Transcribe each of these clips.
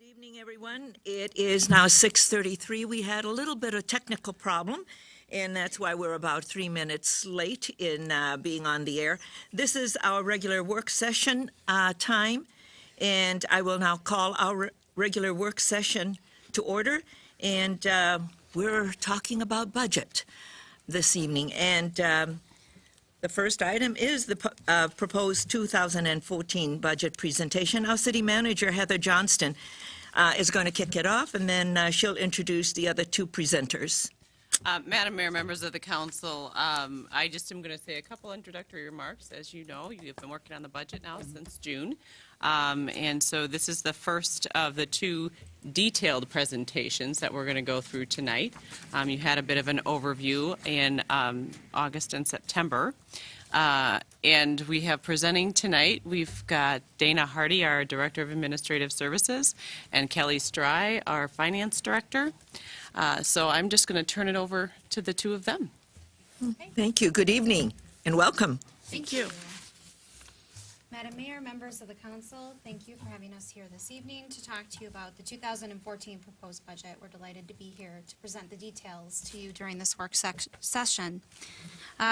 Evening, everyone. It is now 6:33. We had a little bit of technical problem, and that's why we're about 3 minutes late in being on the air. This is our regular work session time, and I will now call our regular work session to order. And we're talking about budget this evening. And the first item is the proposed 2014 budget presentation. Our city manager, Heather Johnston, is going to kick it off, and then she'll introduce the other two presenters. Madam Mayor, members of the council, I just am going to say a couple introductory remarks. As you know, you've been working on the budget now since June. And so this is the first of the two detailed presentations that we're going to go through tonight. You had a bit of an overview in August and September. And we have presenting tonight, we've got Dana Hardy, our Director of Administrative Services, and Kelly Stry, our Finance Director. So I'm just going to turn it over to the two of them. Thank you. Good evening, and welcome. Thank you. Madam Mayor, members of the council, thank you for having us here this evening to talk to you about the 2014 proposed budget. We're delighted to be here to present the details to you during this work session.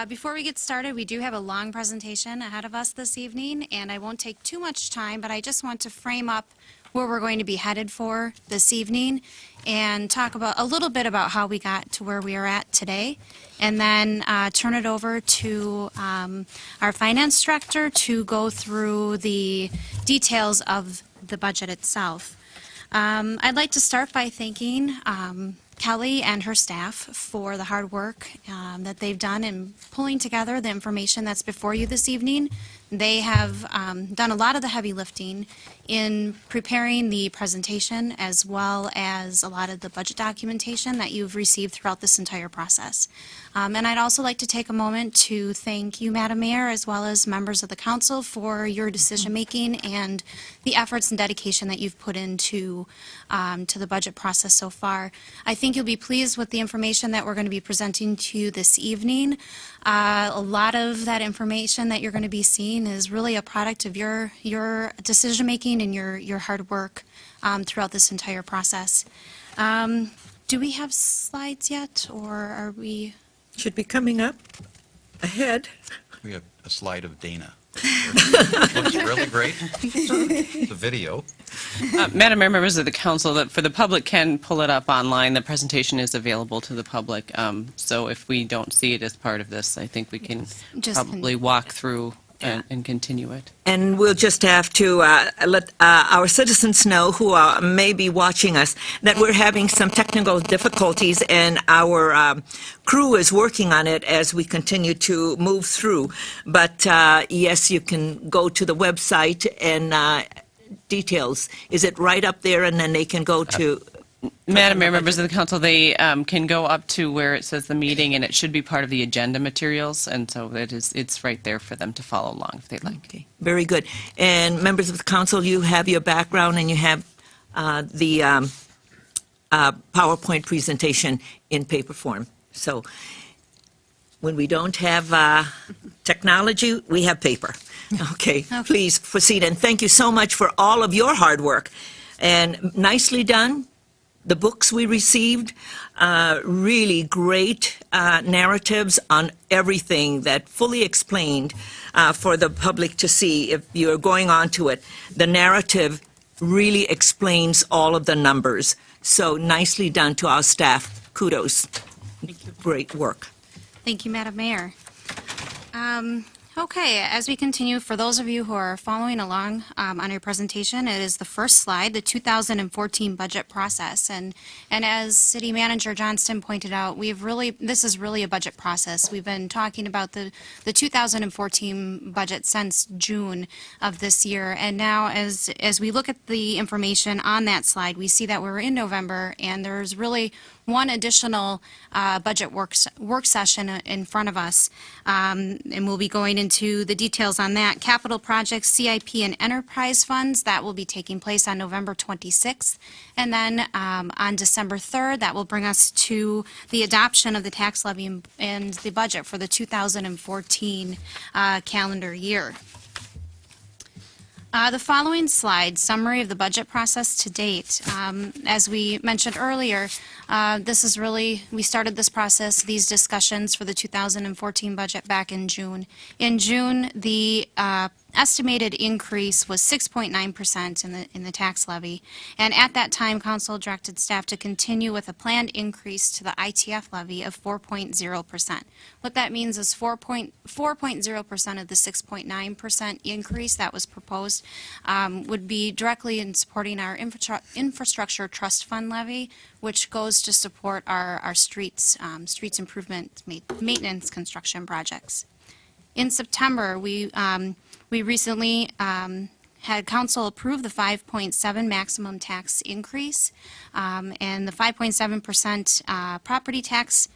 Before we get started, we do have a long presentation ahead of us this evening, and I won't take too much time, but I just want to frame up where we're going to be headed for this evening and talk about a little bit about how we got to where we are at today, and then turn it over to our finance director to go through the details of the budget itself. I'd like to start by thanking Kelly and her staff for the hard work that they've done in pulling together the information that's before you this evening. They have done a lot of the heavy lifting in preparing the presentation, as well as a lot of the budget documentation that you've received throughout this entire process. And I'd also like to take a moment to thank you, Madam Mayor, as well as members of the council for your decision-making and the efforts and dedication that you've put into to the budget process so far. I think you'll be pleased with the information that we're going to be presenting to you this evening. A lot of that information that you're going to be seeing is really a product of your decision-making and your hard work throughout this entire process. Do we have slides yet, or are we? Should be coming up ahead. We have a slide of Dana. Looks really great. It's a video. Madam Mayor, members of the council, that for the public can pull it up online. The presentation is available to the public. So if we don't see it as part of this, I think we can probably walk through and continue it. And we'll just have to let our citizens know who may be watching us that we're having some technical difficulties, and our crew is working on it as we continue to move through. But yes, you can go to the website and details. Is it right up there, and then they can go to... Madam Mayor, members of the council, they can go up to where it says the meeting, and it should be part of the agenda materials, and so it's right there for them to follow along if they'd like. Okay, very good. And members of the council, you have your background and you have the PowerPoint presentation in paper form. So when we don't have technology, we have paper. Okay, please proceed. And thank you so much for all of your hard work. And nicely done. The books we received, really great narratives on everything that fully explained for the public to see if you're going on to it. The narrative really explains all of the numbers. So nicely done to our staff. Kudos. Thank you. Great work. Thank you, Madam Mayor. Okay, as we continue, for those of you who are following along on your presentation, it is the first slide, the 2014 budget process. And as City Manager Johnston pointed out, this is really a budget process. We've been talking about the 2014 budget since June of this year. And now as we look at the information on that slide, we see that we're in November, and there's really one additional budget work session in front of us, and we'll be going into the details on that. Capital projects, CIP, and enterprise funds, that will be taking place on November 26th. And then on December 3rd, that will bring us to the adoption of the tax levy and the budget for the 2014 calendar year. The following slide, summary of the budget process to date. As we mentioned earlier, this is really, we started this process, these discussions for the 2014 budget back in June. In June, the estimated increase was 6.9% in the tax levy. And at that time, council directed staff to continue with a planned increase to the ITF levy of 4.0%. What that means is 4.0% of the 6.9% increase that was proposed would be directly in supporting our infrastructure trust fund levy, which goes to support our streets improvement, maintenance, construction projects. In September, we recently had council approve the 5.7 maximum tax increase, and the 5.7% property tax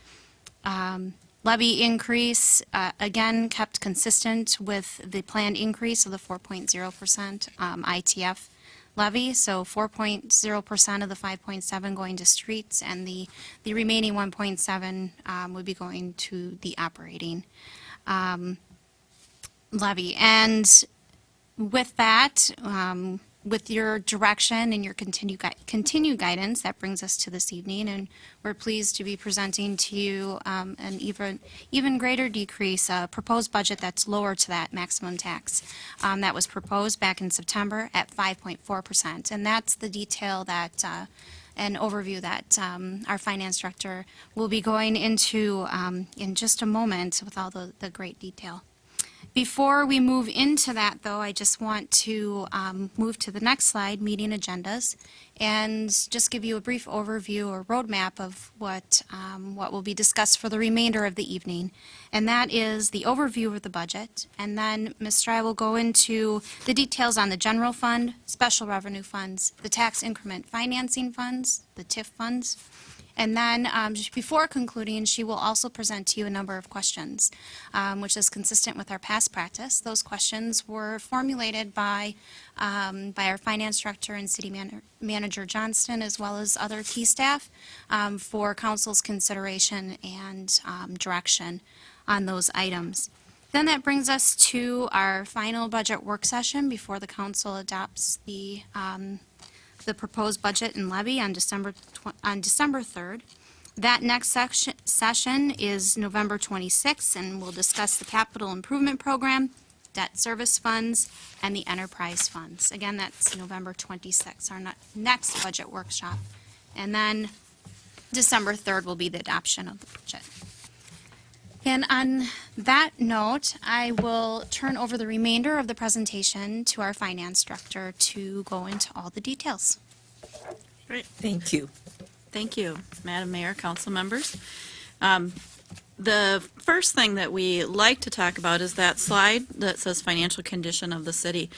levy increase, again, kept consistent with the planned increase of the 4.0% ITF levy, so 4.0% of the 5.7 going to streets, and the remaining 1.7 would be going to the operating levy. And with that, with your direction and your continued guidance, that brings us to this evening, and we're pleased to be presenting to you an even greater decrease, a proposed budget that's lower to that maximum tax that was proposed back in September at 5.4%. And that's the detail that an overview that our finance director will be going into in just a moment with all the great detail. Before we move into that, though, I just want to move to the next slide, meeting agendas, and just give you a brief overview or roadmap of what will be discussed for the remainder of the evening. And that is the overview of the budget, and then Ms. Stry will go into the details on the general fund, special revenue funds, the tax increment financing funds, the TIF funds. And then, before concluding, she will also present to you a number of questions, which is consistent with our past practice. Those questions were formulated by our finance director and city manager Johnston, as well as other key staff, for council's consideration and direction on those items. Then that brings us to our final budget work session before the council adopts the proposed budget and levy on December 3rd. That next session is November 26th, and we'll discuss the capital improvement program, debt service funds, and the enterprise funds. Again, that's November 26th, our next budget workshop. And then December 3rd will be the adoption of the budget. And on that note, I will turn over the remainder of the presentation to our finance director to go into all the details. Great. Thank you. Thank you, Madam Mayor, council members. The first thing that we like to talk about is that slide that says financial condition of the city.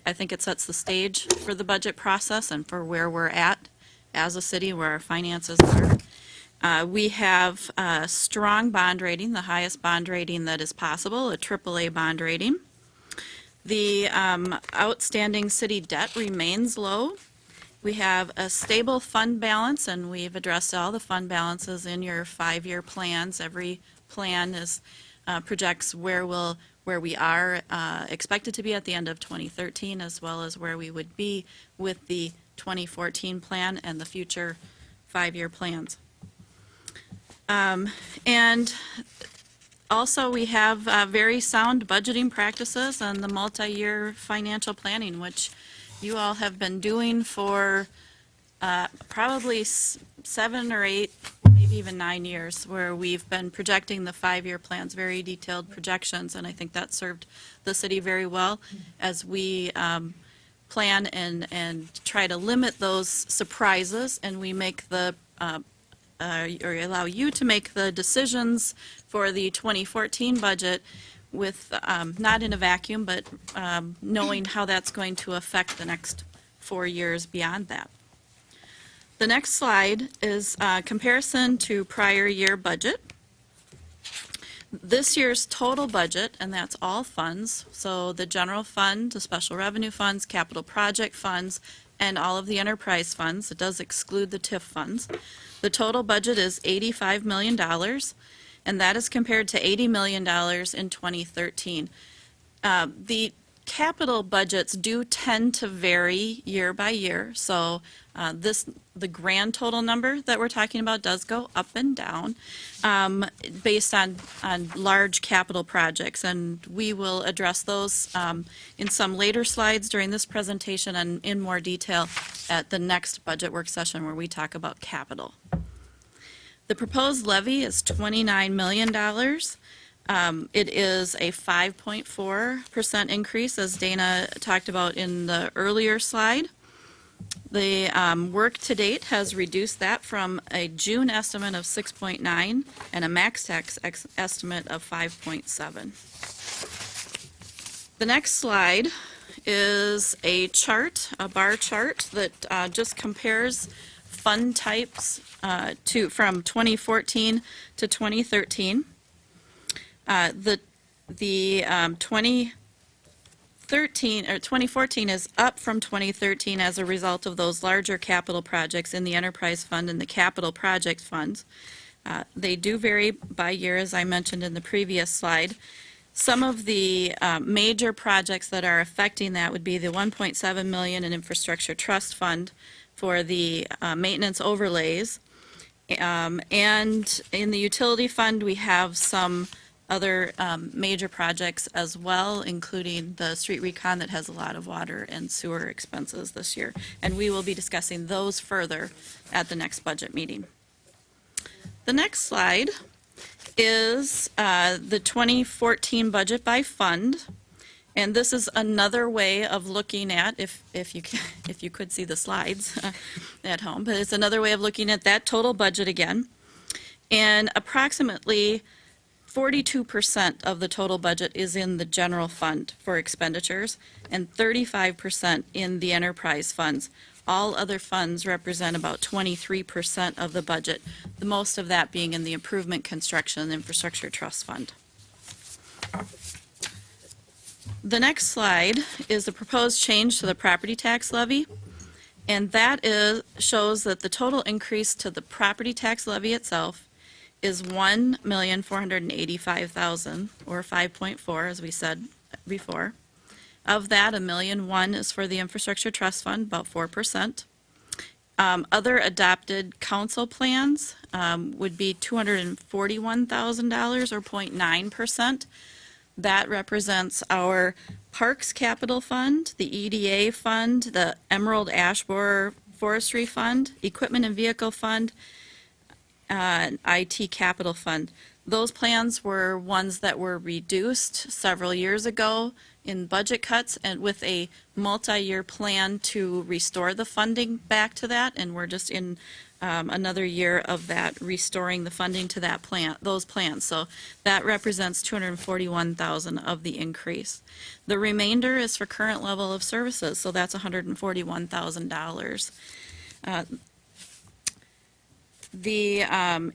I think it sets the stage for the budget process and for where we're at as a city, where our finances are. We have a strong bond rating, the highest bond rating that is possible, a AAA bond rating. The outstanding city debt remains low. We have a stable fund balance, and we've addressed all the fund balances in your 5-year plans. Every plan projects where we are expected to be at the end of 2013, as well as where we would be with the 2014 plan and the future 5-year plans. And also, we have very sound budgeting practices and the multi-year financial planning, which you all have been doing for probably 7 or 8, maybe even 9 years, where we've been projecting the 5-year plans, very detailed projections, and I think that served the city very well as we plan and try to limit those surprises, and we make the or allow you to make the decisions for the 2014 budget with, not in a vacuum, but knowing how that's going to affect the next 4 years beyond that. The next slide is a comparison to prior year budget. This year's total budget, and that's all funds, so the general fund, the special revenue funds, capital project funds, and all of the enterprise funds. It does exclude the TIF funds. The total budget is $85 million, and that is compared to $80 million in 2013. The capital budgets do tend to vary year by year. So the grand total number that we're talking about does go up and down based on large capital projects. And we will address those in some later slides during this presentation and in more detail at the next budget work session where we talk about capital. The proposed levy is $29 million. It is a 5.4% increase, as Dana talked about in the earlier slide. The work to date has reduced that from a June estimate of 6.9 and a max tax estimate of 5.7. The next slide is a chart, a bar chart that just compares fund types from 2014 to 2013. The 2014 is up from 2013 as a result of those larger capital projects in the enterprise fund and the capital project funds. They do vary by year, as I mentioned in the previous slide. Some of the major projects that are affecting that would be the $1.7 million in infrastructure trust fund for the maintenance overlays. And in the utility fund, we have some other major projects as well, including the street recon that has a lot of water and sewer expenses this year. And we will be discussing those further at the next budget meeting. The next slide is the 2014 budget by fund. And this is another way of looking at, if you could see the slides at home, but it's another way of looking at that total budget again. And approximately 42% of the total budget is in the general fund for expenditures and 35% in the enterprise funds. All other funds represent about 23% of the budget, the most of that being in the Improvement Construction and Infrastructure Trust Fund. The next slide is the proposed change to the property tax levy, and that shows that the total increase to the property tax levy itself is $1,485,000, or 5.4, as we said before. Of that, $1,000,001 is for the Infrastructure Trust Fund, about 4%. Other adopted council plans would be $241,000, or 0.9%. That represents our Parks Capital Fund, the EDA Fund, the Emerald Ash Borer Forestry Fund, Equipment and Vehicle Fund, IT Capital Fund. Those plans were ones that were reduced several years ago in budget cuts and with a multi-year plan to restore the funding back to that, and we're just in another year of that, restoring the funding to that those plans. So that represents $241,000 of the increase. The remainder is for current level of services, so that's $141,000. The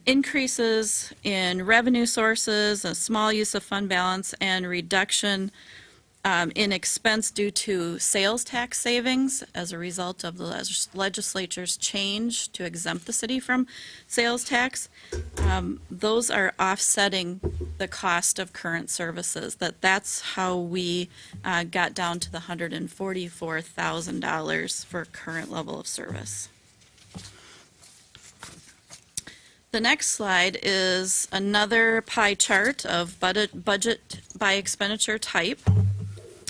increases in revenue sources, a small use of fund balance, and reduction in expense due to sales tax savings as a result of the legislature's change to exempt the city from sales tax, those are offsetting the cost of current services. That's how we got down to the $144,000 for current level of service. The next slide is another pie chart of budget by expenditure type.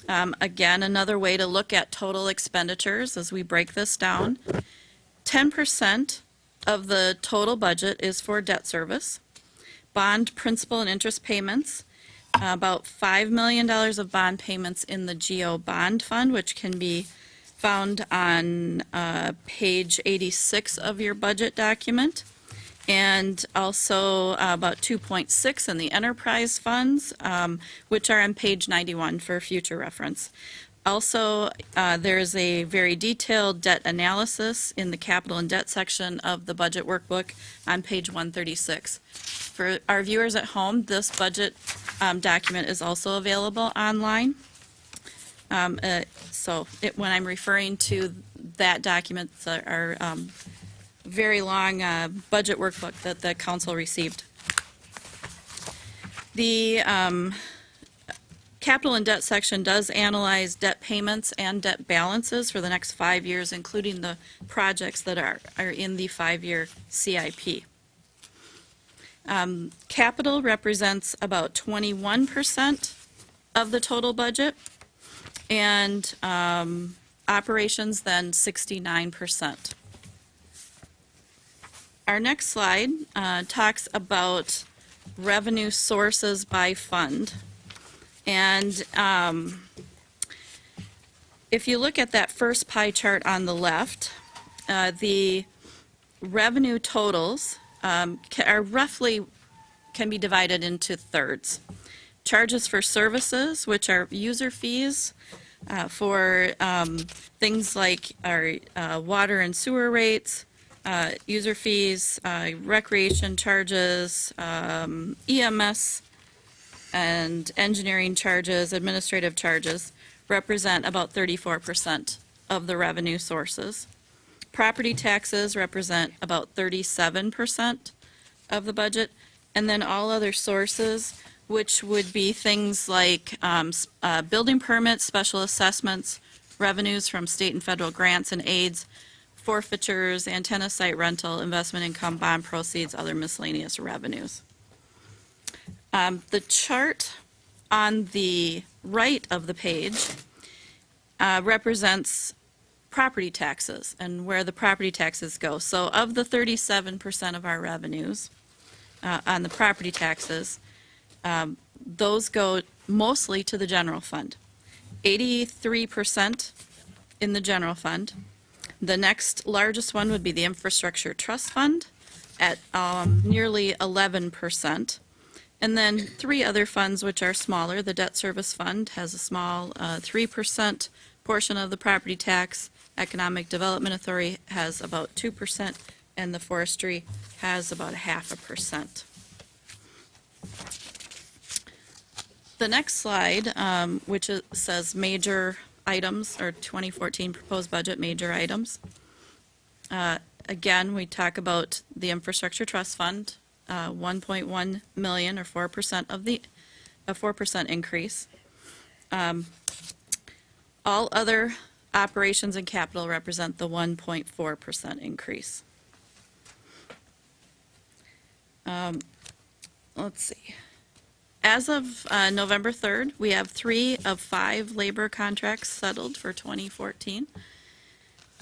Again, another way to look at total expenditures as we break this down. 10% of the total budget is for debt service, bond principal and interest payments, about $5 million of bond payments in the GO Bond Fund, which can be found on page 86 of your budget document. And also about 2.6 in the enterprise funds, which are on page 91 for future reference. Also, there's a very detailed debt analysis in the capital and debt section of the budget workbook on page 136. For our viewers at home, this budget document is also available online. When I'm referring to that document, our very long budget workbook that the council received. The capital and debt section does analyze debt payments and debt balances for the next 5 years, including the projects that are in the 5-year CIP. Capital represents about 21% of the total budget, and operations then 69%. Our next slide talks about revenue sources by fund. And if you look at that first pie chart on the left, the revenue totals can be divided into thirds. Charges for services, which are user fees for things like our water and sewer rates, user fees, recreation charges, EMS, and engineering charges, administrative charges, represent about 34% of the revenue sources. Property taxes represent about 37% of the budget, and then all other sources, which would be things like building permits, special assessments, revenues from state and federal grants and aids, forfeitures, antenna site rental, investment income, bond proceeds, other miscellaneous revenues. The chart on the right of the page represents property taxes and where the property taxes go. So of the 37% of our revenues on the property taxes, those go mostly to the general fund. 83% in the general fund. The next largest one would be the Infrastructure Trust Fund at nearly 11%. And then 3 other funds which are smaller. The Debt Service Fund has a small 3% portion of the property tax. Economic Development Authority has about 2%, and the Forestry has about 0.5%. The next slide, which says major items, or 2014 proposed budget major items. Again, we talk about the Infrastructure Trust Fund, 1.1 million, or 4% of a 4% increase. All other operations and capital represent the 1.4% increase. Let's see. As of November 3rd, we have 3 of 5 labor contracts settled for 2014.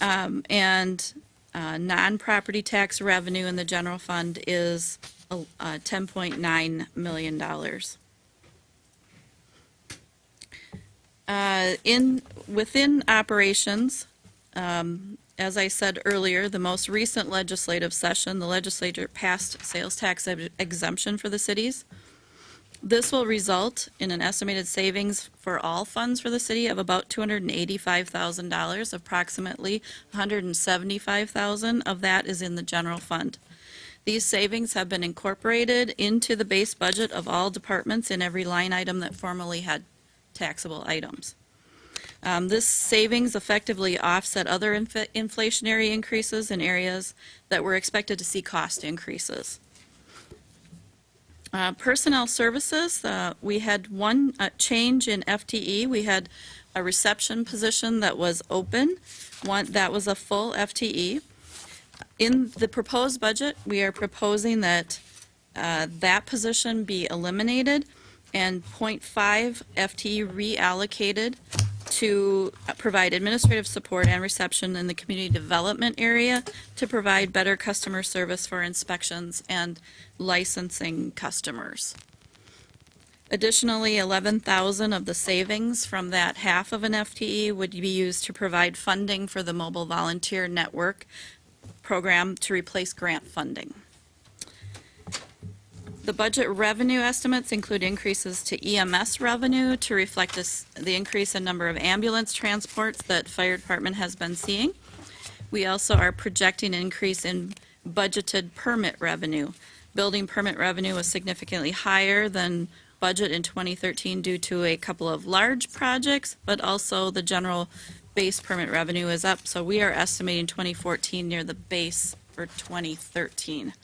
And non-property tax revenue in the general fund is $10.9 million. Within operations, as I said earlier, the most recent legislative session, the legislature passed sales tax exemption for the cities. This will result in an estimated savings for all funds for the city of about $285,000. Approximately $175,000 of that is in the general fund. These savings have been incorporated into the base budget of all departments in every line item that formerly had taxable items. This savings effectively offset other inflationary increases in areas that were expected to see cost increases. Personnel services, we had one change in FTE. We had a reception position that was open. That was a full FTE. In the proposed budget, we are proposing that that position be eliminated and 0.5 FTE reallocated to provide administrative support and reception in the community development area to provide better customer service for inspections and licensing customers. Additionally, 11,000 of the savings from that half of an FTE would be used to provide funding for the Mobile Volunteer Network program to replace grant funding. The budget revenue estimates include increases to EMS revenue to reflect the increase in number of ambulance transports that fire department has been seeing. We also are projecting an increase in budgeted permit revenue. Building permit revenue was significantly higher than budget in 2013 due to a couple of large projects, but also the general base permit revenue is up, so we are estimating 2014 near the base for 2013.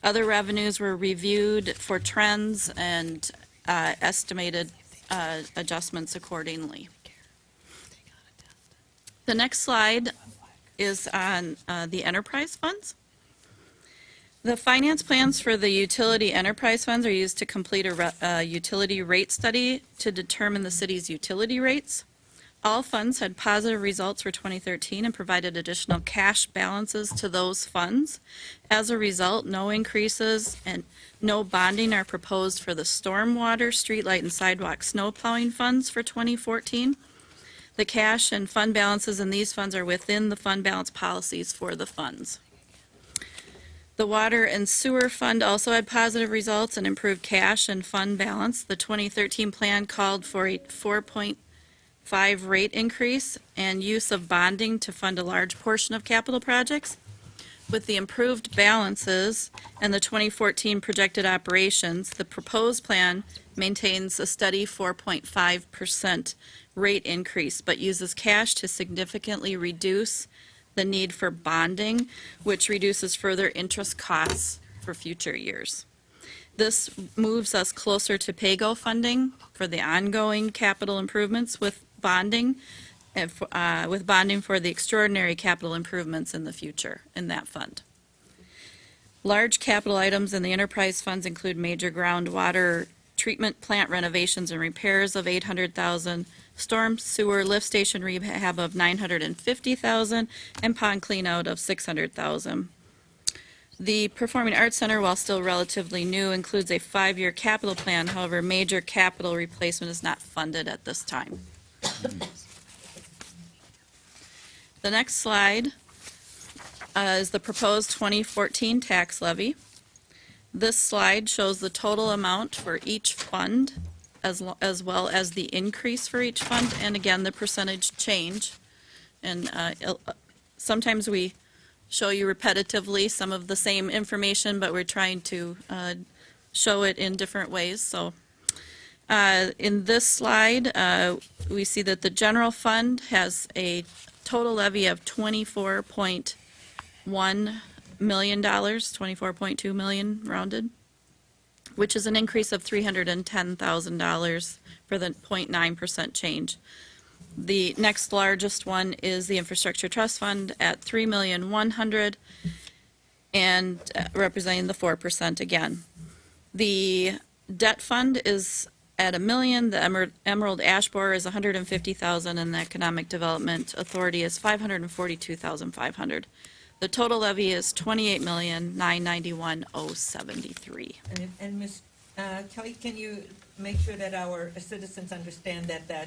Other revenues were reviewed for trends and estimated adjustments accordingly. The next slide is on the enterprise funds. The finance plans for the utility enterprise funds are used to complete a utility rate study to determine the city's utility rates. All funds had positive results for 2013 and provided additional cash balances to those funds. As a result, no increases and no bonding are proposed for the stormwater, streetlight, and sidewalk snow plowing funds for 2014. The cash and fund balances in these funds are within the fund balance policies for the funds. The water and sewer fund also had positive results and improved cash and fund balance. The 2013 plan called for a 4.5 rate increase and use of bonding to fund a large portion of capital projects. With the improved balances and the 2014 projected operations, the proposed plan maintains a steady 4.5% rate increase, but uses cash to significantly reduce the need for bonding, which reduces further interest costs for future years. This moves us closer to PAYGO funding for the ongoing capital improvements with bonding, with bonding for the extraordinary capital improvements in the future in that fund. Large capital items in the enterprise funds include major groundwater treatment plant renovations and repairs of $800,000, storm sewer lift station rehab of $950,000, and pond cleanout of $600,000. The Performing Arts Center, while still relatively new, includes a 5-year capital plan. However, major capital replacement is not funded at this time. The next slide is the proposed 2014 tax levy. This slide shows the total amount for each fund as well as the increase for each fund, and again, the percentage change. And sometimes we show you repetitively some of the same information, but we're trying to show it in different ways. So in this slide, we see that the general fund has a total levy of $24.1 million, $24.2 million rounded, which is an increase of $310,000 for the 0.9% change. The next largest one is the Infrastructure Trust Fund at $3,100,000 and representing the 4% again. The debt fund is at $1 million, the Emerald Ash Borer is $150,000, and the Economic Development Authority is $542,500. The total levy is $28,991,073. And Ms. Kelly, can you make sure that our citizens understand that that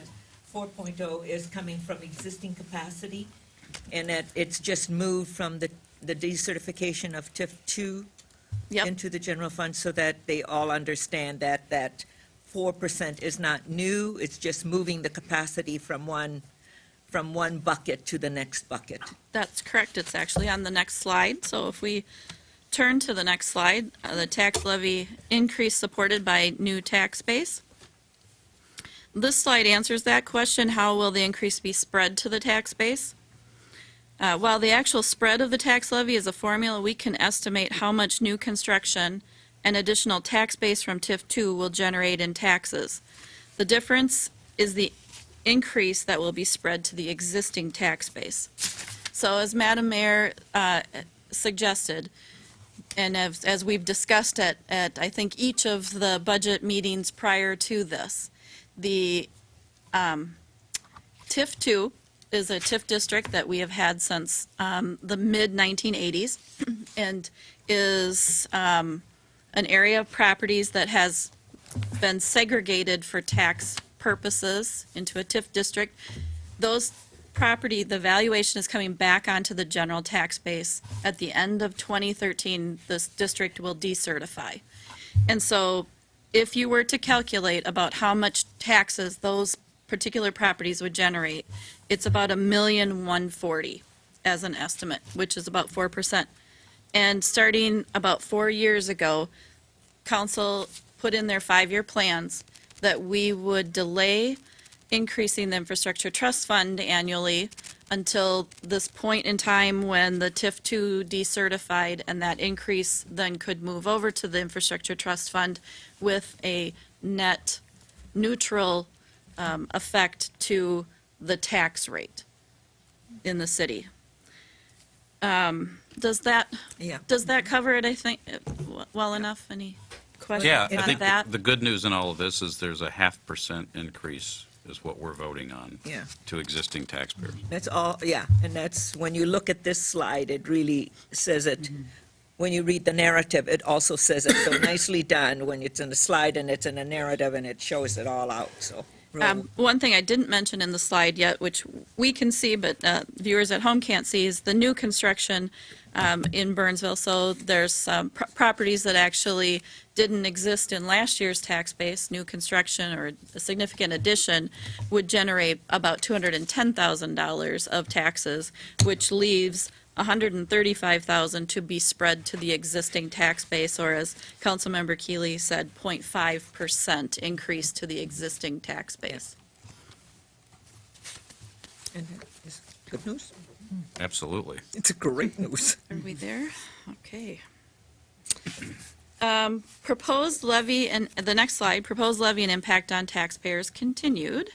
4.0 is coming from existing capacity and that it's just moved from the decertification of TIF 2 Yep. into the general fund so that they all understand that that 4% is not new, it's just moving the capacity from one bucket to the next bucket. That's correct. It's actually on the next slide. So if we turn to the next slide, the tax levy increase supported by new tax base. This slide answers that question. How will the increase be spread to the tax base? While the actual spread of the tax levy is a formula, we can estimate how much new construction and additional tax base from TIF 2 will generate in taxes. The difference is the increase that will be spread to the existing tax base. So as Madam Mayor suggested, and as we've discussed at I think each of the budget meetings prior to this, the TIF 2 is a TIF district that we have had since the mid-1980s and is an area of properties that has been segregated for tax purposes into a TIF district. Those property, the valuation is coming back onto the general tax base. At the end of 2013, this district will decertify. And so if you were to calculate about how much taxes those particular properties would generate, it's about $1,140,000 as an estimate, which is about 4%. And starting about 4 years ago, council put in their 5-year plans that we would delay increasing the infrastructure trust fund annually until this point in time when the TIF 2 decertified, and that increase then could move over to the infrastructure trust fund with a net neutral effect to the tax rate in the city. Does that Yeah. cover it, I think, well enough? Any questions Yeah, on I think that? the good news in all of this is there's a 0.5% increase is what we're voting on Yeah. to existing taxpayers. That's all, yeah, and that's, when you look at this slide, it really says it. When you read the narrative, it also says it, so nicely done when it's in a slide and it's in a narrative and it shows it all out, so. One thing I didn't mention in the slide yet, which we can see, but viewers at home can't see, is the new construction in Burnsville. So there's some properties that actually didn't exist in last year's tax base. New construction or a significant addition would generate about $210,000 of taxes, which leaves $135,000 to be spread to the existing tax base, or as Councilmember Keeley said, 0.5% increase to the existing tax base. And that is good news. Absolutely. It's great news. Are we there? Okay. Proposed levy, and the next slide, proposed levy and impact on taxpayers continued.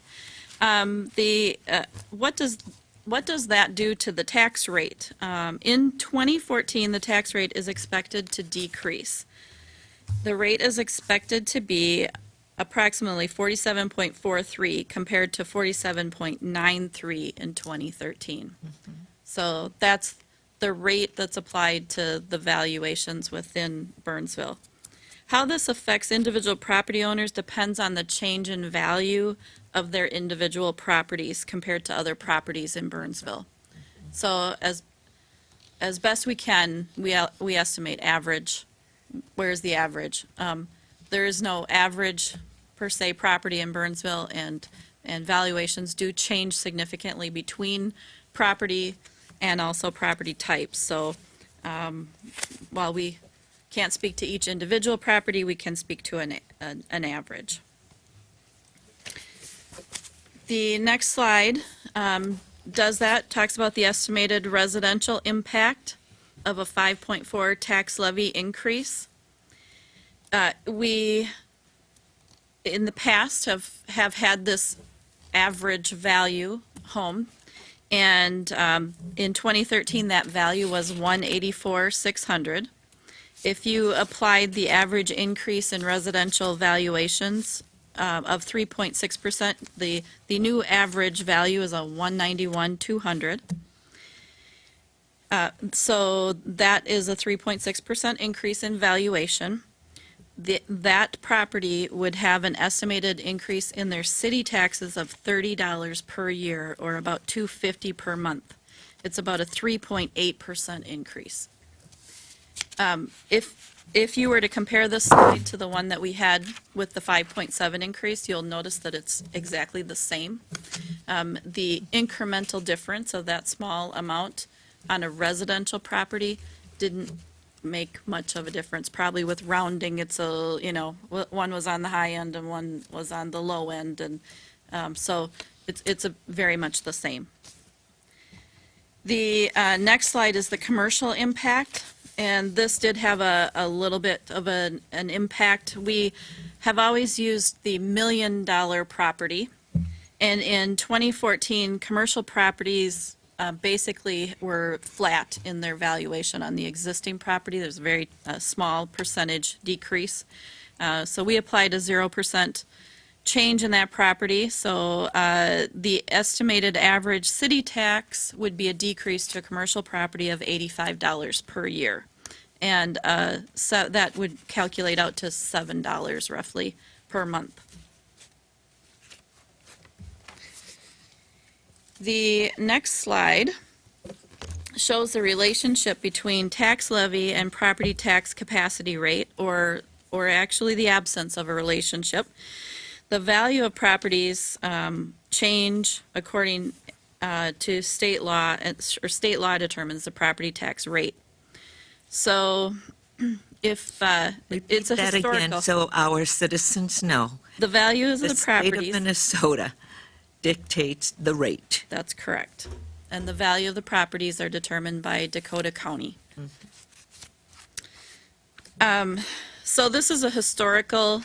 What does that do to the tax rate? In 2014, the tax rate is expected to decrease. The rate is expected to be approximately 47.43 compared to 47.93 in 2013. So that's the rate that's applied to the valuations within Burnsville. How this affects individual property owners depends on the change in value of their individual properties compared to other properties in Burnsville. So as best we can, we estimate average. Where's the average? There is no average per se property in Burnsville, and valuations do change significantly between property and also property types. So while we can't speak to each individual property, we can speak to an average. The next slide talks about the estimated residential impact of a 5.4 tax levy increase. We, in the past, have had this average value home, and in 2013, that value was $184,600. If you applied the average increase in residential valuations of 3.6%, the new average value is a $191,200. So that is a 3.6% increase in valuation. That property would have an estimated increase in their city taxes of $30 per year, or about $250 per month. It's about a 3.8% increase. If you were to compare this slide to the one that we had with the 5.7 increase, you'll notice that it's exactly the same. The incremental difference of that small amount on a residential property didn't make much of a difference. Probably with rounding, it's one was on the high end and one was on the low end, and so it's very much the same. The next slide is the commercial impact. And this did have a little bit of an impact. We have always used the $1 million property. And in 2014, commercial properties basically were flat in their valuation on the existing property. There's a very small percentage decrease. So we applied a 0% change in that property. So the estimated average city tax would be a decrease to a commercial property of $85 per year. And so that would calculate out to $7 roughly per month. The next slide shows the relationship between tax levy and property tax capacity rate, or actually the absence of a relationship. The value of properties change according to state law, or state law determines the property tax rate. So if it's a That historical. again, so our citizens know. The values of The the state of properties. Minnesota dictates the rate. That's correct. And the value of the properties are determined by Dakota County. So this is a historical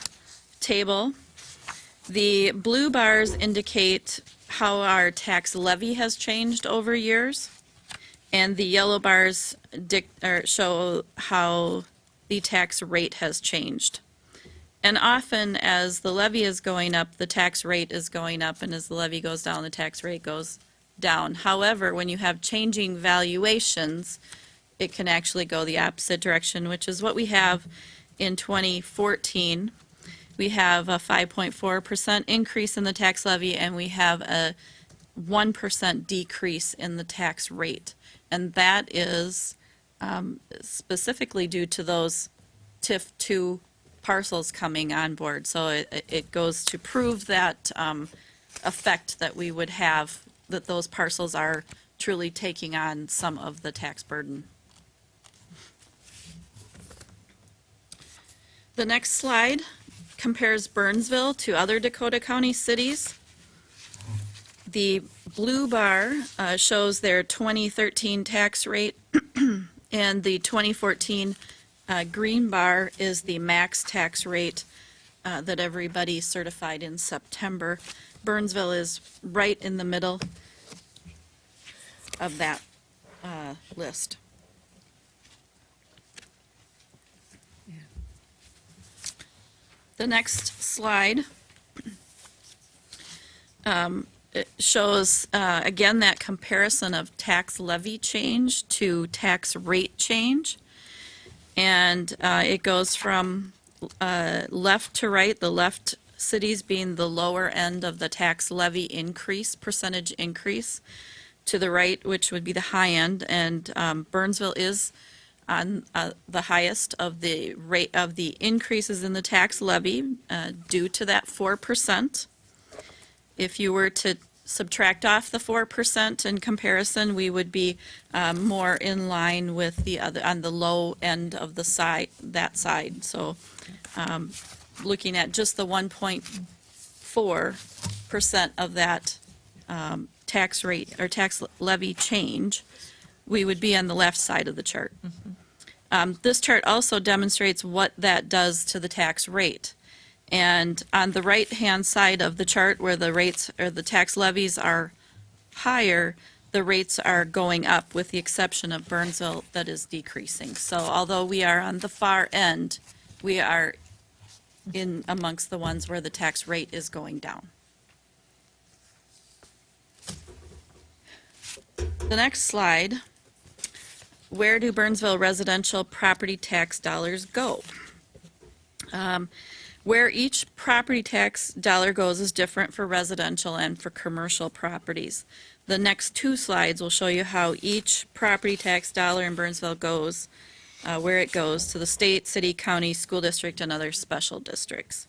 table. The blue bars indicate how our tax levy has changed over years, and the yellow bars show how the tax rate has changed. And often, as the levy is going up, the tax rate is going up, and as the levy goes down, the tax rate goes down. However, when you have changing valuations, it can actually go the opposite direction, which is what we have in 2014. We have a 5.4% increase in the tax levy, and we have a 1% decrease in the tax rate. And that is specifically due to those TIF 2 parcels coming on board. So it goes to prove that effect that we would have, that those parcels are truly taking on some of the tax burden. The next slide compares Burnsville to other Dakota County cities. The blue bar shows their 2013 tax rate, and the 2014 green bar is the max tax rate that everybody certified in September. Burnsville is right in the middle of that list. The next slide it shows, again, that comparison of tax levy change to tax rate change. And it goes from left to right, the left cities being the lower end of the tax levy increase, percentage increase, to the right, which would be the high end. And Burnsville is on the highest of the rate of the increases in the tax levy due to that 4%. If you were to subtract off the 4% in comparison, we would be more in line with the other, on the low end of the side, that side. So looking at just the 1.4% of that tax rate or tax levy change, we would be on the left side of the chart. This chart also demonstrates what that does to the tax rate. And on the right-hand side of the chart where the rates or the tax levies are higher, the rates are going up with the exception of Burnsville that is decreasing. So although we are on the far end, we are in amongst the ones where the tax rate is going down. The next slide, where do Burnsville residential property tax dollars go? Where each property tax dollar goes is different for residential and for commercial properties. The next two slides will show you how each property tax dollar in Burnsville goes, where it goes to the state, city, county, school district, and other special districts.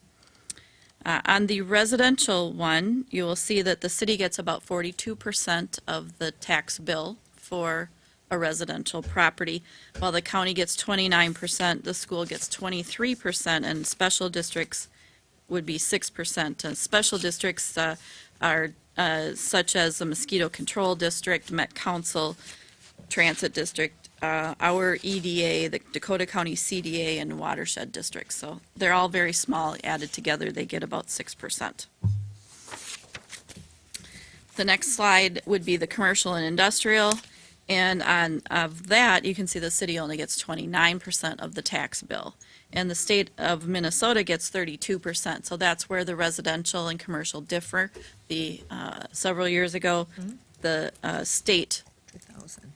On the residential one, you will see that the city gets about 42% of the tax bill for a residential property, while the county gets 29%, the school gets 23%, and special districts would be 6%. And special districts are such as the Mosquito Control District, Met Council, Transit District, our EDA, the Dakota County CDA, and Watershed Districts. So they're all very small. Added together, they get about 6%. The next slide would be the commercial and industrial. And on of that, you can see the city only gets 29% of the tax bill. And the state of Minnesota gets 32%. So that's where the residential and commercial differ. Several years ago, the state 2000.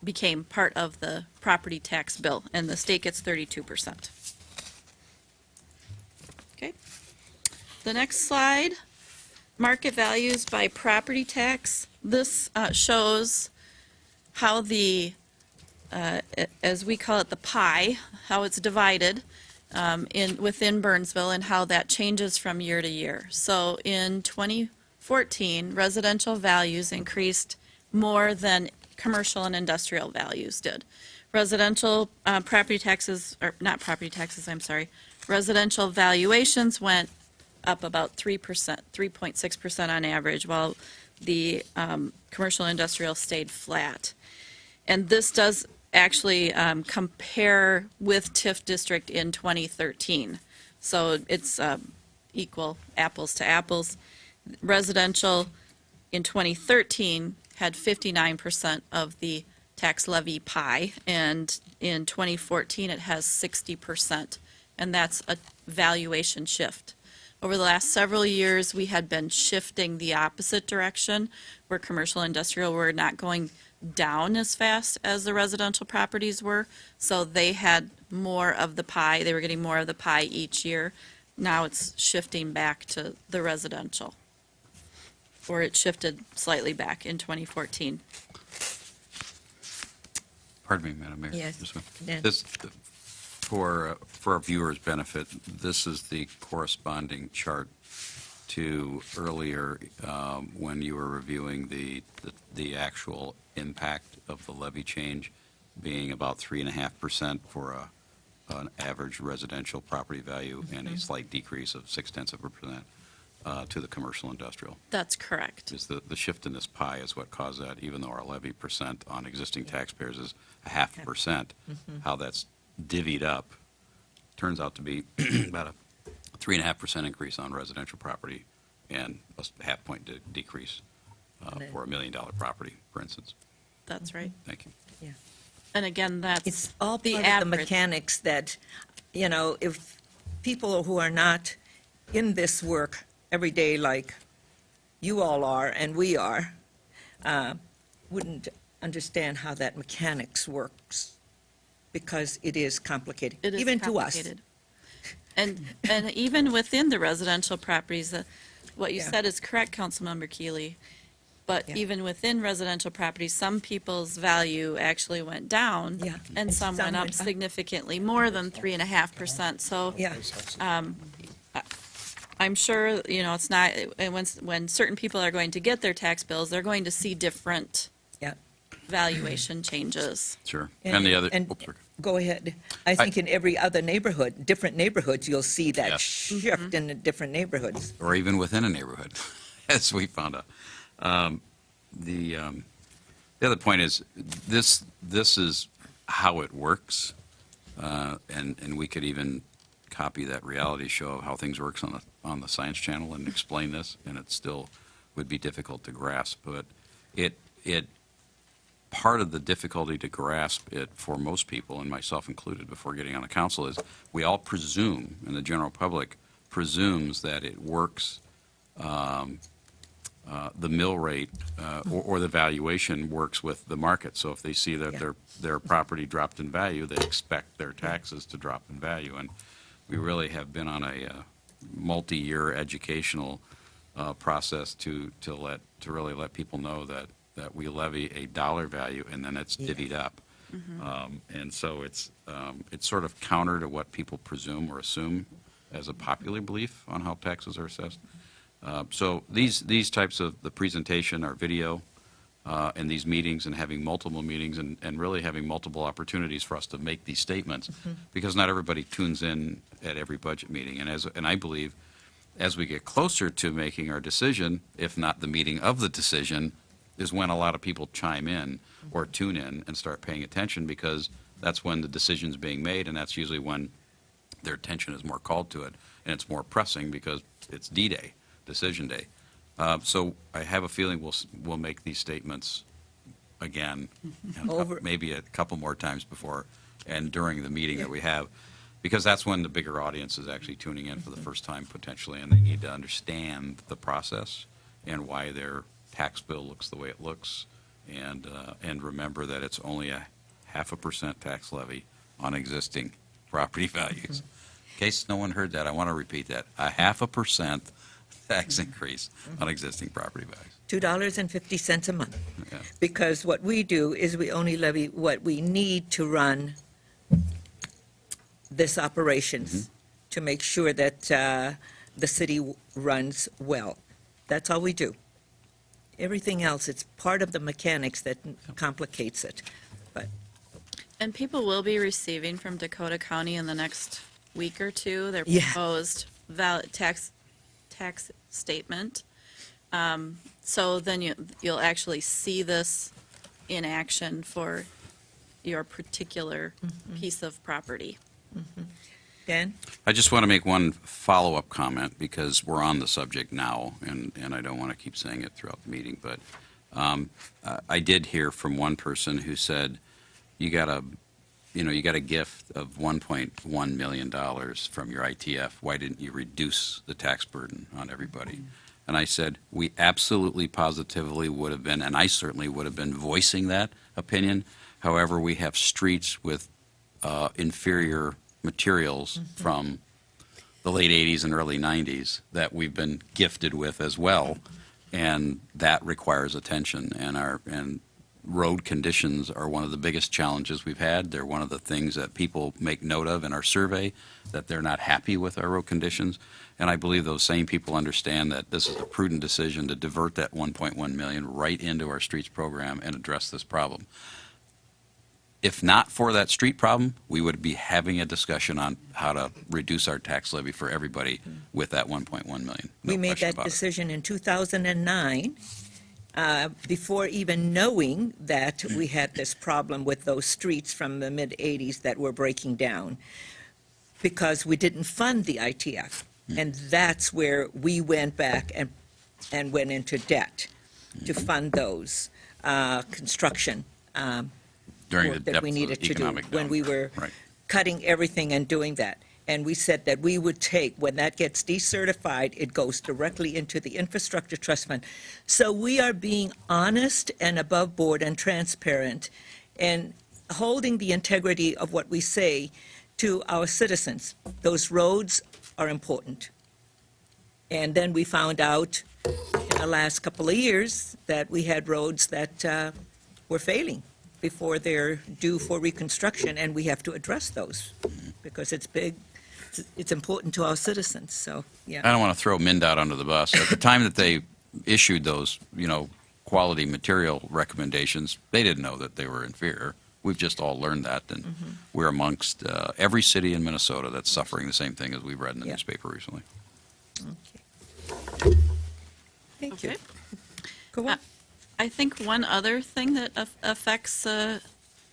Became part of the property tax bill, and the state gets 32%. Okay. The next slide, market values by property tax. This shows how the, as we call it, the pie, how it's divided within Burnsville and how that changes from year to year. So in 2014, residential values increased more than commercial and industrial values did. Residential property taxes, or not property taxes, I'm sorry, residential valuations went up about 3%, 3.6% on average, while the commercial and industrial stayed flat. And this does actually compare with TIF district in 2013. So it's equal apples to apples. Residential in 2013 had 59% of the tax levy pie, and in 2014 it has 60%, and that's a valuation shift. Over the last several years, we had been shifting the opposite direction, where commercial industrial were not going down as fast as the residential properties were, so they had more of the pie, they were getting more of the pie each year. Now it's shifting back to the residential, or it shifted slightly back in 2014. Pardon me, Madam Mayor. Yes, Just one- Dan. This, for our viewers' benefit, this is the corresponding chart to earlier when you were reviewing the actual impact of the levy change being about 3.5% for an average residential property value and a slight decrease of 0.6% to the commercial industrial. That's correct. Is the shift in this pie is what caused that, even though our levy percent on existing taxpayers is 0.5%, how that's divvied up turns out to be about a 3.5% increase on residential property and a 0.5 point decrease for a $1 million property, for instance. That's right. Thank you. And again, that's It's all the part of the average. mechanics that, if people who are not in this work every day like you all are and we are, wouldn't understand how that mechanics works, because it is complicated, It is even to us. complicated. And even within the residential properties, what you Yeah. said is correct, Councilmember Keeley. But Yeah. even within residential properties, some people's value actually went down. Yeah. And some went up went up. significantly more than 3.5%. So Yeah, I'm sure, it's not, and when certain people are going to get their tax bills, they're going to see different yeah. valuation changes. Sure. And the other, and- oops, sorry. Go ahead. I think in every other neighborhood, different neighborhoods, you'll see that Yes. shift in the different neighborhoods. Or even within a neighborhood, as we found out. The other point is, this is how it works, and we could even copy that reality show of how things works on the Science Channel and explain this, and it still would be difficult to grasp. But it part of the difficulty to grasp it for most people, and myself included, before getting on the council, is we all presume, and the general public presumes, that it works. The mill rate or the valuation works with the market. So if they see that Yeah. their property dropped in value, they expect their taxes to drop in value. And we really have been on a multi-year educational process to really let people know that we levy a dollar value and then it's divvied up. And so it's sort of counter to what people presume or assume as a popular belief on how taxes are assessed. So these types of the presentation, our video, and these meetings, and having multiple meetings, and really having multiple opportunities for us to make these statements, because not everybody tunes in at every budget meeting. And I believe as we get closer to making our decision, if not the meeting of the decision, is when a lot of people chime in or tune in and start paying attention, because that's when the decision's being made, and that's usually when their attention is more called to it, and it's more pressing because it's D-Day, Decision Day. So I have a feeling we'll make these statements again, maybe a couple more times before and during the meeting that we have, because that's when the bigger audience is actually tuning in for the first time potentially, and they need to understand the process and why their tax bill looks the way it looks, and remember that it's only a 0.5% tax levy on existing property values. In case no one heard that, I want to repeat that. A 0.5% tax increase on existing property values. $2.50 a month. Yeah. Because what we do is we only levy what we need to run this operations, to make sure that the city runs well. That's all we do. Everything else, it's part of the mechanics that complicates it. And people will be receiving from Dakota County in the next week or two their Yeah. proposed tax statement. So then you'll actually see this in action for your particular piece of property. Dan? I just want to make one follow-up comment because we're on the subject now, and I don't want to keep saying it throughout the meeting, but I did hear from one person who said, you got a gift of $1.1 million from your ITF. Why didn't you reduce the tax burden on everybody? And I said, we absolutely positively would have been, and I certainly would have been voicing that opinion. However, we have streets with inferior materials from the late 80s and early 90s that we've been gifted with as well, and that requires attention. And road conditions are one of the biggest challenges we've had. They're one of the things that people make note of in our survey, that they're not happy with our road conditions. And I believe those same people understand that this is a prudent decision to divert that 1.1 million right into our streets program and address this problem. If not for that street problem, we would be having a discussion on how to reduce our tax levy for everybody with that 1.1 million. No We made question that about it. decision in 2009, before even knowing that we had this problem with those streets from the mid-'80s that were breaking down, because we didn't fund the ITF. And that's where we went back and went into debt to fund those construction During the work that depths we of needed to do, economic when we were Right. cutting everything and doing that. And we said that we would take, when that gets decertified, it goes directly into the infrastructure trust fund. So we are being honest and above board and transparent and holding the integrity of what we say to our citizens. Those roads are important. And then we found out in the last couple of years that we had roads that were failing before they're due for reconstruction, and we have to address those because it's big, it's important to our citizens, so, yeah. I don't want to throw MnDOT under the bus. At the time that they issued those, quality material recommendations, they didn't know that they were inferior. We've just all learned that, and we're amongst every city in Minnesota that's suffering the same thing as we've read in the Yeah. newspaper recently. Thank you. Okay. Go on. I think one other thing that affects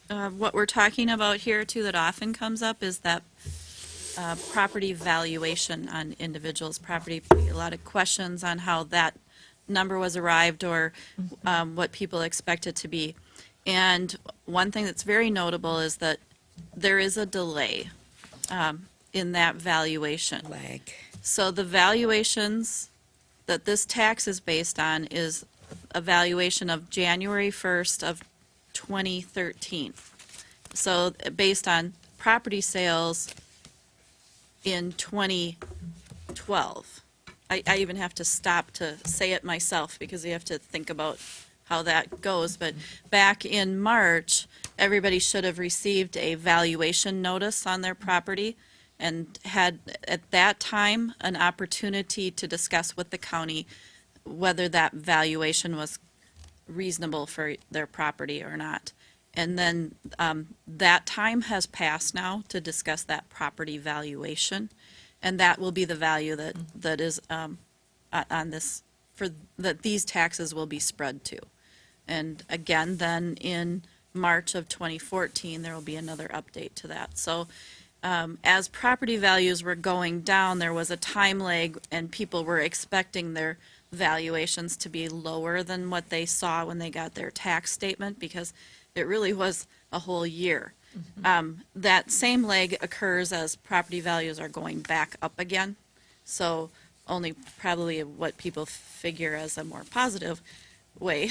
what we're talking about here too that often comes up is that property valuation on individuals' property. A lot of questions on how that number was arrived or what people expect it to be. And one thing that's very notable is that there is a delay in that valuation. Lag. So the valuations that this tax is based on is a valuation of January 1st of 2013. So based on property sales in 2012. I even have to stop to say it myself because you have to think about how that goes. But back in March, everybody should have received a valuation notice on their property and had, at that time, an opportunity to discuss with the county whether that valuation was reasonable for their property or not. And then that time has passed now to discuss that property valuation, and that will be the value that is on this, for, that these taxes will be spread to. And again, then in March of 2014, there will be another update to that. So as property values were going down, there was a time lag, and people were expecting their valuations to be lower than what they saw when they got their tax statement, because it really was a whole year. That same lag occurs as property values are going back up again. So only probably what people figure as a more positive way,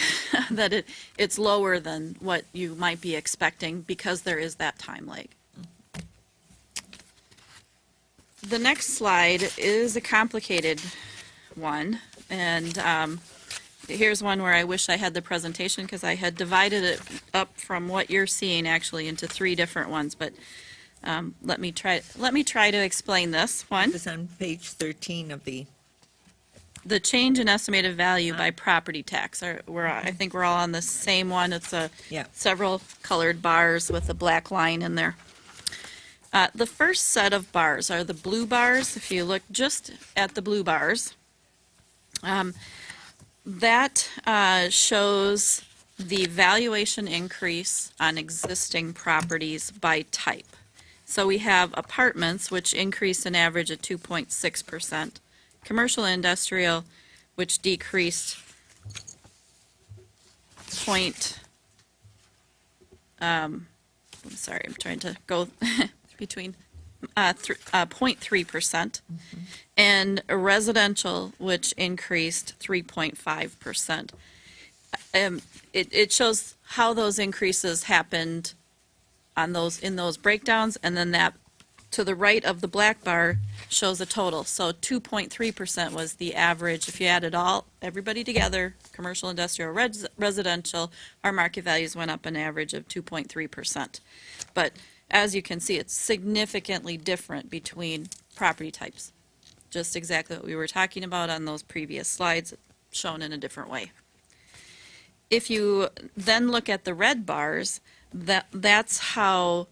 that it's lower than what you might be expecting because there is that time lag. The next slide is a complicated one, and here's one where I wish I had the presentation because I had divided it up from what you're seeing actually into three different ones, but let me try to explain this one. This is on page 13 of the, The change in estimated value by property tax. I think we're all on the same one. It's Yeah. several colored bars with a black line in there. The first set of bars are the blue bars. If you look just at the blue bars, that shows the valuation increase on existing properties by type. So we have apartments, which increased an average of 2.6%. Commercial and industrial, which decreased I'm sorry, I'm trying to go between 0.3%, and residential, which increased 3.5%. It shows how those increases happened in those breakdowns, and then that to the right of the black bar shows a total. So 2.3% was the average. If you added everybody together, commercial, industrial, residential, our market values went up an average of 2.3%. But as you can see, it's significantly different between property types. Just exactly what we were talking about on those previous slides, shown in a different way. If you then look at the red bars, that's how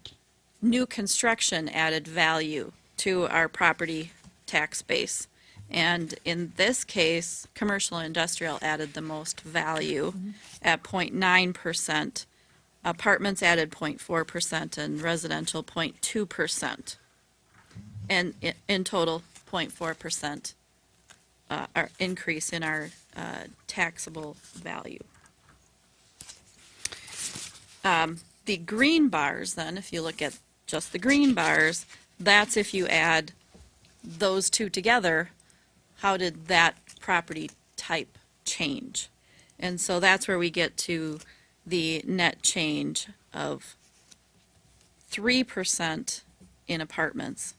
new construction added value to our property tax base. And in this case, commercial and industrial added the most value at 0.9%. Apartments added 0.4% and residential 0.2%. And in total, 0.4% our increase in our taxable value. The green bars then, if you look at just the green bars, that's if you add those two together, how did that property type change? And so that's where we get to the net change of 3% in apartments,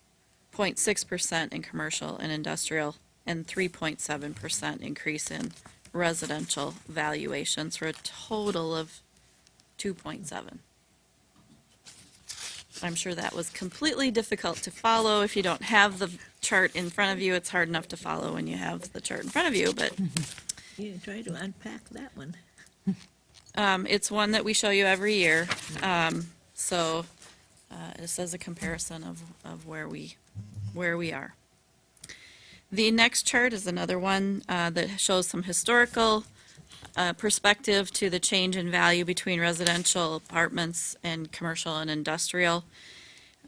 0.6% in commercial and industrial, and 3.7% increase in residential valuations for a total of 2.7. I'm sure that was completely difficult to follow. If you don't have the chart in front of you, it's hard enough to follow when you have the chart in front of you, but You try to unpack that one. it's one that we show you every year. So this is a comparison of where we are. The next chart is another one that shows some historical perspective to the change in value between residential apartments and commercial and industrial.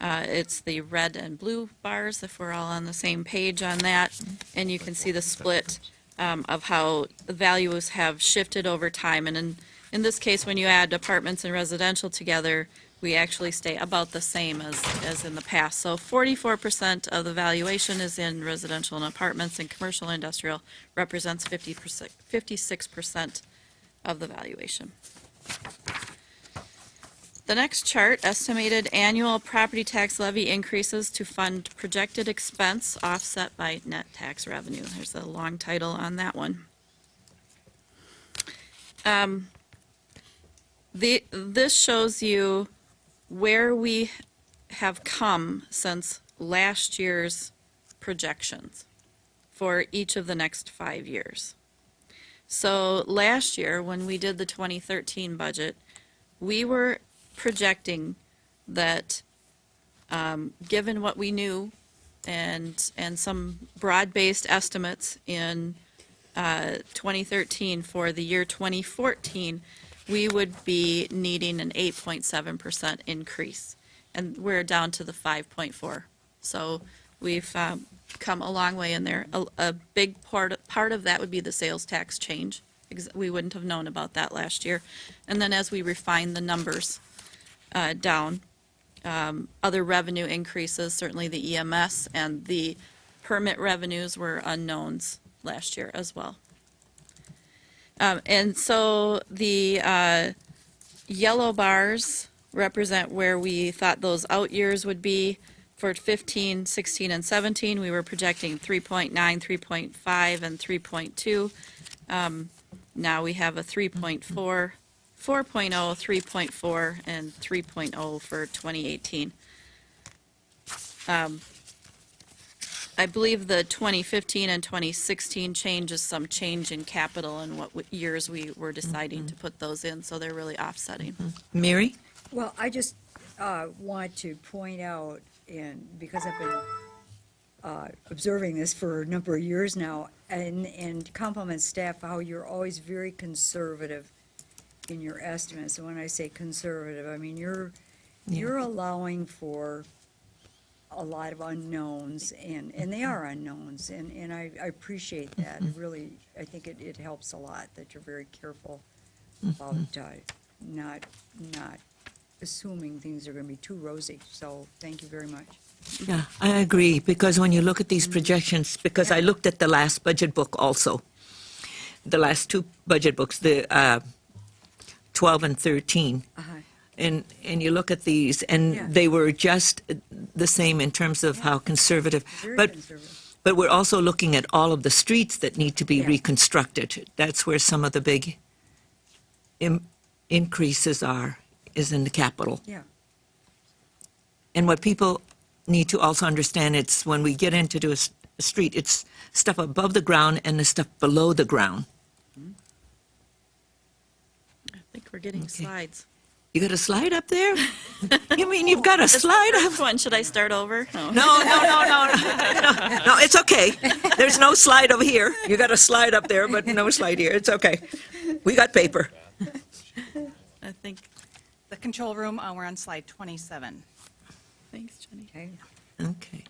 It's the red and blue bars, if we're all on the same page on that. And you can see the split of how the values have shifted over time. And in this case, when you add apartments and residential together, we actually stay about the same as in the past. So 44% of the valuation is in residential and apartments, and commercial and industrial represents 56% of the valuation. The next chart, estimated annual property tax levy increases to fund projected expense offset by net tax revenue. There's a long title on that one. This shows you where we have come since last year's projections for each of the next 5 years. So last year, when we did the 2013 budget, we were projecting that, given what we knew and some broad-based estimates in 2013 for the year 2014, we would be needing an 8.7% increase, and we're down to the 5.4. So we've come a long way in there. A big part of that would be the sales tax change. We wouldn't have known about that last year. And then as we refine the numbers down, other revenue increases, certainly the EMS and the permit revenues were unknowns last year as well. And so the yellow bars represent where we thought those out years would be. For 15, 16, and 17, we were projecting 3.9, 3.5, and 3.2. Now we have a 3.4, 4.0, 3.4, and 3.0 for 2018. I believe the 2015 and 2016 change is some change in capital and what years we were deciding to put those in, so they're really offsetting. Mary? Well, I just want to point out, and because I've been observing this for a number of years now, and compliment staff how you're always very conservative in your estimates. And when I say conservative, I mean you're allowing for a lot of unknowns, and they are unknowns, and I appreciate that. It really, I think it helps a lot that you're very careful about not assuming things are going to be too rosy. So thank you very much. Yeah, I agree, because when you look at these projections, because I looked at the last budget book also, the last two budget books, the 12 and 13, Uh-huh. and you look at these, and Yeah. they were just the same in terms of how conservative. Very But conservative. But we're also looking at all of the streets that need to be Yeah. reconstructed. That's where some of the big increases are, is in the capital. Yeah. And what people need to also understand, it's when we get into a street, it's stuff above the ground and the stuff below the ground. I think we're getting Okay. slides. You got a slide up there? You mean you've got a slide up? First one, should I start over? No. No, no, it's okay. There's no slide over here. You got a slide up there, but no slide here. It's okay. We got paper. I think, The control room, we're on slide 27. thanks, Jenny. Okay. Okay.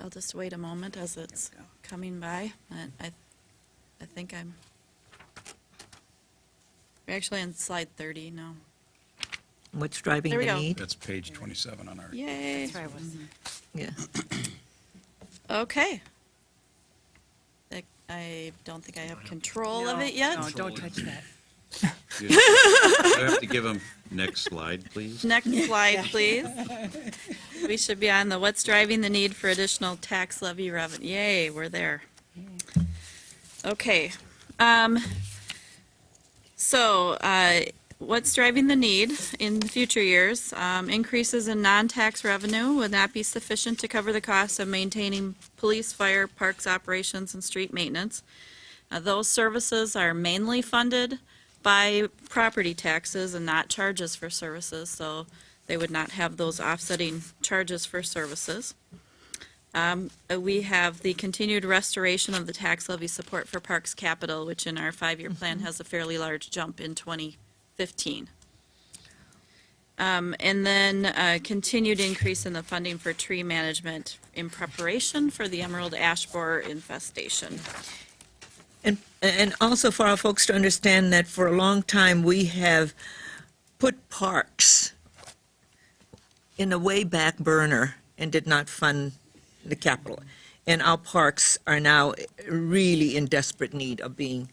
I'll just wait a moment as it's coming by. And I think we're actually on slide 30 now. What's driving There we the go. need? That's page 27 on our. Yay. That's where I was. Yeah. Okay. I don't think I have control of it yet. No, don't touch that. You have to give them next slide, please. Next slide, please. We should be on the what's driving the need for additional tax levy revenue. Yay, we're there. Okay. So, what's driving the need in future years? Increases in non-tax revenue would not be sufficient to cover the costs of maintaining police, fire, parks operations, and street maintenance. Those services are mainly funded by property taxes and not charges for services, so they would not have those offsetting charges for services. We have the continued restoration of the tax levy support for Parks Capital, which in our five-year plan has a fairly large jump in 2015. And then continued increase in the funding for tree management in preparation for the emerald ash borer infestation. And also for our folks to understand that for a long time, we have put parks in a way back burner and did not fund the capital. And our parks are now really in desperate need of being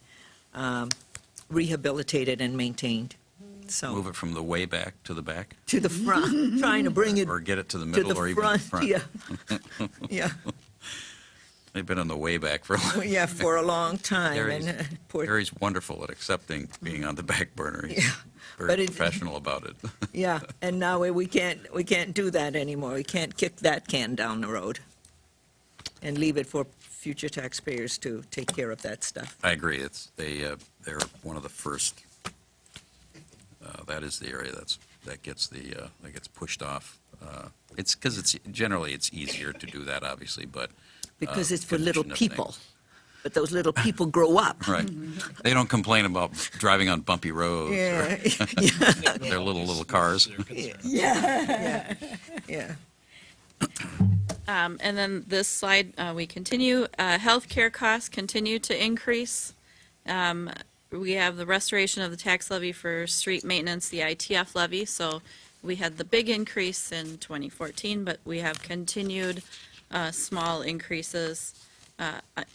rehabilitated and maintained. So, Move it from the way back to the back, to the front, trying to bring it or get it to the to middle, or the even the front. front. Yeah, yeah, They've been on the way back for a long. yeah, for a long time. Gary's- And poor, Gary's wonderful at accepting being on the back burner. He's Yeah, very but it- professional about it. yeah, and now we can't do that anymore. We can't kick that can down the road and leave it for future taxpayers to take care of that stuff. I agree. They're one of the first. That is the area that gets pushed off. It's because it's easier to do that, obviously, but. Because it's for little condition of people. things. But those little people grow up. Right. They don't complain about driving on bumpy roads. Yeah, Or their little cars. yeah. And then this slide, we continue. Healthcare costs continue to increase. We have the restoration of the tax levy for street maintenance, the ITF levy. So we had the big increase in 2014, but we have continued small increases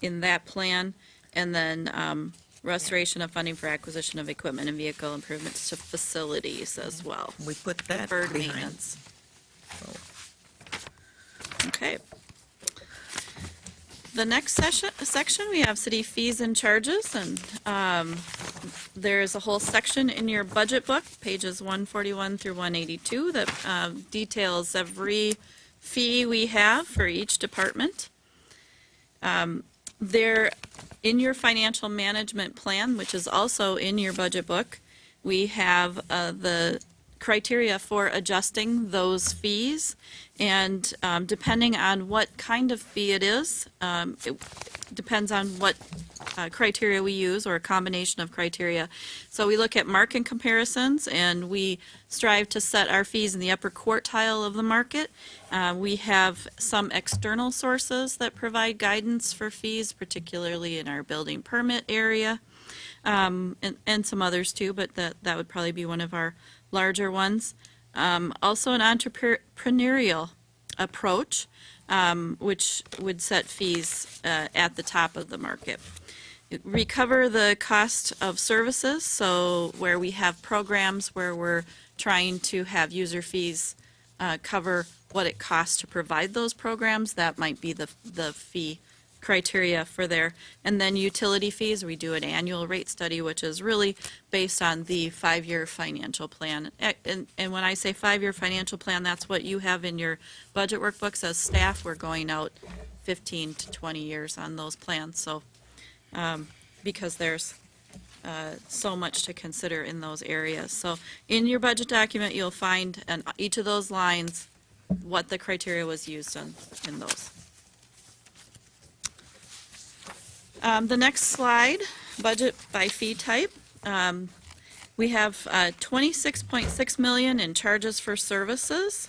in that plan. And then restoration of funding for acquisition of equipment and vehicle improvements to facilities as well. We put that Deferred behind. maintenance. Okay. The next section, we have city fees and charges, and there is a whole section in your budget book, pages 141 through 182, that details every fee we have for each department. There, in your financial management plan, which is also in your budget book, we have the criteria for adjusting those fees. And depending on what kind of fee it is, it depends on what criteria we use, or a combination of criteria. So we look at market comparisons, and we strive to set our fees in the upper quartile of the market. We have some external sources that provide guidance for fees, particularly in our building permit area, and some others too, but that would probably be one of our larger ones. Also an entrepreneurial approach, which would set fees at the top of the market. Recover the cost of services, so where we have programs where we're trying to have user fees cover what it costs to provide those programs, that might be the fee criteria for there. And then utility fees, we do an annual rate study, which is really based on the 5-year financial plan. And when I say 5-year financial plan, that's what you have in your budget workbooks. As staff, we're going out 15 to 20 years on those plans. So because there's so much to consider in those areas. So in your budget document, you'll find on each of those lines what the criteria was used in those. The next slide, budget by fee type. We have 26.6 million in charges for services.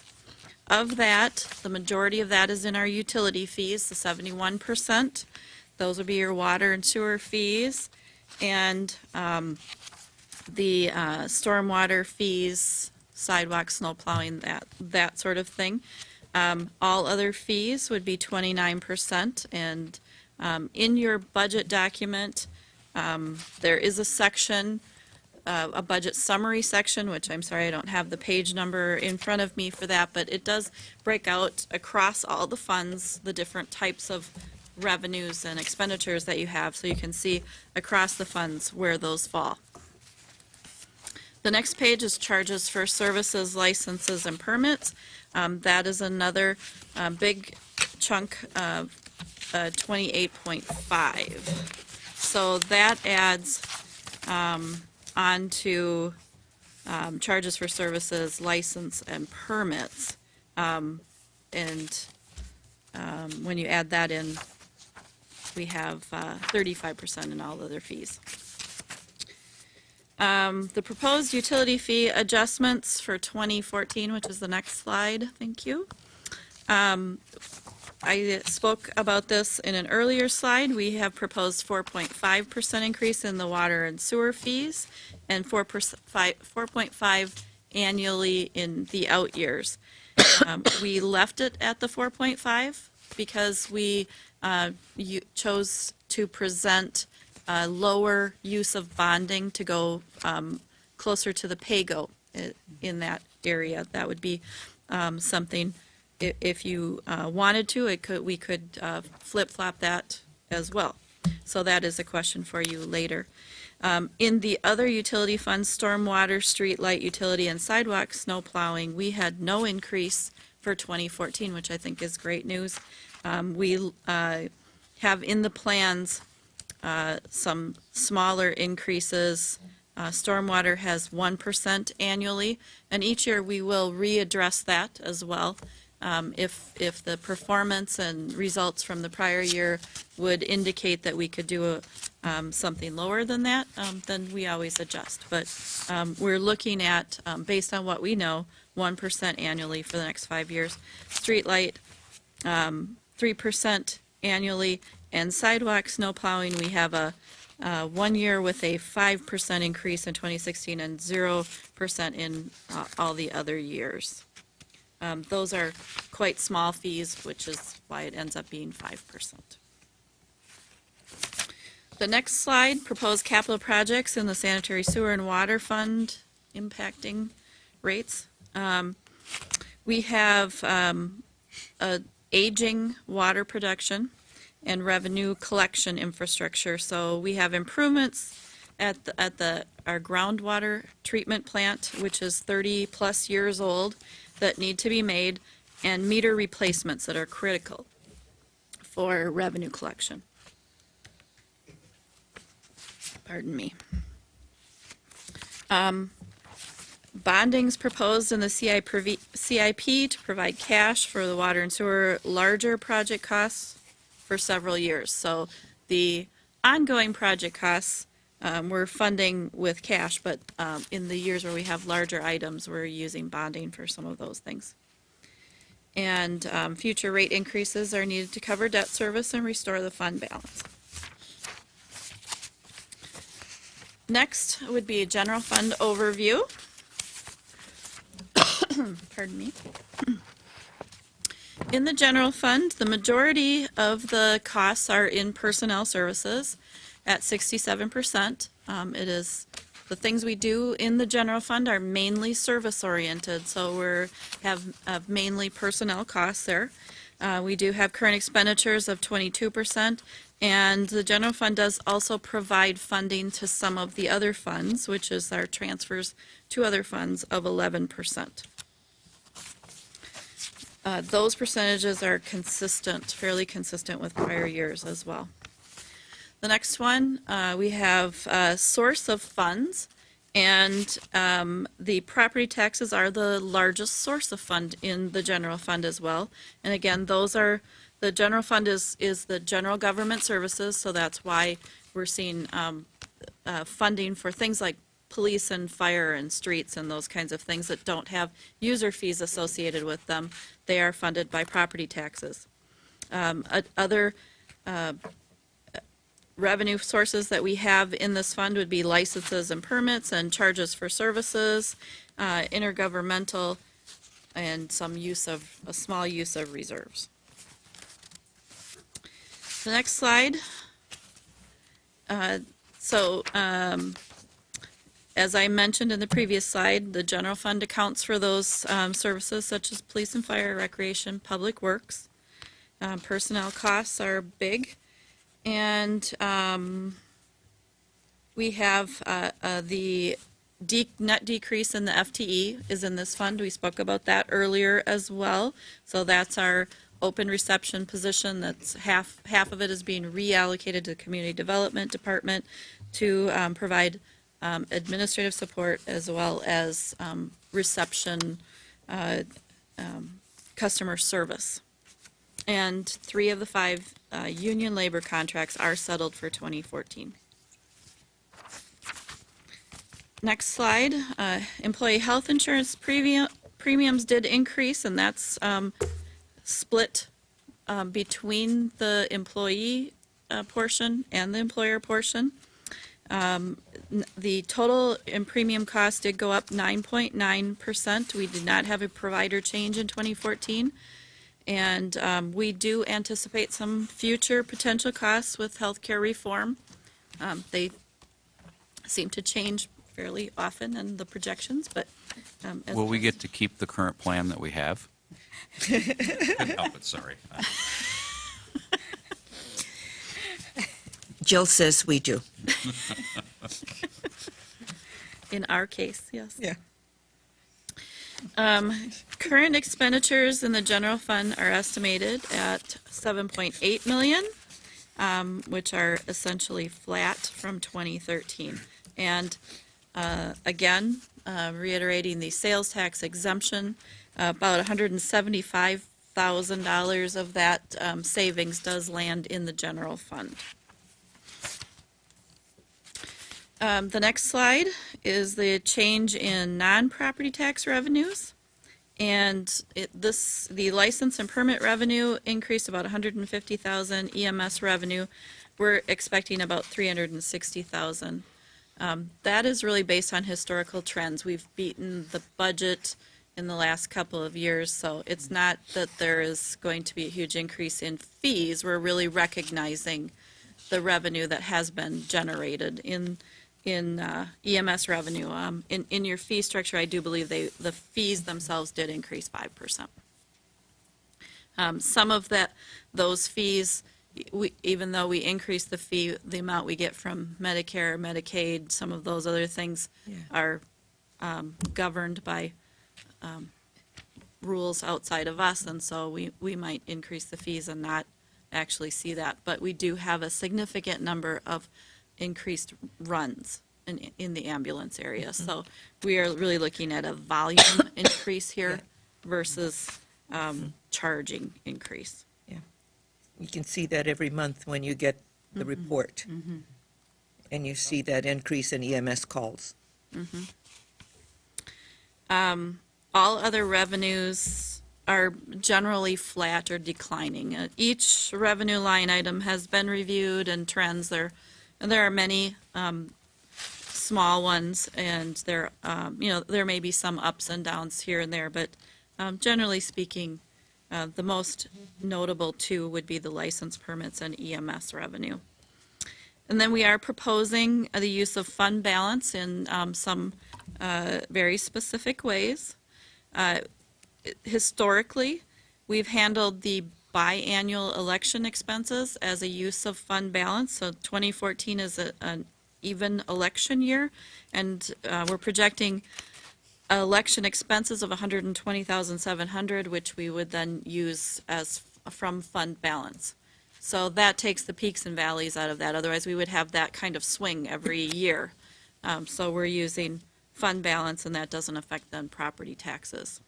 Of that, the majority of that is in our utility fees, the 71%. Those would be your water and sewer fees, and the stormwater fees, sidewalk, snow plowing, that sort of thing. All other fees would be 29%, and in your budget document, there is a section, a budget summary section, which I'm sorry I don't have the page number in front of me for that, but it does break out across all the funds, the different types of revenues and expenditures that you have, so you can see across the funds where those fall. The next page is charges for services, licenses, and permits. That is another big chunk of 28.5. So that adds onto charges for services, license, and permits. And when you add that in, we have 35% in all other fees. The proposed utility fee adjustments for 2014, which is the next slide, thank you. I spoke about this in an earlier slide. We have proposed 4.5% increase in the water and sewer fees, and 4.5 annually in the out years. We left it at the 4.5 because we chose to present lower use of bonding to go closer to the PAYGO in that area. That would be something, if you wanted to, we could flip-flop that as well. So that is a question for you later. In the other utility funds, stormwater, street light utility, and sidewalk snow plowing, we had no increase for 2014, which I think is great news. We have in the plans some smaller increases. Stormwater has 1% annually, and each year we will readdress that as well. If the performance and results from the prior year would indicate that we could do something lower than that, then we always adjust. But we're looking at, based on what we know, 1% annually for the next 5 years. Streetlight, 3% annually, and sidewalk snow plowing, we have a 1 year with a 5% increase in 2016 and 0% in all the other years. Those are quite small fees, which is why it ends up being 5%. The next slide, proposed capital projects in the sanitary sewer and water fund impacting rates. We have a aging water production and revenue collection infrastructure. So we have improvements at our groundwater treatment plant, which is 30+ years old, that need to be made, and meter replacements that are critical for revenue collection. Pardon me. Bonding's proposed in the CIP to provide cash for the water and sewer larger project costs for several years. So the ongoing project costs, we're funding with cash, but in the years where we have larger items, we're using bonding for some of those things. And future rate increases are needed to cover debt service and restore the fund balance. Next would be a general fund overview. Pardon me. In the general fund, the majority of the costs are in personnel services at 67%. It is, the things we do in the general fund are mainly service-oriented, so have mainly personnel costs there. We do have current expenditures of 22%, and the general fund does also provide funding to some of the other funds, which is our transfers to other funds of 11%. Those percentages are consistent, fairly consistent with prior years as well. The next one, we have source of funds, and the property taxes are the largest source of fund in the general fund as well. And again, those are, the general fund is the general government services, so that's why we're seeing funding for things like police and fire and streets and those kinds of things that don't have user fees associated with them. They are funded by property taxes. Other revenue sources that we have in this fund would be licenses and permits and charges for services, intergovernmental, and a small use of reserves. The next slide. As I mentioned in the previous slide, the general fund accounts for those services such as police and fire, recreation, public works. Personnel costs are big. And we have the net decrease in the FTE is in this fund. We spoke about that earlier as well. So that's our open reception position. That's half of it is being reallocated to the Community Development Department to provide administrative support as well as reception, customer service. And 3 of the 5 union labor contracts are settled for 2014. Next slide, employee health insurance premiums did increase, and that's split between the employee portion and the employer portion. The total in premium cost did go up 9.9%. We did not have a provider change in 2014. And we do anticipate some future potential costs with healthcare reform. They seem to change fairly often in the projections, but. Will we get to keep the current plan that we have? Couldn't help it, sorry. Jill says we do. In our case, yes. Yeah. Current expenditures in the general fund are estimated at 7.8 million, which are essentially flat from 2013. And again, reiterating the sales tax exemption, about $175,000 of that savings does land in the general fund. The next slide is the change in non-property tax revenues. And the license and permit revenue increased about $150,000. EMS revenue, we're expecting about $360,000. That is really based on historical trends. We've beaten the budget in the last couple of years, so it's not that there is going to be a huge increase in fees. We're really recognizing the revenue that has been generated in EMS revenue. In your fee structure, I do believe the fees themselves did increase 5%. Some of those fees, even though we increase the fee, the amount we get from Medicare, Medicaid, some of those other things are governed by rules outside of us, and so we might increase the fees and not actually see that. But we do have a significant number of increased runs in the ambulance area. So we are really looking at a volume increase here versus charging increase. You can see that every month when you get the report. And you see that increase in EMS calls. All other revenues are generally flat or declining. Each revenue line item has been reviewed and trends there. And there are many small ones, and there may be some ups and downs here and there, but generally speaking, the most notable two would be the license permits and EMS revenue. And then we are proposing the use of fund balance in some very specific ways. Historically, we've handled the biannual election expenses as a use of fund balance. So 2014 is an even election year, and we're projecting election expenses of $120,700, which we would then use as from fund balance. So that takes the peaks and valleys out of that. Otherwise, we would have that kind of swing every year. So we're using fund balance, and that doesn't affect then property taxes.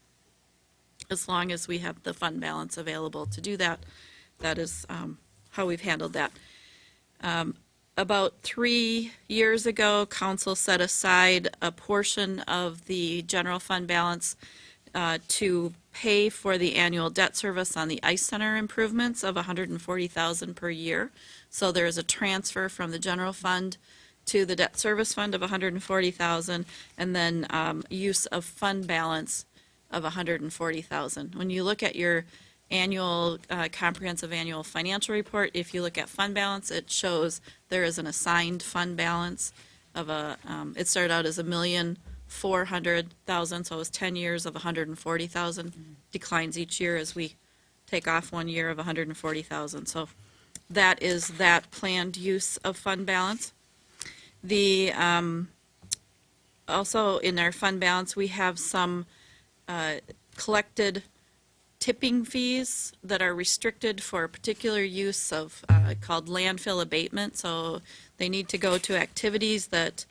As long as we have the fund balance available to do that, that is how we've handled that. About 3 years ago, council set aside a portion of the general fund balance to pay for the annual debt service on the ice center improvements of $140,000 per year. So there is a transfer from the general fund to the debt service fund of $140,000, and then use of fund balance of $140,000. When you look at your annual comprehensive annual financial report, if you look at fund balance, it shows there is an assigned fund balance of it started out as $1,400,000, so it was 10 years of $140,000, declines each year as we take off 1 year of $140,000. So that is that planned use of fund balance. The also in our fund balance, we have some collected tipping fees that are restricted for a particular use of called landfill abatement. So they need to go to activities that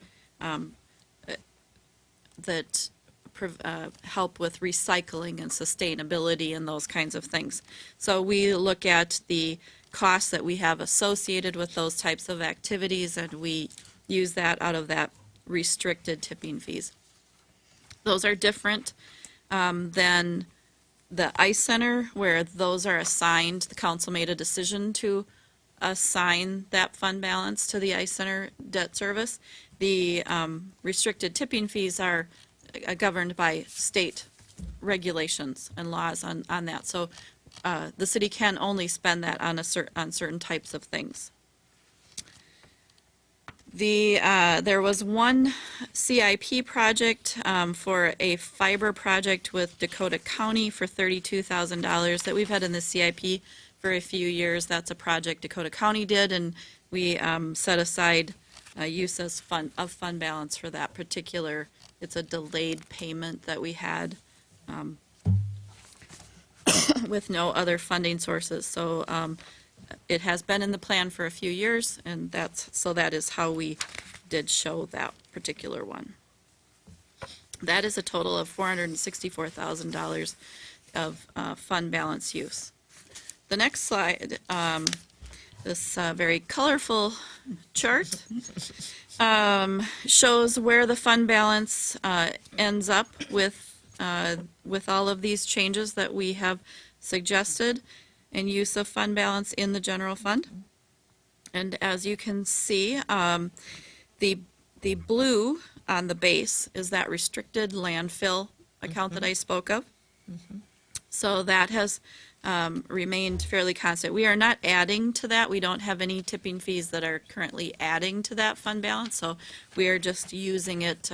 help with recycling and sustainability and those kinds of things. So we look at the costs that we have associated with those types of activities, and we use that out of that restricted tipping fees. Those are different than the ice center, where those are assigned. The council made a decision to assign that fund balance to the ice center debt service. The restricted tipping fees are governed by state regulations and laws on that. So the city can only spend that on certain types of things. There was one CIP project for a fiber project with Dakota County for $32,000 that we've had in the CIP for a few years. That's a project Dakota County did, and we set aside use as fund balance for that particular. It's a delayed payment that we had with no other funding sources. So it has been in the plan for a few years, and that is how we did show that particular one. That is a total of $464,000 of fund balance use. The next slide, this very colorful chart, shows where the fund balance ends up with all of these changes that we have suggested and use of fund balance in the general fund. And as you can see, the blue on the base is that restricted landfill account that I spoke of. So that has remained fairly constant. We are not adding to that. We don't have any tipping fees that are currently adding to that fund balance. So we are just using it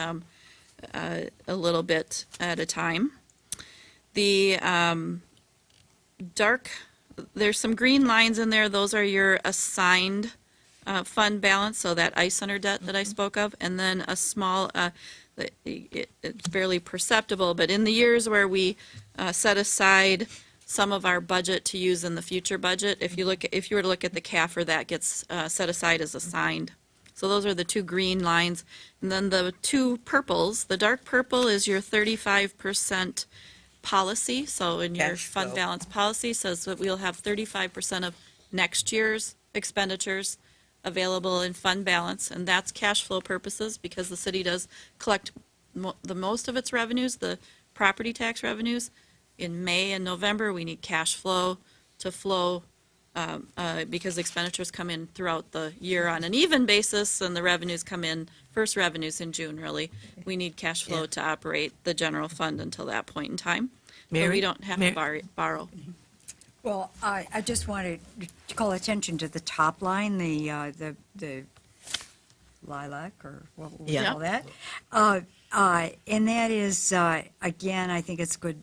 a little bit at a time. The there's some green lines in there. Those are your assigned fund balance, so that ice center debt that I spoke of, and then a small, it's barely perceptible, but in the years where we set aside some of our budget to use in the future budget, if you were to look at the CAFR, that gets set aside as assigned. So those are the two green lines. And then the two purples, the dark purple is your 35% policy. So in your Cash fund flow. balance policy says that we'll have 35% of next year's expenditures available in fund balance, and that's cash flow purposes because the city does collect the most of its revenues, the property tax revenues. In May and November, we need cash flow to flow because expenditures come in throughout the year on an even basis, and the revenues come in, first revenues in June, really. We need cash flow Yeah. to operate the general fund until that point in time. So Mary? we don't have to borrow. Well, I just wanted to call attention to the top line, the lilac, or what we Yeah. call that. And that is, again, I think it's good,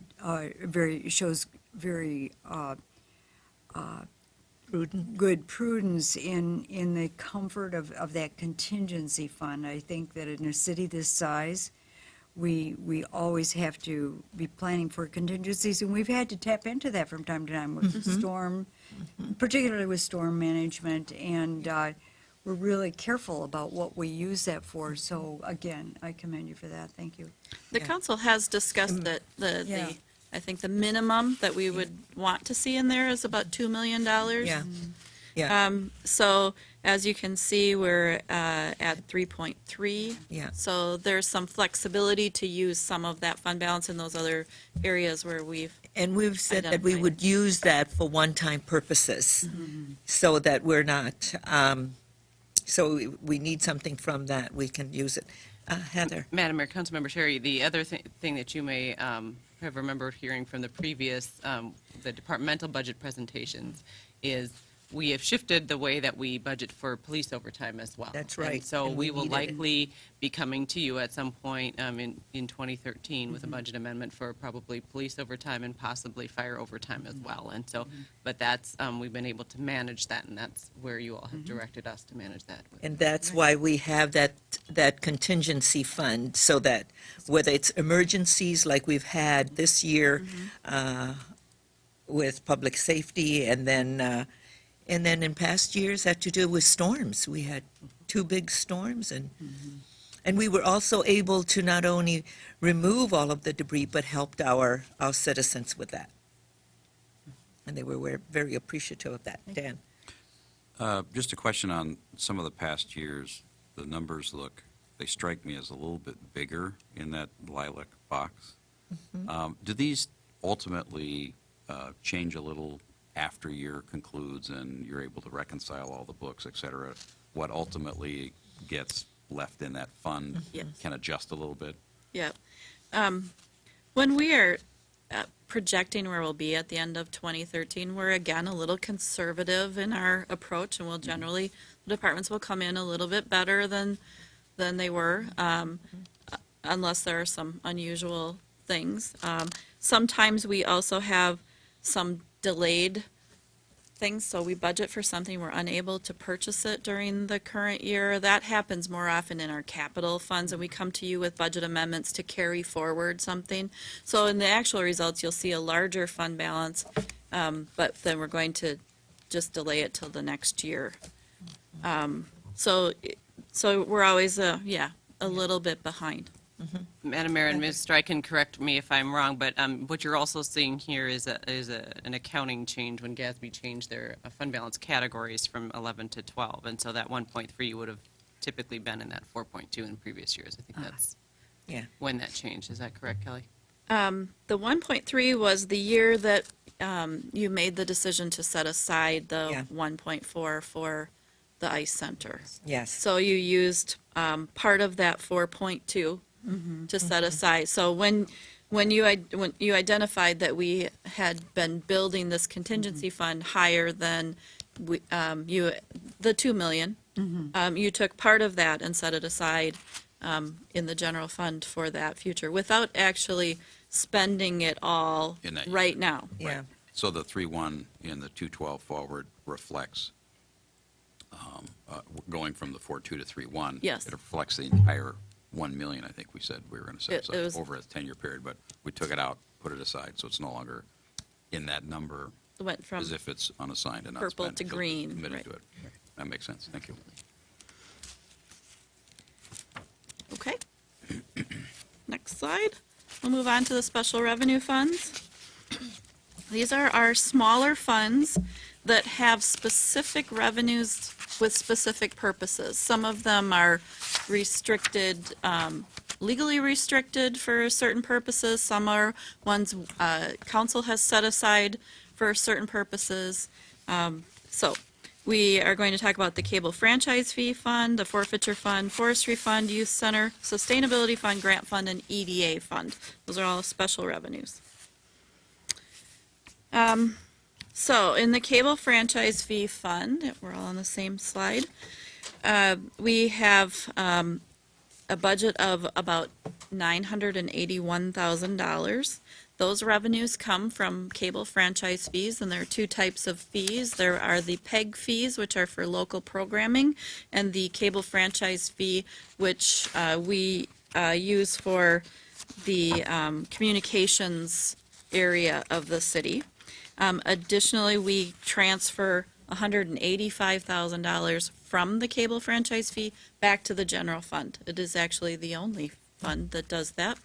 shows very good prudence in the comfort of that contingency fund. I think that in a city this size, we always have to be planning for contingencies, and we've had to tap into that from time to time with storm, particularly with storm management, and we're really careful about what we use that for. So again, I commend you for that. Thank you. The Yeah. council has discussed that Yeah. I think the minimum that we would want to see in there is about $2 million. Yeah, yeah, So as you can see, we're at 3.3. Yeah. So there's some flexibility to use some of that fund balance in those other areas where we've, and we've said that we Identified. would use that for one-time purposes, so that we're not, so we need something from that, we can use it. Heather? Madam Mayor, Councilmember Sherry, the other thing that you may have remembered hearing from the previous, the departmental budget presentations is we have shifted the way that we budget for police overtime as well. That's right, And so and we we will needed it. likely be coming to you at some point in 2013 with a budget amendment for probably police overtime and possibly fire overtime as well. And so, but that's, we've been able to manage that, and that's where you all have directed us to manage that. And that's why we have that contingency fund, so that whether it's emergencies like we've had this year with public safety, and then in past years had to do with storms. We had two big storms, and we were also able to not only remove all of the debris, but helped our citizens with that. And they were very appreciative of that. Dan? Just a question on some of the past years. The numbers they strike me as a little bit bigger in that lilac box. Do these ultimately change a little after year concludes and you're able to reconcile all the books, et cetera? What ultimately gets left in that fund Yes. can adjust a little bit? yeah. When we are projecting where we'll be at the end of 2013, we're again a little conservative in our approach, and we'll generally, the departments will come in a little bit better than they were, unless there are some unusual things. Sometimes we also have some delayed things, so we budget for something, we're unable to purchase it during the current year. That happens more often in our capital funds, and we come to you with budget amendments to carry forward something. So in the actual results, you'll see a larger fund balance, but then we're going to just delay it till the next year. So we're always, a little bit behind. Madam Mayor, and Ms. Strike can correct me if I'm wrong, but what you're also seeing here is an accounting change when GASB changed their fund balance categories from 11 to 12. And so that 1.3 would have typically been in that 4.2 in previous years. I think that's Yeah. when that changed. Is that correct, Kelly? The 1.3 was the year that you made the decision to set aside the Yeah. 1.4 for the ICE Center. Yes. So you used part of that 4.2 to set aside. So when you identified that we had been building this contingency fund higher than the 2 million, you took part of that and set it aside in the general fund for that future without actually spending it all In that year. right now. Yeah. So the 3.1 in the 212 forward reflects going from the 4.2 to 3.1. Yes. It reflects the entire 1 million, I think we said we were going to set It was- aside over a 10-year period, but we took it out, put it aside, so it's no longer in that number It went from as if it's unassigned and not purple spent. to until green, Committed right. to it. That makes sense. Thank you. Okay. Next slide. We'll move on to the special revenue funds. These are our smaller funds that have specific revenues with specific purposes. Some of them are restricted, legally restricted for certain purposes. Some are ones council has set aside for certain purposes. So we are going to talk about the cable franchise fee fund, the forfeiture fund, forestry fund, youth center, sustainability fund, grant fund, and EDA fund. Those are all special revenues. So in the cable franchise fee fund, we're all on the same slide, we have a budget of about $981,000. Those revenues come from cable franchise fees, and there are two types of fees. There are the PEG fees, which are for local programming, and the cable franchise fee, which we use for the communications area of the city. Additionally, we transfer $185,000 from the cable franchise fee back to the general fund. It is actually the only fund that does that.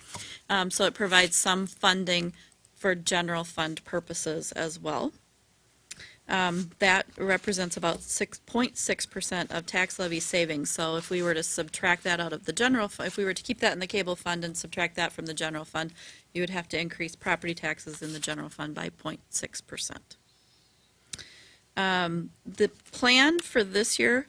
So it provides some funding for general fund purposes as well. That represents about 6.6% of tax levy savings. So if we were to subtract that out of the general, if we were to keep that in the cable fund and subtract that from the general fund, you would have to increase property taxes in the general fund by 0.6%. The plan for this year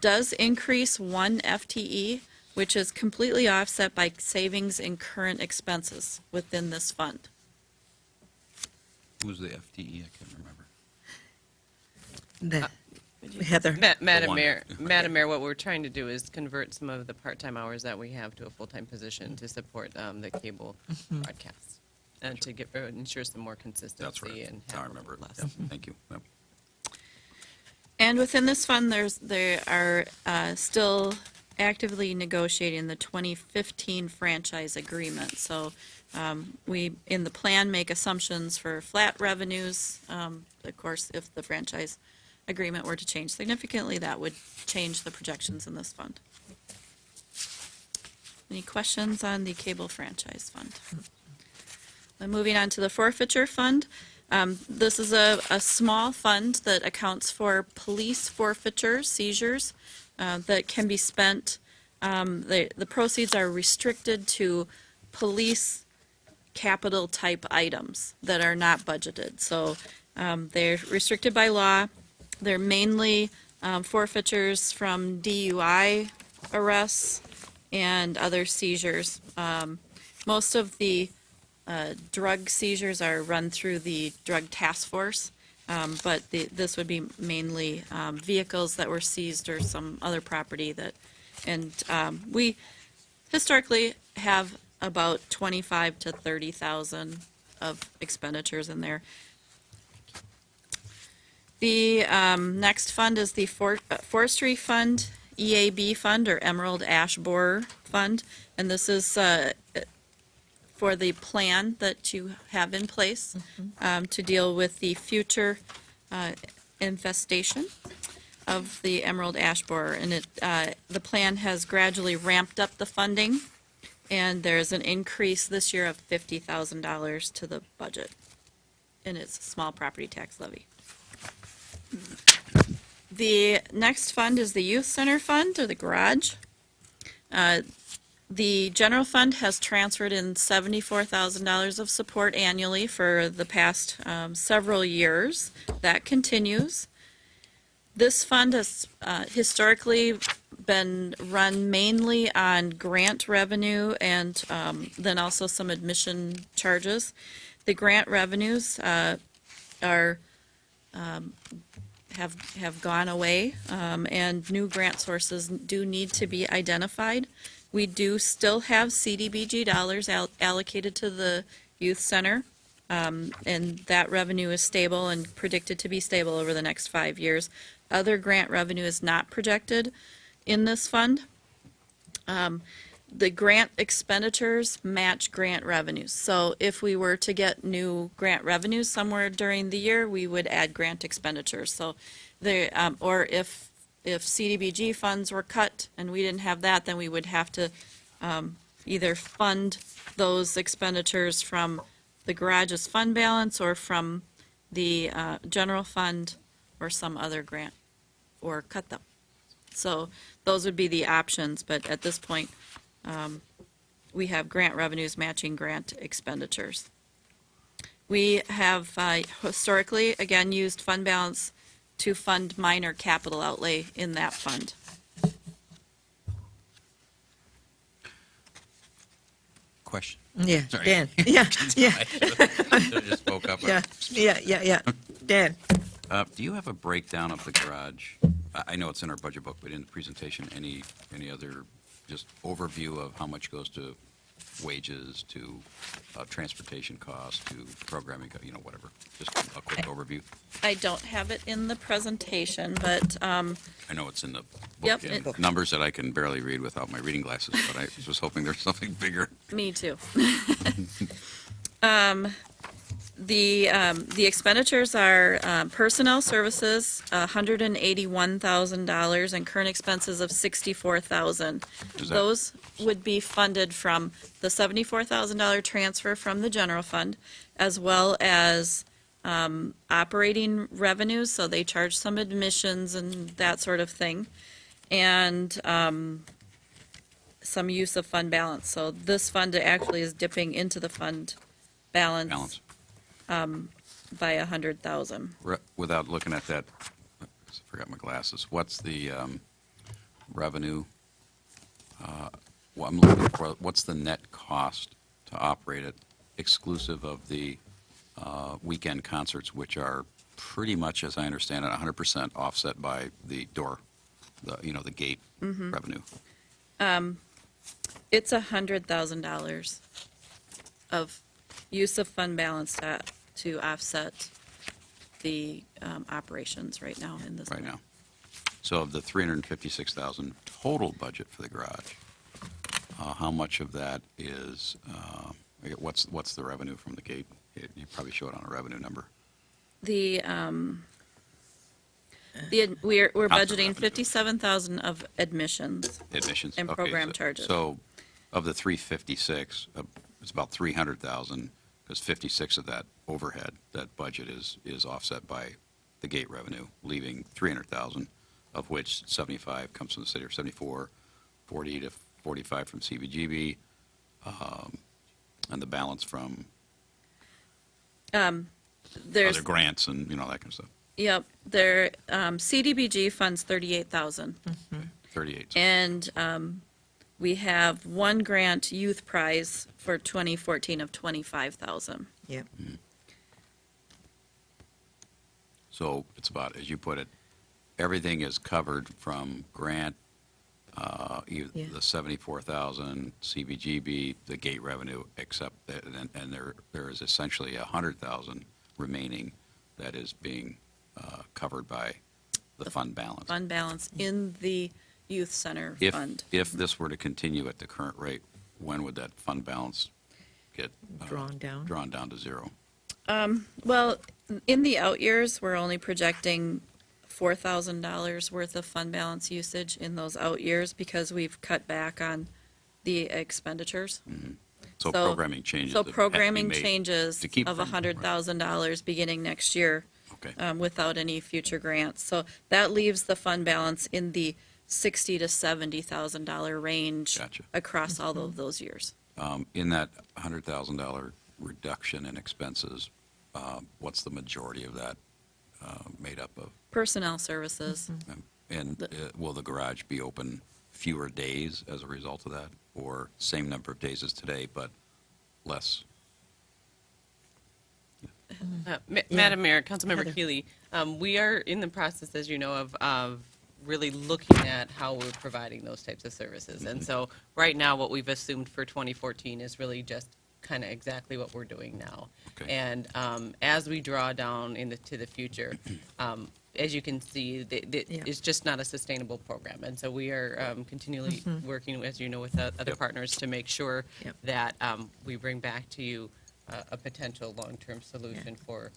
does increase one FTE, which is completely offset by savings in current expenses within this fund. What was the FTE? I can't remember. Heather? Madam one. Mayor, Madam Mayor, what we're trying to do is convert some of the part-time hours that we have to a full-time position to support the cable broadcast and to ensure some more That's consistency right. and Now I have a remember little it. less. Thank you. Yep. And within this fund, they are still actively negotiating the 2015 franchise agreement. So we, in the plan, make assumptions for flat revenues. Of course, if the franchise agreement were to change significantly, that would change the projections in this fund. Any questions on the cable franchise fund? Then moving on to the forfeiture fund. This is a small fund that accounts for police forfeitures, seizures, that can be spent. The proceeds are restricted to police capital type items that are not budgeted. So they're restricted by law. They're mainly forfeitures from DUI arrests and other seizures. Most of the drug seizures are run through the drug task force, but this would be mainly vehicles that were seized or some other property that, and we historically have about 25 to 30,000 of expenditures in there. The next fund is the forestry fund, EAB fund, or Emerald Ash Borer Fund, and this is for the plan that you have in place to deal with the future infestation of the emerald ash borer. And the plan has gradually ramped up the funding, and there's an increase this year of $50,000 to the budget in its small property tax levy. The next fund is the youth center fund, or the garage. The general fund has transferred in $74,000 of support annually for the past several years. That continues. This fund has historically been run mainly on grant revenue and then also some admission charges. The grant revenues have gone away, and new grant sources do need to be identified. We do still have CDBG dollars allocated to the youth center, and that revenue is stable and predicted to be stable over the next 5 years. Other grant revenue is not projected in this fund. The grant expenditures match grant revenues. So if we were to get new grant revenues somewhere during the year, we would add grant expenditures. So there, or if CDBG funds were cut and we didn't have that, then we would have to either fund those expenditures from the garage's fund balance or from the general fund or some other grant, or cut them. So those would be the options, but at this point, we have grant revenues matching grant expenditures. We have historically, again, used fund balance to fund minor capital outlay in that fund. Question? Yeah, Sorry. Dan, yeah, yeah, I just spoke up. yeah. Dan? Do you have a breakdown of the garage? I know it's in our budget book, but in the presentation, any other just overview of how much goes to wages, to transportation costs, to programming, whatever? Just a quick overview. I don't have it in the presentation, but I know it's in the Yep, book, in it- numbers that I can barely read without my reading glasses, but I was hoping there's something bigger. me too. The expenditures are personnel services, $181,000, and current expenses of $64,000. Is that- Those would be funded from the $74,000 transfer from the general fund, as well as operating revenues, so they charge some admissions and that sort of thing, and some use of fund balance. So this fund actually is dipping into the fund balance by 100,000. Without looking at that, I forgot my glasses, what's the revenue? Well, I'm looking for, what's the net cost to operate it exclusive of the weekend concerts, which are pretty much, as I understand it, 100% offset by the door, the gate revenue? It's $100,000 of use of fund balance to offset the operations right now in this. Right now. So of the 356,000 total budget for the garage, how much of that is, what's the revenue from the gate? You probably show it on a revenue number. We're budgeting revenue. 57,000 of admissions. Admissions? And Okay, program charges. So of the 356, it's about 300,000, because 56 of that overhead, that budget is offset by the gate revenue, leaving 300,000, of which 75 comes from the city, or 74, 40 to 45 from CBGB, and the balance from There's, other grants and, that kind of stuff. yep, CDBG funds 38,000. 38. And we have one grant youth prize for 2014 of 25,000. Yep. So it's about, as you put it, everything is covered from grant, Yeah. the 74,000, CBGB, the gate revenue, except that, and there is essentially 100,000 remaining that is being covered by the fund balance. Fund balance in the youth center If, fund. if this were to continue at the current rate, when would that fund balance get Drawn down? drawn down to zero? Well, in the out years, we're only projecting $4,000 worth of fund balance usage in those out years because we've cut back on the expenditures. So So- programming changes. So that have to be programming made changes to keep of from- $100,000 beginning next year Okay. without any future grants. So that leaves the fund balance in the $60,000 to $70,000 range Gotcha. across all of those years. In that $100,000 reduction in expenses, what's the majority of that made up of? Personnel services. And will the garage be open fewer days as a result of that, or same number of days as today, but less? Madam Mayor, Councilmember Heather. Keeley, we are in the process, as you know, of really looking at how we're providing those types of services. And so right now, what we've assumed for 2014 is really just kind of exactly what we're doing now. Okay. And as we draw down to the future, as you can see, Yeah. it's just not a sustainable program. And so we are continually working, as you know, with other Yep. partners to make sure Yep. that we bring back to you a potential long-term solution for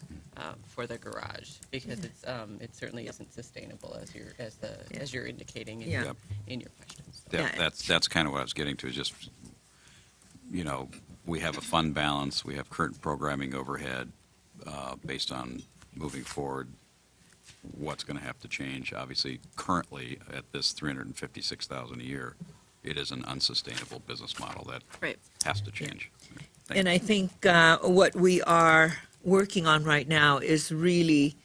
the garage, because it certainly isn't sustainable as you're indicating in Yeah. your, in your questions. Yeah, Yeah. that's kind of what I was getting to, is just, we have a fund balance, we have current programming overhead, based on moving forward, what's going to have to change. Obviously, currently, at this $356,000 a year, it is an unsustainable business model that Right. has to change. Thank And you. I think what we are working on right now is really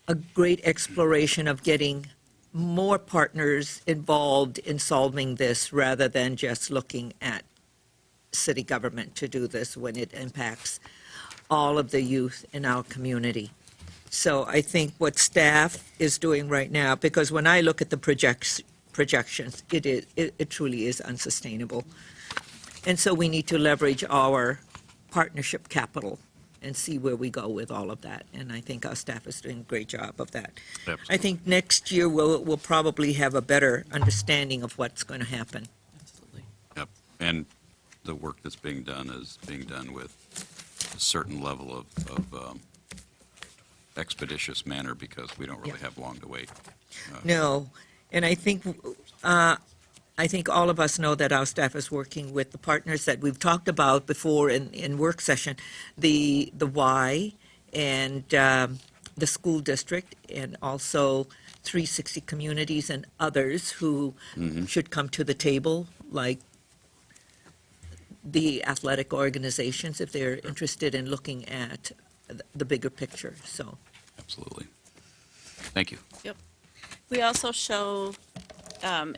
a great exploration of getting more partners involved in solving this rather than just looking at city government to do this when it impacts all of the youth in our community. So I think what staff is doing right now, because when I look at the projections, it truly is unsustainable. And so we need to leverage our partnership capital and see where we go with all of that. And I think our staff is doing a great job of that. I think next year we'll probably have a better understanding of what's going to happen. Absolutely. Yep. And the work that's being done is being done with a certain level of expeditious manner, because we don't really Yeah. have long to wait. No, and I think all of us know that our staff is working with the partners that we've talked about before in work session, the Y and the school district, and also 360 Communities and others who should come to the table, like the athletic organizations, if they're interested in looking at the bigger picture, so. Absolutely. Thank you. We also show,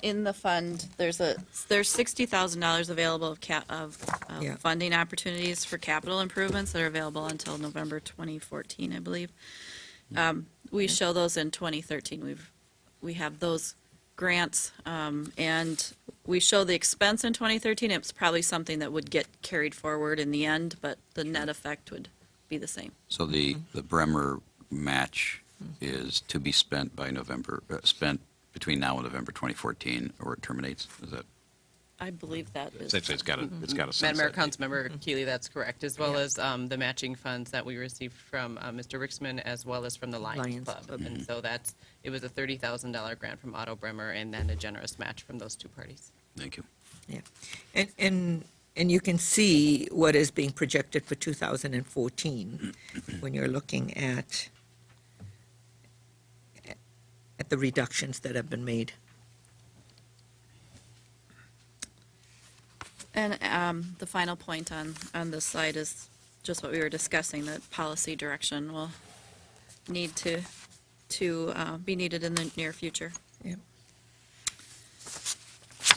in the fund, there's $60,000 available of Yeah. funding opportunities for capital improvements that are available until November 2014, I believe. We show those in 2013. We have those grants, and we show the expense in 2013. It's probably something that would get carried forward in the end, but the net effect would be the same. So the Bremer match is to be spent by spent between now and November 2014, or it terminates? Is that, I believe that is. it's got a Madam sunset Mayor, date. Councilmember Keeley, that's correct, as well as the matching funds that we received from Mr. Rixman, as well as from the Lions Lions Club. Club. And so it was a $30,000 grant from Otto Bremer, and then a generous match from those two parties. Thank you. And you can see what is being projected for 2014 when you're looking at the reductions that have been made. And the final point on this slide is just what we were discussing, that policy direction will need to be needed in the near future. Yep.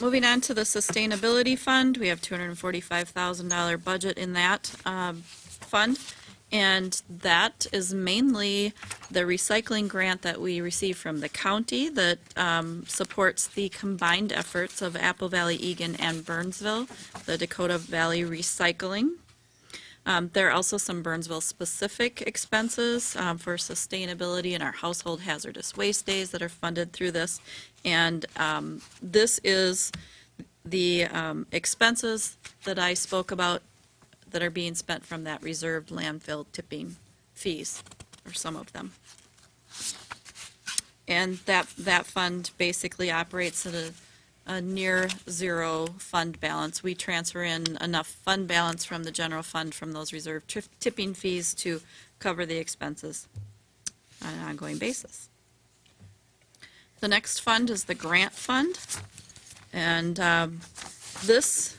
Moving on to the Sustainability Fund, we have $245,000 budget in that fund. And that is mainly the recycling grant that we received from the county that supports the combined efforts of Apple Valley, Egan, and Burnsville, the Dakota Valley Recycling. There are also some Burnsville-specific expenses for sustainability and our household hazardous waste days that are funded through this. And this is the expenses that I spoke about that are being spent from that reserved landfill tipping fees, or some of them. And that fund basically operates at a near zero fund balance. We transfer in enough fund balance from the general fund from those reserved tipping fees to cover the expenses on an ongoing basis. The next fund is the grant fund. And this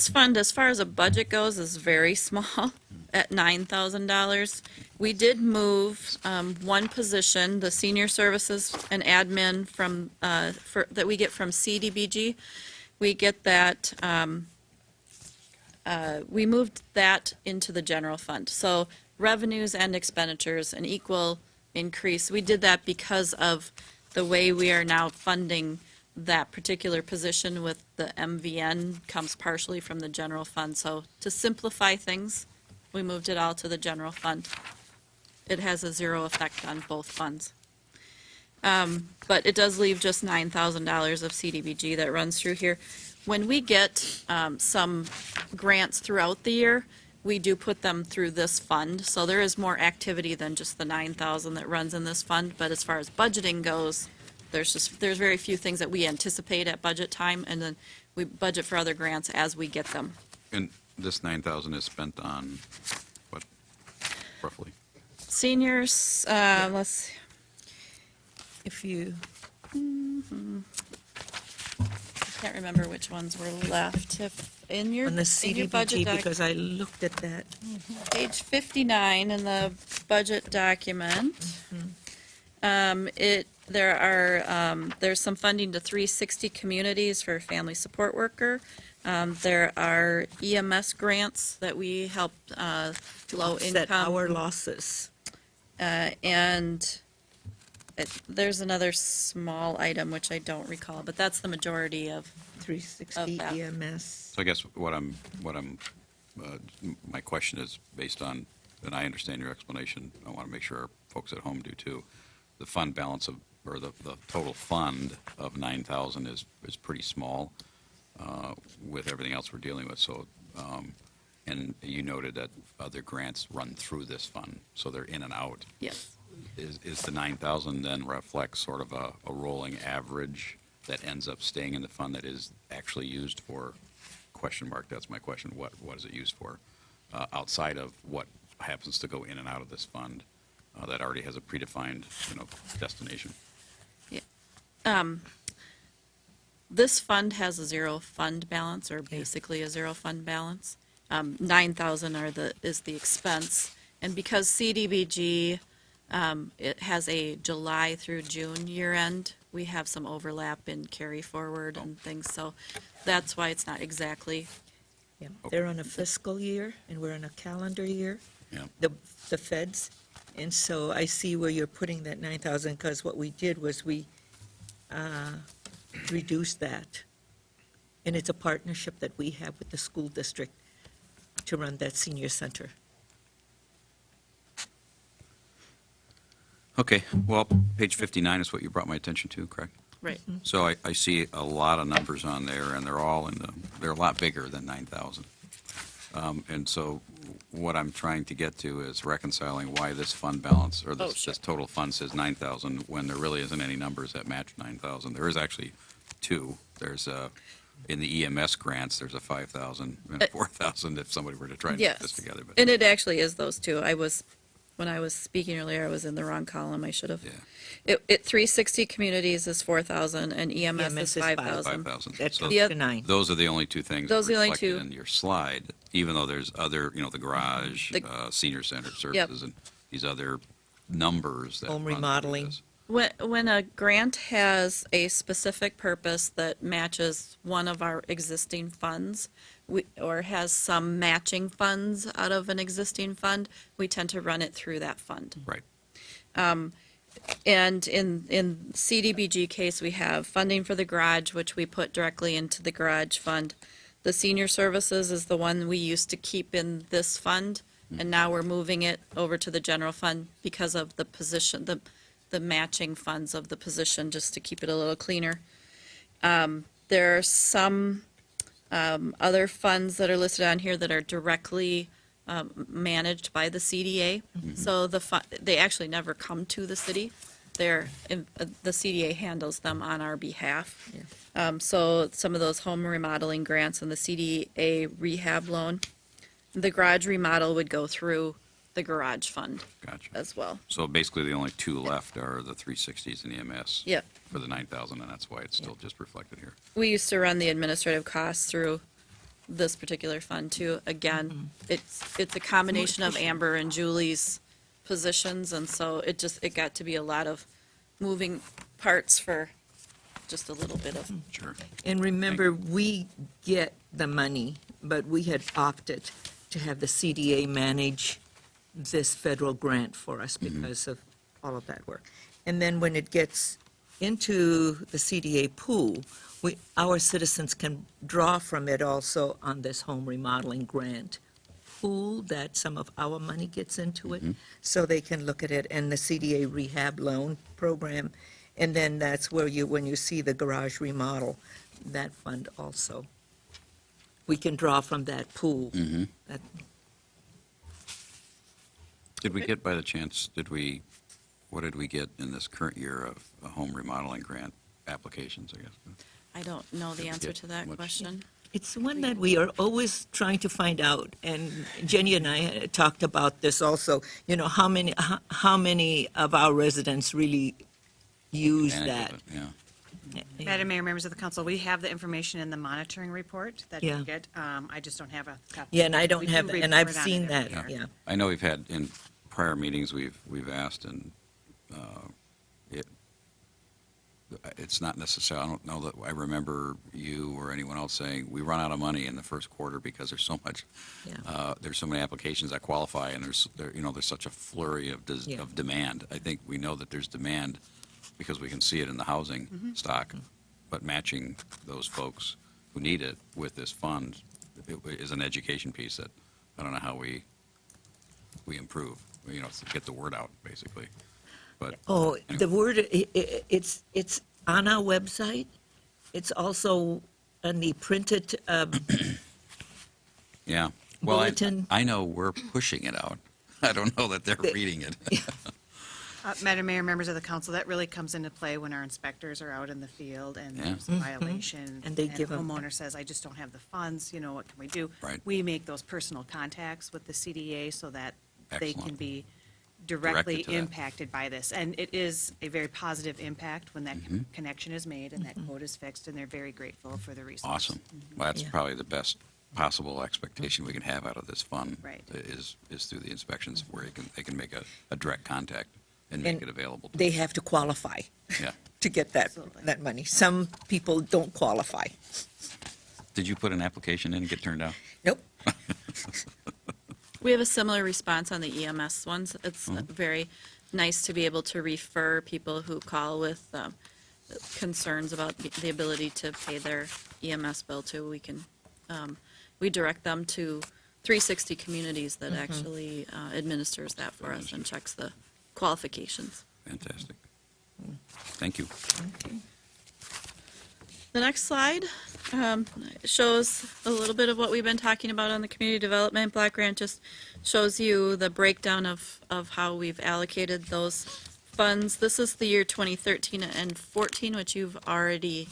fund, as far as a budget goes, is very small at $9,000. We did move one position, the senior services and admin from that we get from CDBG. We get that. We moved that into the general fund. So revenues and expenditures, an equal increase. We did that because of the way we are now funding that particular position with the MVN comes partially from the general fund. So to simplify things, we moved it all to the general fund. It has a zero effect on both funds. But it does leave just $9,000 of CDBG that runs through here. when we get some grants throughout the year, we do put them through this fund. So there is more activity than just the 9,000 that runs in this fund. But as far as budgeting goes, there's very few things that we anticipate at budget time, and then we budget for other grants as we get them. And this 9,000 is spent on what, roughly? Seniors, let's see. If you, I can't remember which ones were left. If in your on the in your budget CDBG, because I looked at that. page 59 in the budget document, there's some funding to 360 communities for family support worker. There are EMS grants that we help low Offset income. our losses. And there's another small item which I don't recall, but that's the majority of, 360 Of that. EMS. So I guess my question is based on, and I understand your explanation, I want to make sure our folks at home do too. The fund balance of, or the total fund of 9,000 is pretty small with everything else we're dealing with. So, and you noted that other grants run through this fund, so they're in and out. yes. Is the 9,000 then reflect sort of a rolling average that ends up staying in the fund that is actually used for, question mark, that's my question, what is it used for? Outside of what happens to go in and out of this fund that already has a predefined, destination? This fund has a zero fund balance, or basically a zero fund balance. 9,000 is the expense. And because CDBG, it has a July through June year end, we have some overlap in carry forward and things, so that's why it's not exactly, Yeah, they're on a fiscal year, and we're on a calendar year. Yeah. The feds, and so I see where you're putting that 9,000, because what we did was we reduced that. And it's a partnership that we have with the school district to run that senior center. Okay, well, page 59 is what you brought my attention to, correct? right. So I see a lot of numbers on there, and they're all they're a lot bigger than 9,000. And so what I'm trying to get to is reconciling why this fund balance, or Oh, sure. this total fund says 9,000, when there really isn't any numbers that match 9,000. There is actually two. There's in the EMS grants, there's a 5,000 and 4,000 if somebody were to try to put Yes. this together. But And it actually is those two. When I was speaking earlier, I was in the wrong column, I should have. Yeah. 360 communities is 4,000, and EMS is 5,000. 5,000. That So comes The to 9. those are the only two things Those are the only reflected two. in your slide, even though there's other, the garage, senior center services, and these other numbers that Home run through remodeling. this. When a grant has a specific purpose that matches one of our existing funds, or has some matching funds out of an existing fund, we tend to run it through that fund. Right. And in CDBG case, we have funding for the garage, which we put directly into the garage fund. The senior services is the one we used to keep in this fund, and now we're moving it over to the general fund because of the position, the matching funds of the position, just to keep it a little cleaner. There are some other funds that are listed on here that are directly managed by the CDA. So they actually never come to the city. The CDA handles them on our behalf. So some of those home remodeling grants and the CDA rehab loan, the garage remodel would go through the garage fund Gotcha. as well. So basically, the only two left are the 360s and EMS. Yep. For the 9,000, and that's why it's still just reflected here. We used to run the administrative costs through this particular fund too. Again, it's a combination of Amber and Julie's positions, and so it got to be a lot of moving parts for just a little bit of. Sure. And remember, we get the money, but we had opted to have the CDA manage this federal grant for us because of all of that work. And then when it gets into the CDA pool, our citizens can draw from it also on this home remodeling grant pool that some of our money gets into it. So they can look at it, and the CDA rehab loan program. And then that's where when you see the garage remodel, that fund also. We can draw from that pool. Mhm. That- Did we get, by the chance, what did we get in this current year of home remodeling grant applications, I guess? I don't know the Did we answer get to that much? question. It's one that we are always trying to find out, and Jenny and I had talked about this also, how many of our residents really use Advantage that. of it, yeah. Madam Mayor, members of the council, we have the information in the monitoring report that Yeah. you get. I just don't have a copy. Yeah, and I We don't do have, and I've report on seen it that, every year. yeah. I know we've had, in prior meetings, we've asked, and it's not necessarily, I don't know that I remember you or anyone else saying, we run out of money in the first quarter because there's so much, Yeah. there's so many applications that qualify, and there's such a flurry of Yeah. of demand. I think we know that there's demand because we can see it in the housing Mm-hmm. stock, but matching those folks who need it with this fund is an education piece that I don't know how we improve, to get the word out, basically. But Oh, anyway. the word, it's on our website. It's also on the printed, Yeah. Well, bulletin. I know we're pushing it out. I don't know that they're The- reading it. Madam Mayor, members of the council, that really comes into play when our inspectors are out in the field and Yeah. there's a violation. And they give 'em- homeowner says, I just don't have the funds, what can we do? Right. We make those personal contacts with the CDA so that they can Excellent. be Directed directly to that. impacted by this. And it is a very positive impact when that Mm-hmm. connection is made and that code is fixed, and they're very grateful for the resource. Awesome. Well, that's Yeah. probably the best possible expectation we can have out of this fund. Right. Is through the inspections where they can make a direct contact and make And it available. they have to qualify Yeah. to get that, Absolutely. that money. Some people don't qualify. Did you put an application in and get turned down? Nope. We have a similar response on the EMS ones. It's very nice to be able to refer people who call with concerns about the ability to pay their EMS bill to. We direct them to 360 Communities that actually administers that for us and checks the qualifications. Fantastic. Thank you. The next slide shows a little bit of what we've been talking about on the community development. Black Grant just shows you the breakdown of how we've allocated those funds. This is the year 2013 and 14, which you've already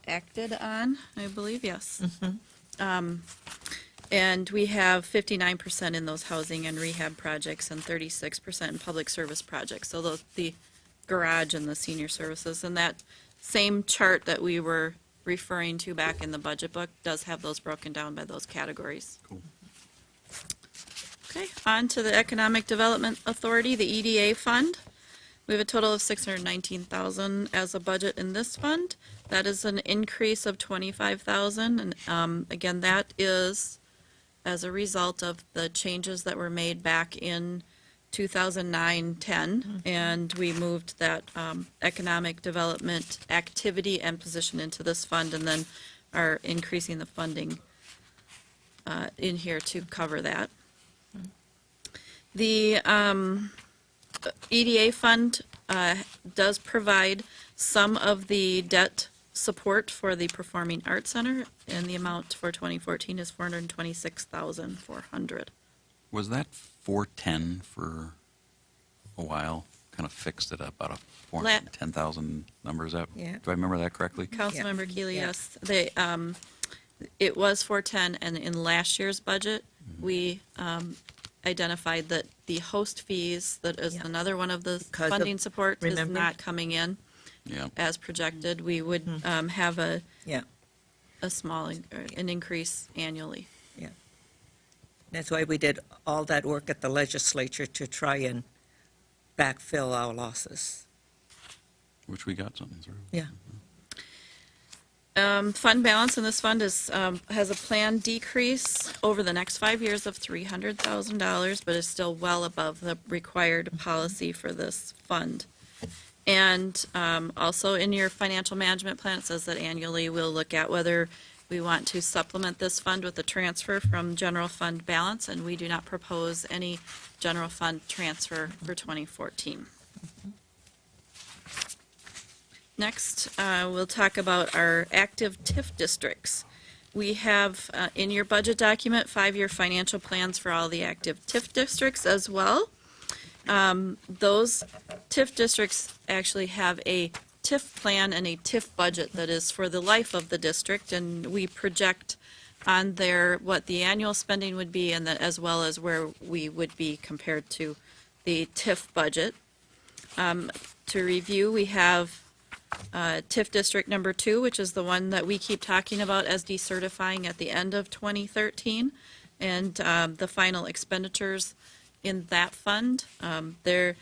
acted on, I believe, yes. And we have 59% in those housing and rehab projects and 36% in public service projects. So the garage and the senior services, and that same chart that we were referring to back in the budget book does have those broken down by those categories. Cool. Okay, on to the Economic Development Authority, the EDA fund. We have a total of $619,000 as a budget in this fund. That is an increase of $25,000, and again, that is as a result of the changes that were made back in 2009-10, and we moved that economic development activity and position into this fund, and then are increasing the funding in here to cover that. The EDA fund does provide some of the debt support for the Performing Arts Center, and the amount for 2014 is $426,400. Was that 410 for a while? Kind of fixed it up out of 410,000 numbers up? Yeah. Do I remember that correctly? Councilmember Keely, Yeah. yes. They, it was 410, and in last year's budget, we identified that the host fees, that is Yeah. another one of the Because of- funding support, is remember? not coming in Yeah. as projected. We would have Yeah. a small, an increase annually. That's why we did all that work at the legislature to try and backfill our losses. Which we got something through. Yeah. Fund balance in this fund is, has a planned decrease over the next 5 years of $300,000, but is still well above the required policy for this fund. And also in your financial management plan, it says that annually we'll look at whether we want to supplement this fund with a transfer from general fund balance, and we do not propose any general fund transfer for 2014. Next, we'll talk about our active TIF districts. We have in your budget document 5-year financial plans for all the active TIF districts as well. Those TIF districts actually have a TIF plan and a TIF budget that is for the life of the district, and we project on there what the annual spending would be and as well as where we would be compared to the TIF budget. To review, we have TIF District Number 2, which is the one that we keep talking about as decertifying at the end of 2013, and the final expenditures in that fund. Then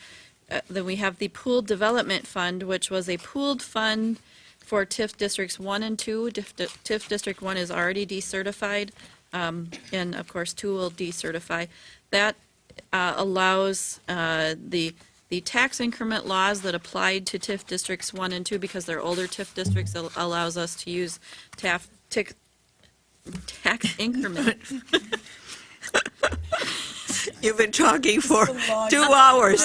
we have the Pooled Development Fund, which was a pooled fund for TIF Districts 1 and 2. TIF District 1 is already decertified, and of course 2 will decertify. That allows the tax increment laws that applied to TIF Districts 1 and 2, because they're older TIF districts, allows us to use tax increment. You've been talking for 2 hours.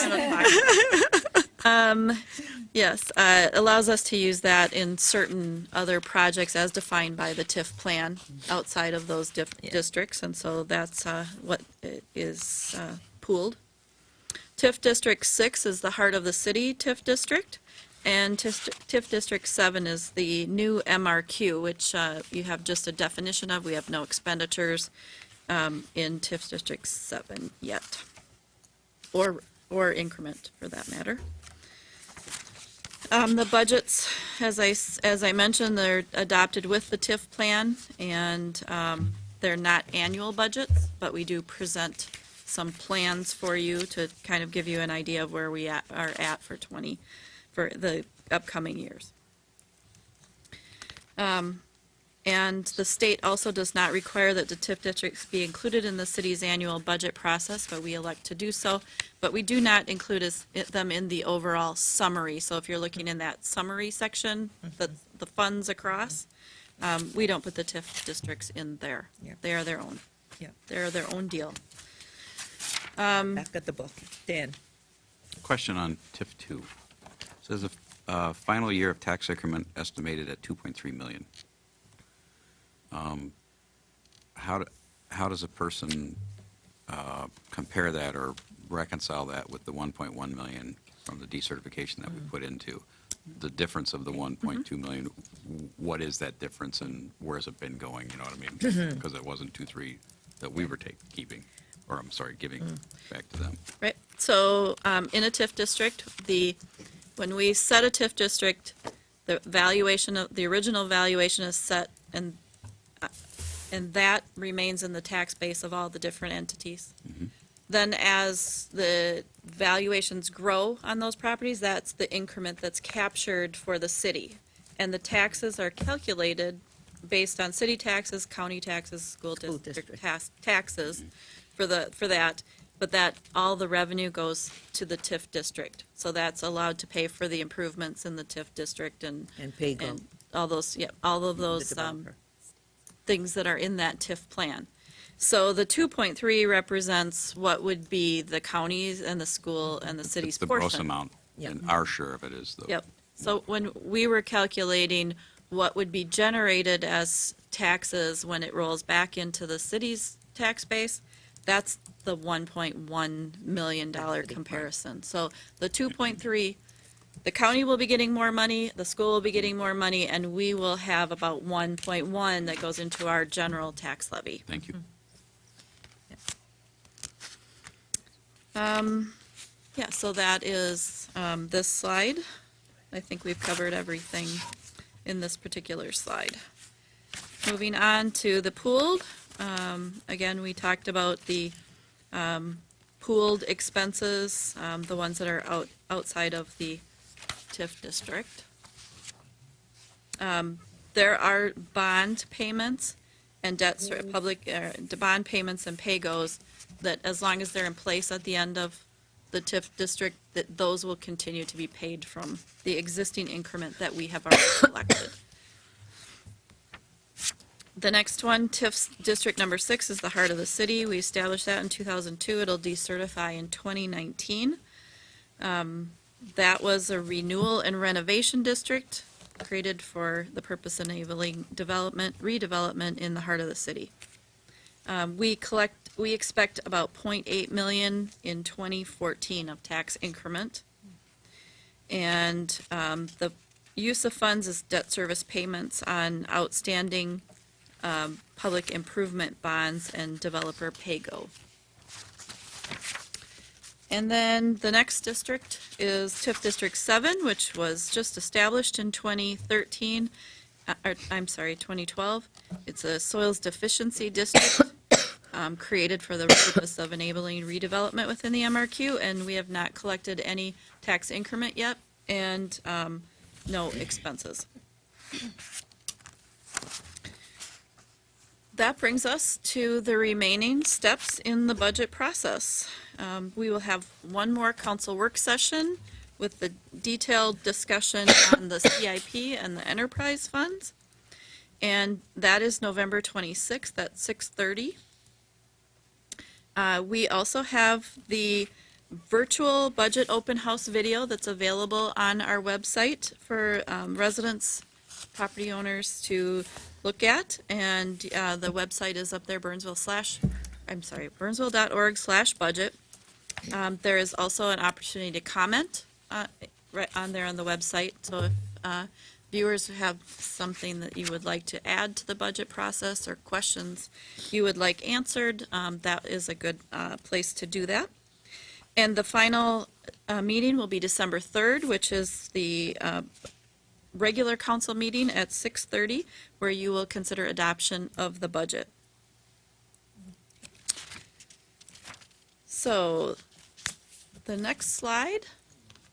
Yes, allows us to use that in certain other projects as defined by the TIF plan outside of those districts, and so that's what is pooled. TIF District 6 is the Heart of the City TIF District, and TIF District 7 is the new MRQ, which you have just a definition of. We have no expenditures in TIF District 7 yet, or increment for that matter. The budgets, as I mentioned, they're adopted with the TIF plan, and they're not annual budgets, but we do present some plans for you to kind of give you an idea of where we are at for the upcoming years. And the state also does not require that the TIF districts be included in the city's annual budget process, but we elect to do so. But we do not include them in the overall summary. So if you're looking in that summary section, the funds across, we don't put the TIF districts in there. Yeah. They are their own. Yeah. They're their own deal. Back at the book. Dan? Question on TIF 2. Says a final year of tax increment estimated at 2.3 million. How does a person compare that or reconcile that with the 1.1 million from the decertification that we put into? The difference of the 1.2 million, what is that difference and where has it been going, you know what I mean? Because it wasn't 2.3 that we were keeping, or I'm sorry, giving back to them. Right, so in a TIF district, when we set a TIF district, the original valuation is set, and that remains in the tax base of all the different entities. Then as the valuations grow on those properties, that's the increment that's captured for the city. And the taxes are calculated based on city taxes, county taxes, school district taxes for that, but that all the revenue goes to the TIF district. So that's allowed to pay for the improvements in the TIF district and PAYGO. and all those, all of those The developer. things that are in that TIF plan. So the 2.3 represents what would be the counties and the school and the city's It's the portion. gross amount, Yep. and our share of it is the. Yep. So when we were calculating what would be generated as taxes when it rolls back into the city's tax base, that's the $1.1 million comparison. So the 2.3, the county will be getting more money, the school will be getting more money, and we will have about 1.1 that goes into our general tax levy. Thank you. Yeah, so that is this slide. I think we've covered everything in this particular slide. Moving on to the pooled. Again, we talked about the pooled expenses, the ones that are outside of the TIF district. There are bond payments and bond payments and pay-goes that, as long as they're in place at the end of the TIF district, that those will continue to be paid from the existing increment that we have already collected. The next one, TIF District Number 6, is the Heart of the City. We established that in 2002. It'll decertify in 2019. That was a renewal and renovation district created for the purpose of enabling redevelopment in the heart of the city. We expect about 0.8 million in 2014 of tax increment. And the use of funds is debt service payments on outstanding public improvement bonds and developer pay-go. And then the next district is TIF District 7, which was just established in 2013, 2012. It's a soils deficiency district created for the purpose of enabling redevelopment within the MRQ, and we have not collected any tax increment yet, and no expenses. That brings us to the remaining steps in the budget process. We will have one more council work session with the detailed discussion on the CIP and the enterprise funds. And that is November 26th at 6:30. We also have the virtual budget open house video that's available on our website for residents, property owners to look at. And the website is up there, burnsville.org/budget. There is also an opportunity to comment right on there on the website. So if viewers have something that you would like to add to the budget process or questions you would like answered, that is a good place to do that. And the final meeting will be December 3rd, which is the regular council meeting at 6:30, where you will consider adoption of the budget. So the next slide,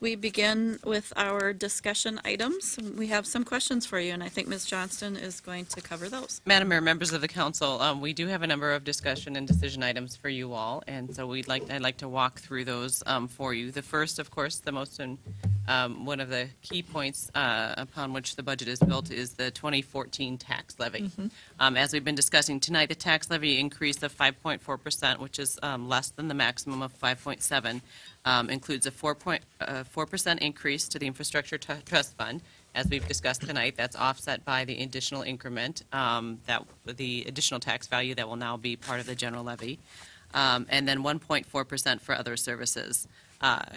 we begin with our discussion items. We have some questions for you, and I think Ms. Johnston is going to cover those. Madam Mayor, members of the council, we do have a number of discussion and decision items for you all, and so I'd like to walk through those for you. The first, of course, one of the key points upon which the budget is built is the 2014 tax levy. As we've been discussing tonight, the tax levy increase of 5.4%, which is less than the maximum of 5.7%, includes a 4% increase to the infrastructure trust fund. As we've discussed tonight, that's offset by the additional increment, the additional tax value that will now be part of the general levy, and then 1.4% for other services.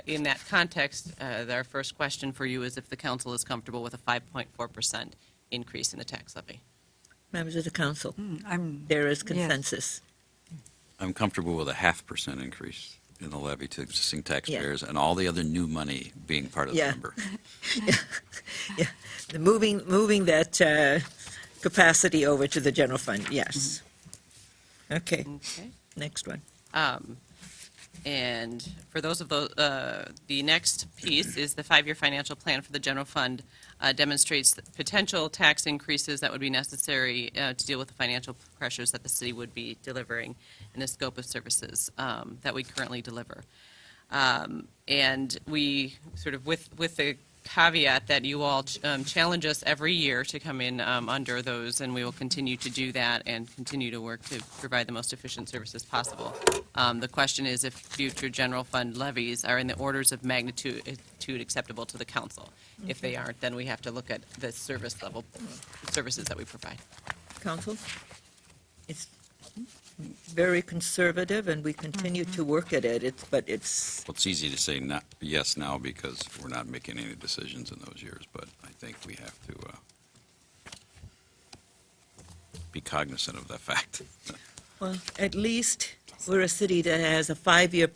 In that context, our first question for you is if the council is comfortable with a 5.4% increase in the tax levy. Members of the council, I'm, there is consensus. I'm comfortable with a 0.5% increase in the levy to existing taxpayers and all the other new money being part of the Yeah. number. The moving that capacity over to the general fund, yes. Okay, Okay. next one. And for those of those, the next piece is the five-year financial plan for the general fund demonstrates the potential tax increases that would be necessary to deal with the financial pressures that the city would be delivering in the scope of services that we currently deliver. And we sort of, with the caveat that you all challenge us every year to come in under those, and we will continue to do that and continue to work to provide the most efficient services possible. The question is if future general fund levies are in the orders of magnitude acceptable to the council. If they aren't, then we have to look at the service level, services that we provide. Council? It's very conservative, and we continue to work at it, but it's, Well, it's easy to say yes now because we're not making any decisions in those years, but I think we have to be cognizant of that fact. well, at least we're a city that has a five-year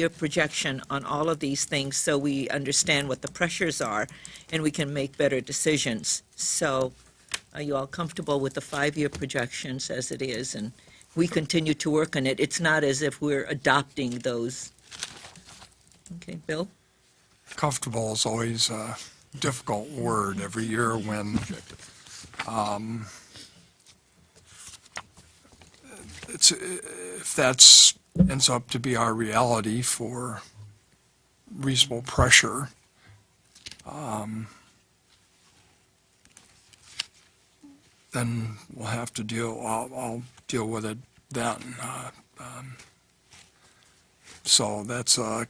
projection on all of these things, so we understand what the pressures are, and we can make better decisions. So are you all comfortable with the five-year projections as it is? And we continue to work on it. It's not as if we're adopting those. Okay, Bill? Comfortable is always a difficult word every year when if that's ends up to be our reality for reasonable pressure, then we'll have to I'll deal with it then. So that's a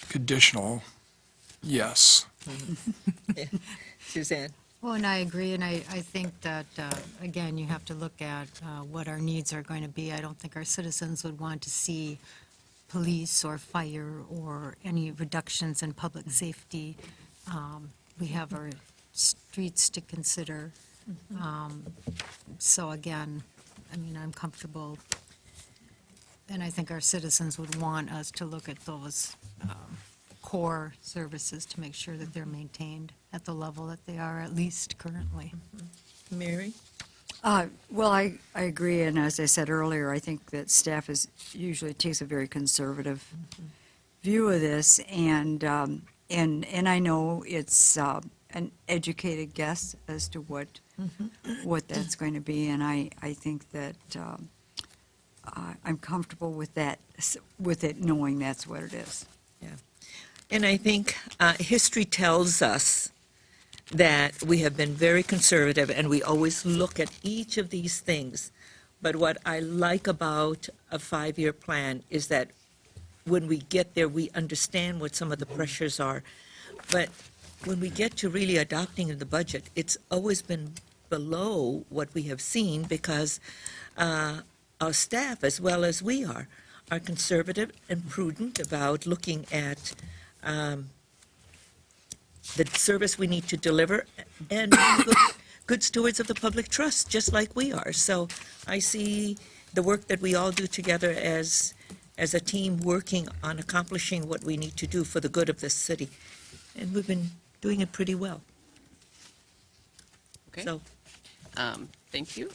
conditional, yes. Suzanne? Well, and I agree, and I think that, again, you have to look at what our needs are going to be. I don't think our citizens would want to see police or fire or any reductions in public safety. We have our streets to consider. So again, I mean, I'm comfortable, and I think our citizens would want us to look at those core services to make sure that they're maintained at the level that they are, at least currently. Mary? Well, I agree, and as I said earlier, I think that staff usually takes a very conservative view of this, and I know it's an educated guess as to what that's going to be, and I think that I'm comfortable with that, with it knowing that's what it is. And I think history tells us that we have been very conservative, and we always look at each of these things. But what I like about a 5-year plan is that when we get there, we understand what some of the pressures are. But when we get to really adopting the budget, it's always been below what we have seen because our staff, as well as we are conservative and prudent about looking at the service we need to deliver and being good stewards of the public trust, just like we are. So I see the work that we all do together as a team working on accomplishing what we need to do for the good of this city. And we've been doing it pretty well. Okay. So, Thank you.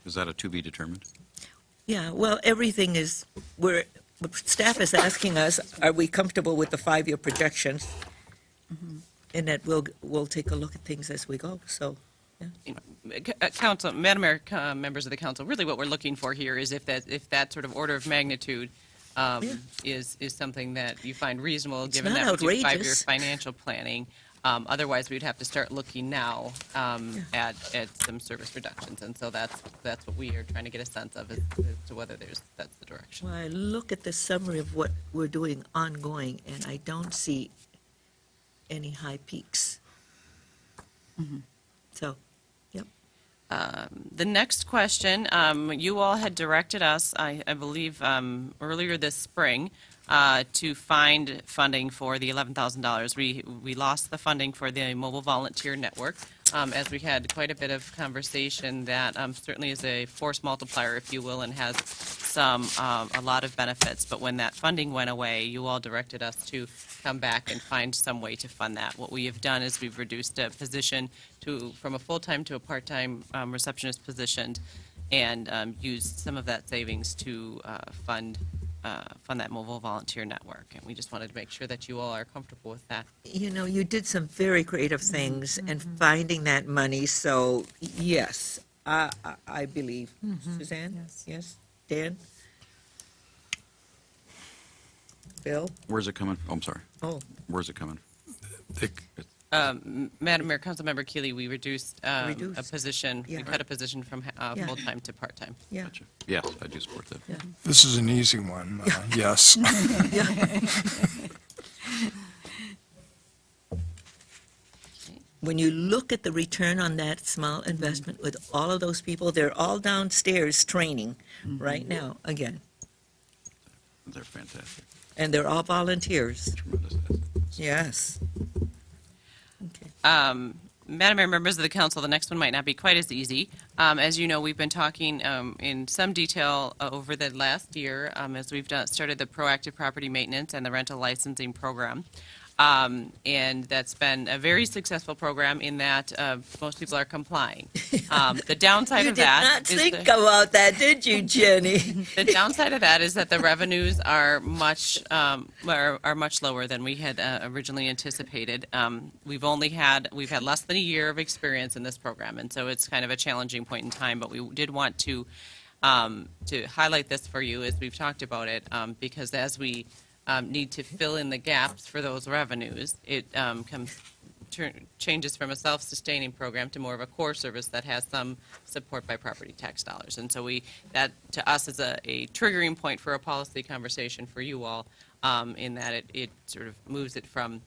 Is that a to be determined? yeah, well, everything is, staff is asking us, are we comfortable with the 5-year projections? And that we'll take a look at things as we go, so. Council, Madam Mayor, members of the council, really what we're looking for here is if that sort of order of magnitude is something that you find reasonable, given not that we do 5-year outrageous. financial planning. Otherwise, we'd have to start looking now at some service reductions. And so that's what we are trying to get a sense of as to whether that's the direction. Well, I look at the summary of what we're doing ongoing, and I don't see any high peaks. So, The next question, you all had directed us, I believe, earlier this spring, to find funding for the $11,000. We lost the funding for the Mobile Volunteer Network, as we had quite a bit of conversation that certainly is a force multiplier, if you will, and has a lot of benefits. But when that funding went away, you all directed us to come back and find some way to fund that. What we have done is we've reduced a position from a full-time to a part-time receptionist position, and used some of that savings to fund that Mobile Volunteer Network. And we just wanted to make sure that you all are comfortable with that. you did some very creative things and finding that money, so yes, I believe. Suzanne? Yes. Dan? Bill? Where's it coming? Oh, I'm sorry. Oh, Where's it coming? They- Madam Mayor, Councilmember Keeley, we reduced a Reduced. position, we Yeah. cut a position from Yeah. full-time to part-time. yeah. Gotcha. Yes, I do support that. This is an easy one, yes. When you look at the return on that small investment with all of those people, they're all downstairs training right now, again. They're fantastic. And they're all volunteers. Tremendous. Yes. Okay. Madam Mayor, members of the council, the next one might not be quite as easy. As you know, we've been talking in some detail over the last year as we've started the proactive property maintenance and the rental licensing program. And that's been a very successful program in that most people are complying. The downside of that You is did not think about that, did you, Jenny? the downside of that is that the revenues are much lower than we had originally anticipated. We've had less than a year of experience in this program, and so it's kind of a challenging point in time. But we did want to highlight this for you as we've talked about it, because as we need to fill in the gaps for those revenues, it changes from a self-sustaining program to more of a core service that has some support by property tax dollars. And so that to us is a triggering point for a policy conversation for you all in that it sort of moves it from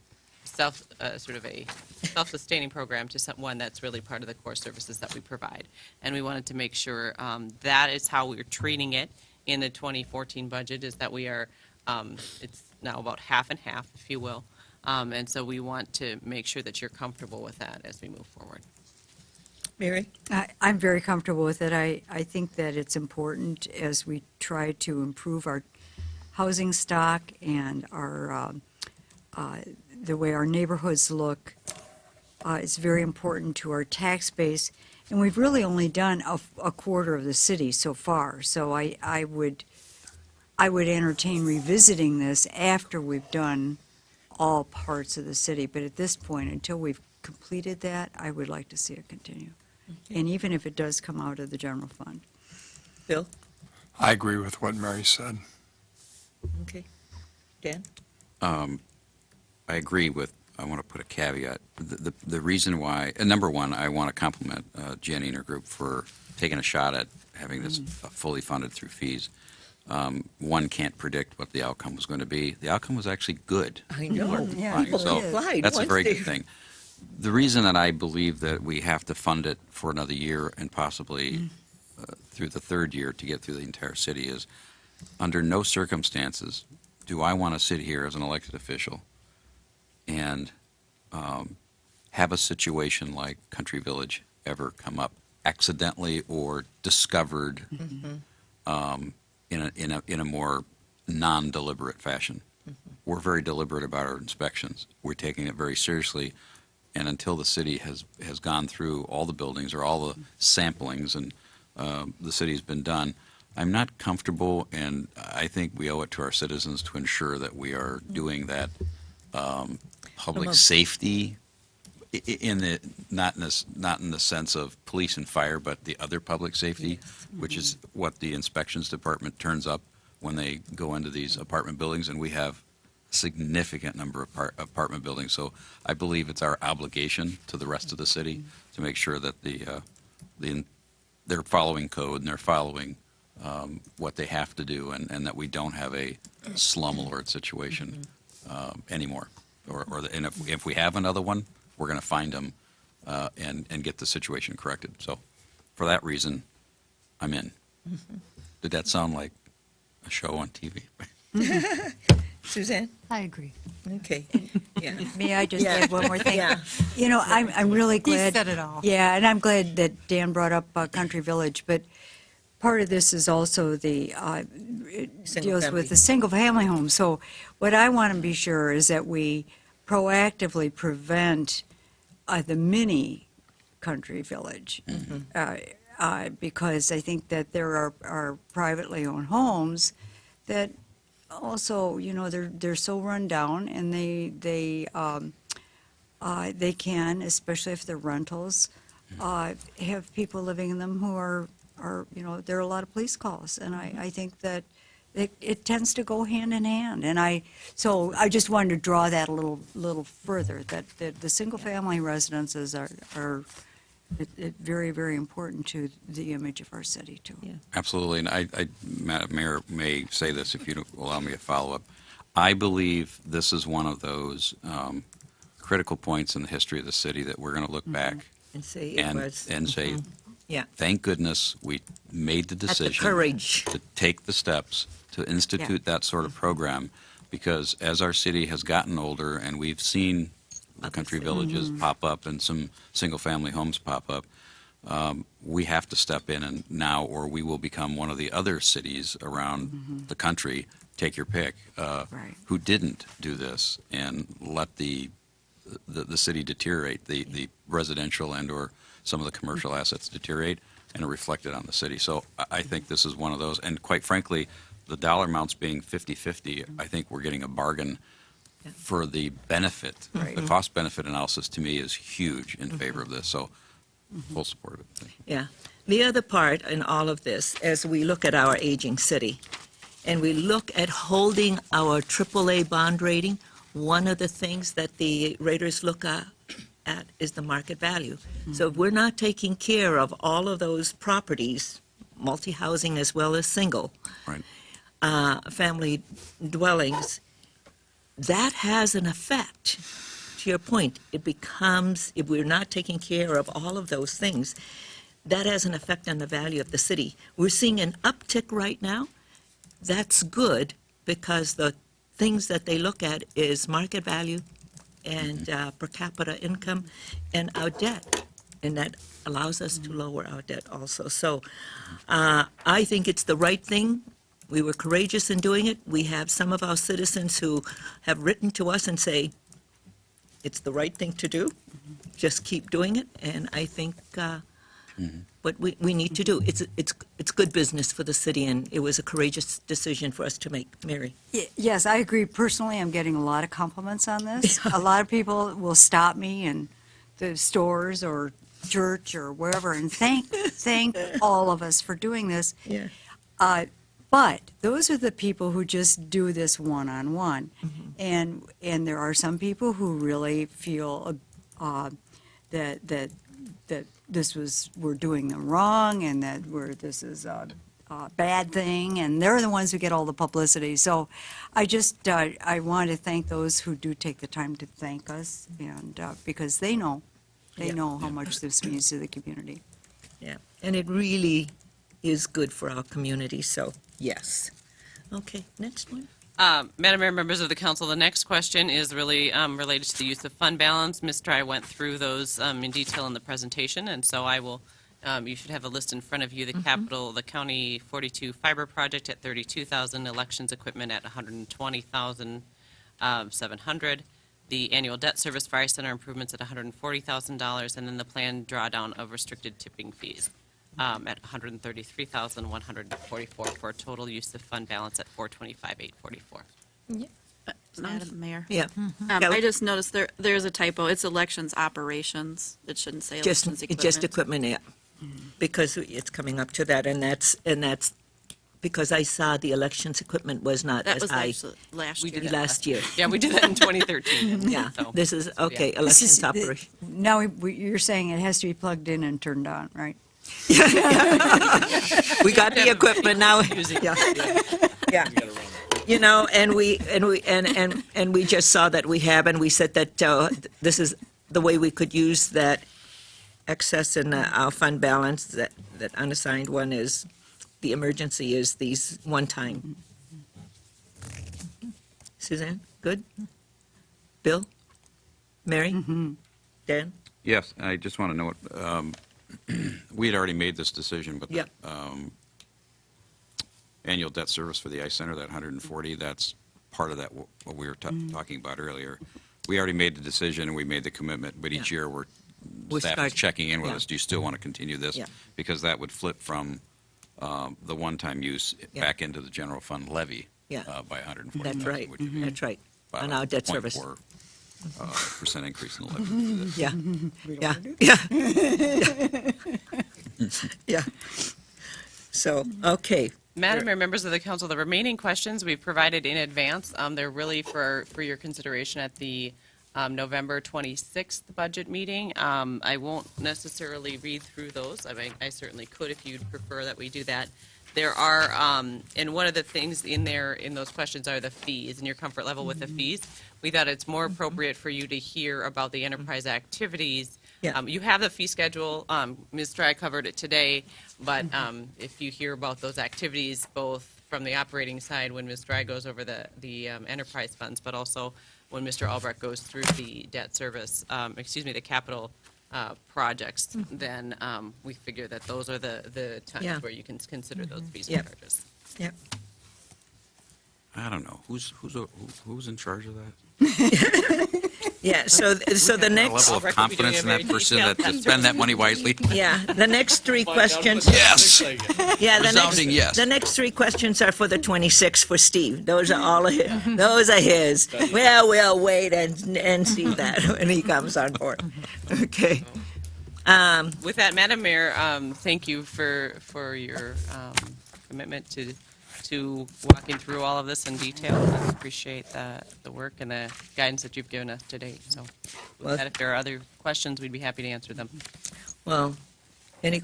sort of a self-sustaining program to one that's really part of the core services that we provide. And we wanted to make sure that is how we're treating it in the 2014 budget, is that we are, it's now about half and half, if you will. And so we want to make sure that you're comfortable with that as we move forward. Mary? I'm very comfortable with it. I think that it's important as we try to improve our housing stock and our, the way our neighborhoods look. It's very important to our tax base. And we've really only done a quarter of the city so far. So I would entertain revisiting this after we've done all parts of the city. But at this point, until we've completed that, I would like to see it continue. And even if it does come out of the general fund. Bill? I agree with what Mary said. Okay. Dan? I agree with, I want to put a caveat. The reason why, number one, I want to compliment Jenny and her group for taking a shot at having this fully funded through fees. One can't predict what the outcome was going to be. The outcome was actually good. I know. Yeah, People So replied that's a once very they- good thing. The reason that I believe that we have to fund it for another year and possibly through the third year to get through the entire city is, under no circumstances do I want to sit here as an elected official and have a situation like Country Village ever come up accidentally or discovered in a more non-deliberate fashion. We're very deliberate about our inspections. We're taking it very seriously. And until the city has gone through all the buildings or all the samplings and the city's been done, I'm not comfortable, and I think we owe it to our citizens to ensure that we are doing that public safety not in the sense of police and fire, but the other public safety, which is what the inspections department turns up when they go into these apartment buildings, and we have a significant number of apartment buildings. So I believe it's our obligation to the rest of the city to make sure that they're following code and they're following what they have to do, and that we don't have a slum alert situation anymore. And if we have another one, we're going to find them and get the situation corrected. So for that reason, I'm in. Did that sound like a show on TV? Suzanne? I agree. Okay. Yeah. May I just Yeah. add one more thing? Yeah. You know, I'm really He glad. said it all. Yeah, and I'm glad that Dan brought up Country Village, but part of this is also it deals family. with the single-family home. So what I want to be sure is that we proactively prevent the mini Country Village. Because I think that there are privately owned homes that also, you know, they're so run down, and they can, especially if they're rentals, have people living in them who are, you know, there are a lot of police calls, and I think that it tends to go hand in hand. And so I just wanted to draw that a little further, that the single-family residences are very, very important to the image of our city, too. Yeah. Absolutely, and Madam Mayor may say this if you don't allow me a follow-up. I believe this is one of those critical points in the history of the city that we're going to look back And say it was. and say, Yeah. thank goodness we made the Had the decision courage. to take the steps to institute that sort of program, because as our city has gotten older and we've seen the country villages pop up and some single-family homes pop up, we have to step in and now, or we will become one of the other cities around the country, take your pick, Right. who didn't do this and let the city deteriorate, the residential and or some of the commercial assets deteriorate, and are reflected on the city. So I think this is one of those, and quite frankly, the dollar amounts being 50-50, I think we're getting a bargain for the benefit. Right. The cost-benefit analysis, to me, is huge in favor of this, so full support of it. Yeah. The other part in all of this, as we look at our aging city, and we look at holding our AAA bond rating, one of the things that the raters look at is the market value. So if we're not taking care of all of those properties, multi-housing as well as single, Right. family dwellings, that has an effect. To your point, it becomes, if we're not taking care of all of those things, that has an effect on the value of the city. We're seeing an uptick right now. That's good, because the things that they look at is market value and per capita income and our debt. And that allows us to lower our debt also. So I think it's the right thing. We were courageous in doing it. We have some of our citizens who have written to us and say, it's the right thing to do. Just keep doing it. And I think what we need to do, it's good business for the city, and it was a courageous decision for us to make. Mary? Yes, I agree. Personally, I'm getting a lot of compliments on this. A lot of people will stop me in the stores or church or wherever and thank all of us for doing this. Yeah. But those are the people who just do this one-on-one. And there are some people who really feel that we're doing them wrong, and that this is a bad thing, and they're the ones who get all the publicity. So I want to thank those who do take the time to thank us, and because they know how much this means to the community. Yeah, and it really is good for our community, so yes. Okay, next one. Madam Mayor, members of the council, the next question is really related to the use of fund balance. Ms. Dry went through those in detail in the presentation, and so I will, you should have a list in front of you. The County 42 fiber project at $32,000, elections equipment at $120,700, the annual debt service fire center improvements at $140,000, and then the planned drawdown of restricted tipping fees at $133,144 for a total use of fund balance at $425,844. Madam Mayor. Yeah. I just noticed there's a typo. It's elections operations. It shouldn't say elections equipment. Just equipment, yeah, because it's coming up to that, and that's because I saw the elections equipment was not That as was high actually last We year. did that last year. Yeah, we did that in 2013. Yeah, So- this is, okay, This elections is- operation. Now, you're saying it has to be plugged in and turned on, right? We got the equipment now. Yeah. Yeah. You know, and we just saw that we have, and we said that this is the way we could use that excess in our fund balance, that unassigned one is, the emergency is these one-time. Suzanne, good? Bill? Mary? Dan? Yes, I just want to note, we had already made this decision, but Yeah. annual debt service for the ice center, that 140, that's part of that, what we were talking about earlier. We already made the decision and we made the commitment, but each Yeah. year We'll staff start- is checking in with yeah. us. Do you still want to continue this? Yeah. Because that would flip from the one-time use Yeah. back into the general fund levy Yeah. by 140,000. That's right, which would be that's right, about on a our debt service. 0.4% increase in the levy. for this. Yeah, yeah, yeah. So, okay, Madam Mayor, members of the council, the remaining questions we've provided in advance. They're really for your consideration at the November 26th budget meeting. I won't necessarily read through those. I mean, I certainly could if you'd prefer that we do that. There are, and one of the things in there, in those questions are the fees and your comfort level with the fees. We thought it's more appropriate for you to hear about the enterprise activities. Yeah. You have the fee schedule. Ms. Dry covered it today, but if you hear about those activities, both from the operating side when Ms. Dry goes over the enterprise funds, but also when Mr. Albrecht goes through the debt service, the capital projects, then we figure that those are the times Yeah. where you can consider those fees Yeah. and charges. yep. I don't know. Who's in charge of that? Yeah, so the A next, level of Albrecht will be doing confidence a in that very person detailed that to spend that money wisely? yeah, the next three questions. Yes. Yeah, Resounding yes. The next three questions are for the 26th for Steve. Those are all of his. Those are his. Well, we'll wait and see that when he comes on board. Okay. With that, Madam Mayor, thank you for your commitment to walking through all of this in detail. I appreciate the work and the guidance that you've given us today. So Well- with that, if there are other questions, we'd be happy to answer them. Well, any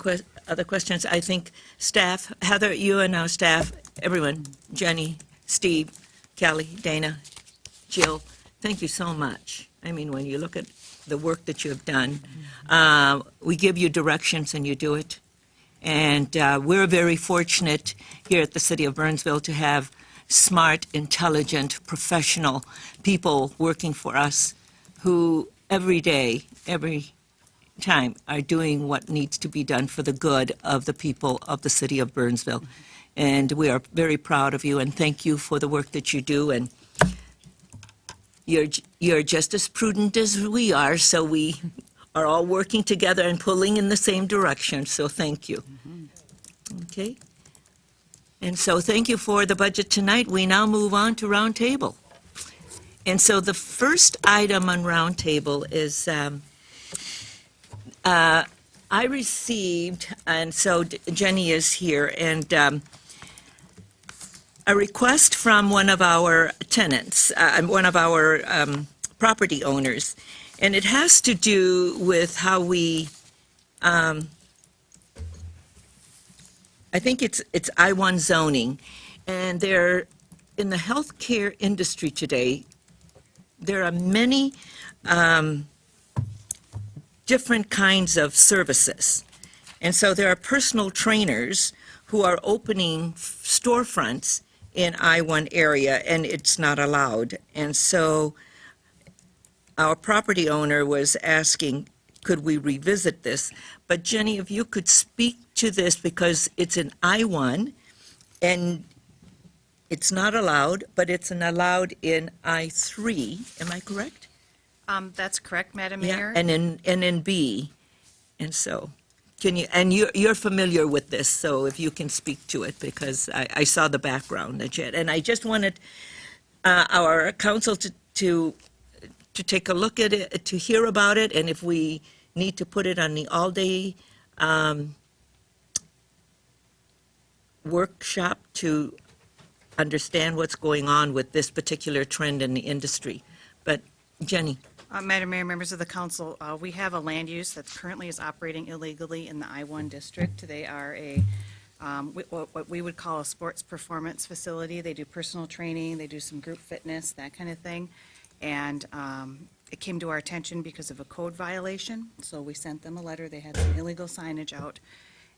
other questions? I think staff, Heather, you and our staff, everyone, Jenny, Steve, Kelly, Dana, Jill, thank you so much. I mean, when you look at the work that you have done, we give you directions and you do it. And we're very fortunate here at the City of Burnsville to have smart, intelligent, professional people working for us who every day, every time are doing what needs to be done for the good of the people of the City of Burnsville. And we are very proud of you and thank you for the work that you do. And you're just as prudent as we are, so we are all working together and pulling in the same direction, so thank you. Okay? And so thank you for the budget tonight. We now move on to roundtable. And so the first item on roundtable is, I received, and so Jenny is here, and a request from one of our tenants, one of our property owners, and it has to do with how we, I think it's I-1 zoning, and there, in the healthcare industry today, there are many different kinds of services. And so there are personal trainers who are opening storefronts in I-1 area, and it's not allowed. And so our property owner was asking, could we revisit this? But Jenny, if you could speak to this, because it's an I-1, and it's not allowed, but it's an allowed in I-3, am I correct? That's correct, Madam Yeah, Mayor. and in B. And so, can you, and you're familiar with this, so if you can speak to it, because I saw the background that you had. And I just wanted our council to take a look at it, to hear about it, and if we need to put it on the all-day workshop to understand what's going on with this particular trend in the industry. But Jenny? Madam Mayor, members of the council, we have a land use that currently is operating illegally in the I-1 district. They are what we would call a sports performance facility. They do personal training, they do some group fitness, that kind of thing. And it came to our attention because of a code violation, so we sent them a letter. They had some illegal signage out,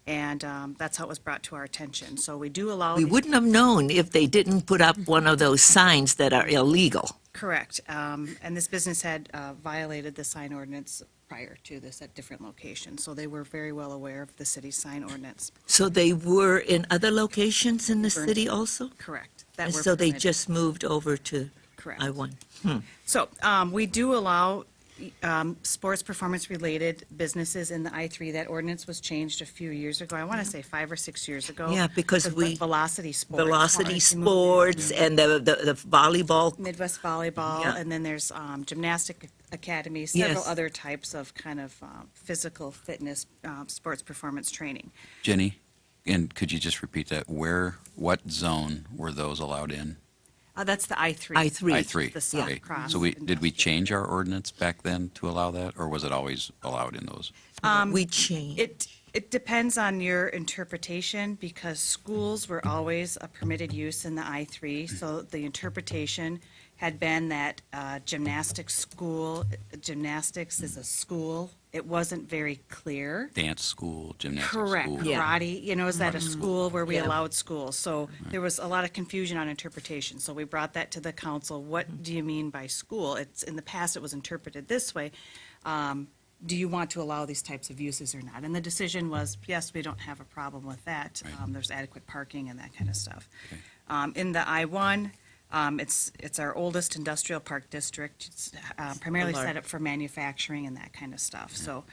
and that's how it was brought to our attention. So we do allow. We wouldn't have known if they didn't put up one of those signs that are illegal. Correct. And this business had violated the sign ordinance prior to this at different locations, so they were very well aware of the city's sign ordinance. So they were in other locations in the Burnsville. city also? Correct. That And were so they permitted. just moved over to Correct. I-1? So we do allow sports performance-related businesses in the I-3. That ordinance was changed a few years ago. I want to say 5 or 6 years ago. Yeah, because with we- Velocity Sports. Velocity wanted to move Sports and the volleyball. Midwest Volleyball, Yeah. and then there's Gymnastic Academy, several Yes. other types of kind of physical fitness, sports performance training. Jenny, and could you just repeat that? What zone were those allowed in? That's the I-3. I-3. I-3. The South Okay. Cross So did we Industrial. change our ordinance back then to allow that, or was it always allowed in those? We changed. It depends on your interpretation, because schools were always a permitted use in the I-3, so the interpretation had been that gymnastics is a school. It wasn't very clear. Dance school, gymnastics Correct, school? Yeah. karate, is that a school where we Yeah. allowed schools? So there was a lot of confusion on interpretation, so we brought that to the council. What do you mean by school? It's, in the past, it was interpreted this way. Do you want to allow these types of uses or not? And the decision was, yes, we don't have a problem with that. Right. There's adequate parking and that kind of stuff. Okay. In the I-1, it's our oldest industrial park district. It's primarily Large. set up for manufacturing and that kind of stuff. So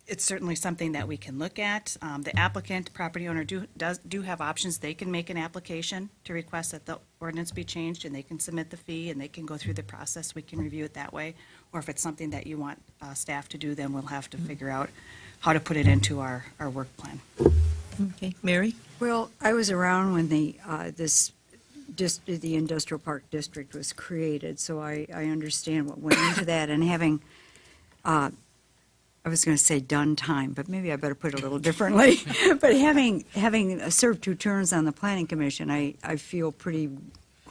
it's certainly something that we can look at. The applicant, property owner do have options. They can make an application to request that the ordinance be changed, and they can submit the fee, and they can go through the process. We can review it that way. Or if it's something that you want staff to do, then we'll have to figure out how to put it into our work plan. Okay, Mary? Well, I was around when the industrial park district was created, so I understand what went into that, and having, I was going to say done time, but maybe I better put it a little differently. But having served 2 terms on the planning commission, I feel pretty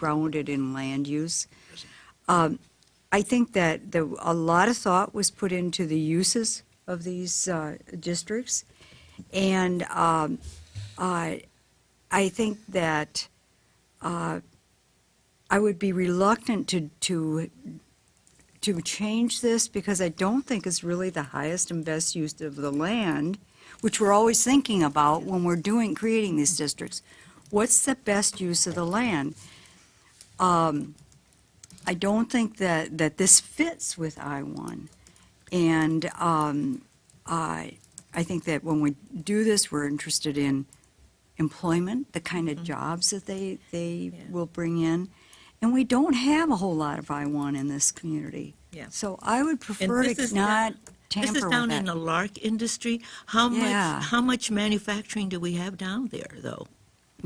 grounded in land use. I think that a lot of thought was put into the uses of these districts, and I think that I would be reluctant to change this because I don't think it's really the highest and best use of the land, which we're always thinking about when we're creating these districts. What's the best use of the land? I don't think that this fits with I-1. And I think that when we do this, we're interested in employment, the kind of jobs that they will bring in. And we don't have a whole lot of I-1 in this community. Yeah. So I would prefer this to is not This tamper is with down in that. the Lark industry. Yeah. How much manufacturing do we have down there, though?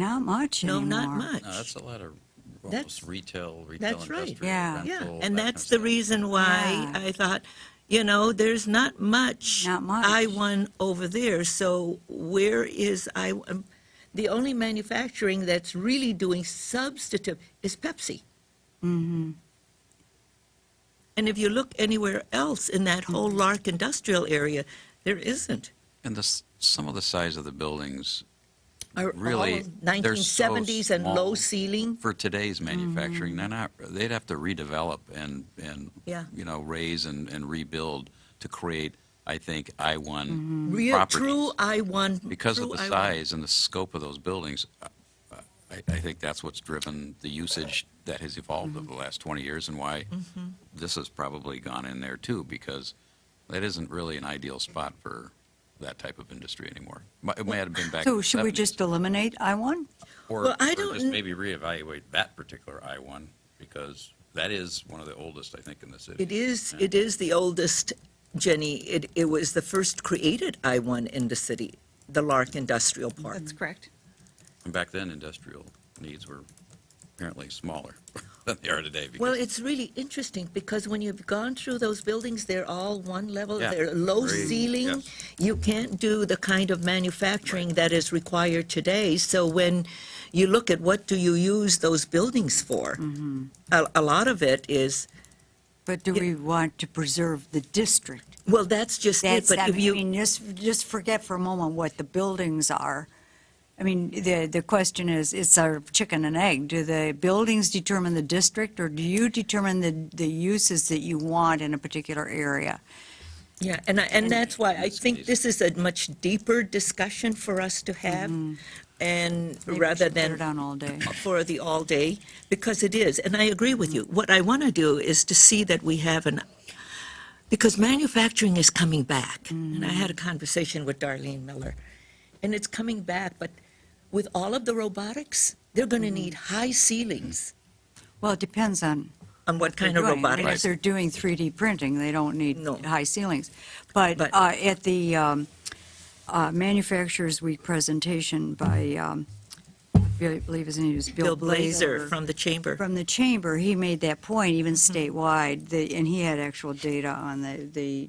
Not much No, anymore. not much. No, that's a lot of That's- almost retail that's right. industrial, Yeah. Yeah, rental, and that kind that's of the stuff. reason why Yeah. I thought, there's not much Not much. I-1 over there, so where is the only manufacturing that's really doing substantive is Pepsi. Mm-hmm. And if you look anywhere else in that whole Mm-hmm. Lark industrial area, there isn't. And some of the size of the buildings, Are Really, all they're so 1970s and low small. ceiling. for today's manufacturing, they'd have to redevelop and, Yeah. raise and rebuild to create, I think, I-1 Real properties. true I-1. Because of true the I-1. size and the scope of those buildings, I think that's what's driven the usage that has evolved over the last 20 years and why this has probably gone in there too, because that isn't really an ideal spot for that type of industry anymore. It may have been back in So the should we 70s. just eliminate I-1? Or, Well, I or don't just kn- maybe reevaluate that particular I-1, because that is one of the oldest, I think, in the city. It is, Yeah. it is the oldest, Jenny. It was the first created I-1 in the city, the Lark Industrial Park. That's correct. And back then, industrial needs were apparently smaller than they are today. Well, because- it's really interesting because when you've gone through those buildings, they're all one level, Yeah, they're low very- ceiling. yes. You can't do the kind of manufacturing that is required today. So when you look at what do you use those buildings for, a lot of it is, But do Yeah. we want to preserve the district? well, that's just it. That's, But I if you, mean, just forget for a moment what the buildings are. I mean, the question is, it's our chicken and egg. Do the buildings determine the district, or do you determine the uses that you want in a particular area? yeah, and that's why I It's think amazing. this is a much deeper discussion for us to have, and Maybe we rather should put than it on all day. for the all day, because it is, and I agree with you. What I want to do is to see that we have because manufacturing is coming back. And I had a conversation with Darlene Miller, and it's coming back, but with all of the robotics, they're going to need high ceilings Well, it depends on on what kind they're of doing. I mean, robotics. if they're doing 3D printing, they don't need No. high ceilings. But But- at the Manufacturers Week presentation by, I believe his name is Bill Blazer from the chamber. From the chamber, he made that point, even Mm-hmm. statewide, and he had actual data on the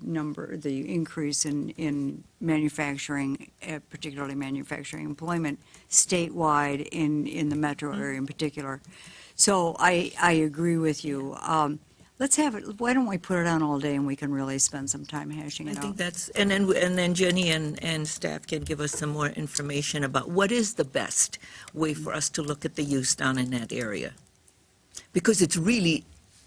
increase in manufacturing, particularly manufacturing employment statewide in the metro Mm-hmm. area in particular. So I agree with you. Let's have it, why don't we put it on all day and we can really spend some time hashing I it out? think that's, and then Jenny and staff can give us some more information about what is the best way for us to look at the use down in that area. Because it's really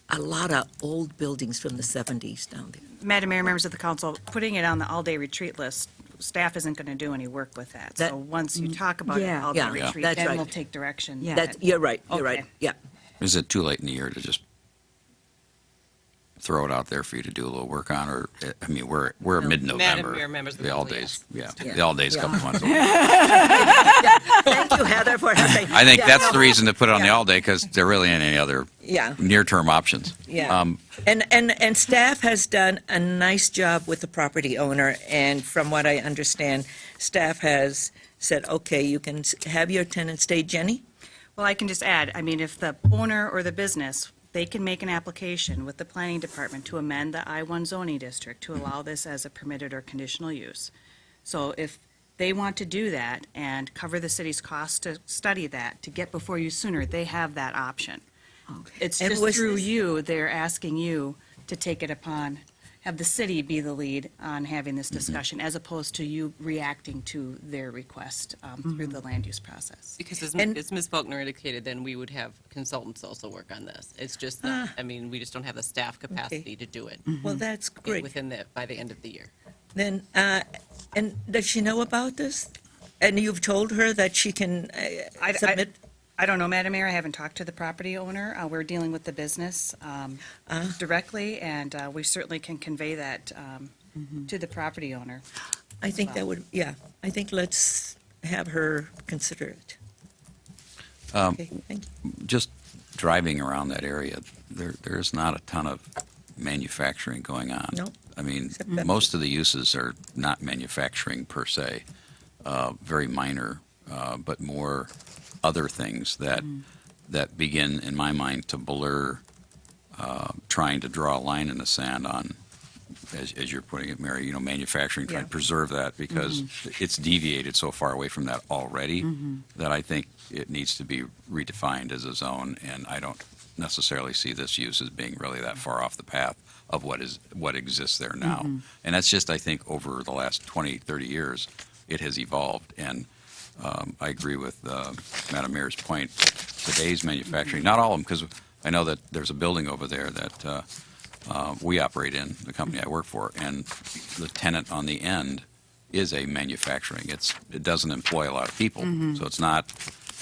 a lot of old buildings from the 70s down there. Madam Mayor, members of the council, putting it on the all-day retreat list, staff isn't going to do any work with that. That- So once you talk about an Yeah. all-day Yeah, retreat, that's then right. we'll take direction. Yeah. That's, you're right, Okay. yeah. Is it too late in the year to just throw it out there for you to do a little work on, or, I mean, we're No. mid-November. Madam Mayor, members of the The all council, days, yeah, Yeah. the all days, Yeah. couple months away. Thank you, Heather, for helping. I think Yeah, that's no, the reason to put it on the Yeah. all day, because there really ain't any other Yeah, near-term options. yeah. And staff has done a nice job with the property owner, and from what I understand, staff has said, okay, you can have your tenant stay. Jenny? Well, I can just add, I mean, if the owner or the business, they can make an application with the planning department to amend the I-1 zoning district to allow this as a permitted or conditional use. So if they want to do that and cover the city's cost to study that, to get before you sooner, they have that option. It's And just was through this- you, they're asking you to take it upon, have the city be the lead on having this discussion, as opposed to you reacting to their request through the land use process. Because And- as Ms. Faulkner indicated, then we would have consultants also work on this. It's just that, I mean, we just don't have the staff capacity to do it Well, that's great. by the end of the year. Then, and does she know about this? And you've told her that she can submit? I don't know, Madam Mayor, I haven't talked to the property owner. We're dealing with the business directly, and we certainly can convey that to the property owner. I think that would, yeah, I think let's have her consider it. Okay, thank you. Just driving around that area, there's not a ton of manufacturing going on. No, I mean, except that- most of the uses are not manufacturing per se, very minor, but more other things that begin, in my mind, to blur, trying to draw a line in the sand on, as you're putting it, Mary, manufacturing, trying to Yeah. preserve that, because it's deviated so far away from that already, that I think it needs to be redefined as a zone, and I don't necessarily see this use as being really that far off the path of what exists there now. And that's just, I think, over the last 20, 30 years, it has evolved. And I agree with Madam Mayor's point. Today's manufacturing, not all of them, because I know that there's a building over there that we operate in, the company I work for, and the tenant on the end is a manufacturing. It doesn't employ a lot of people, so it's not,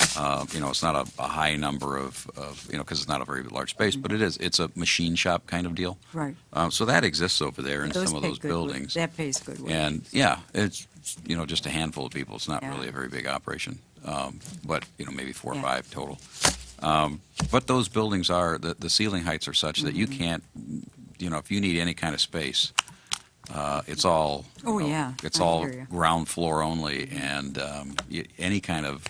it's not a high number of, because it's not a very large space, but it's a machine shop kind of deal. Right. So that exists over there in Those some of pay those good wa- buildings. That pays good wage. And, yeah, it's, just a handful of people. It's not Yeah. really a very big operation, but, maybe 4 or Yeah. 5 total. But those buildings the ceiling heights are such that you Mm-hmm. can't, if you need any kind of space, it's all. Oh, yeah, It's I all hear ya. ground floor only, and any kind of,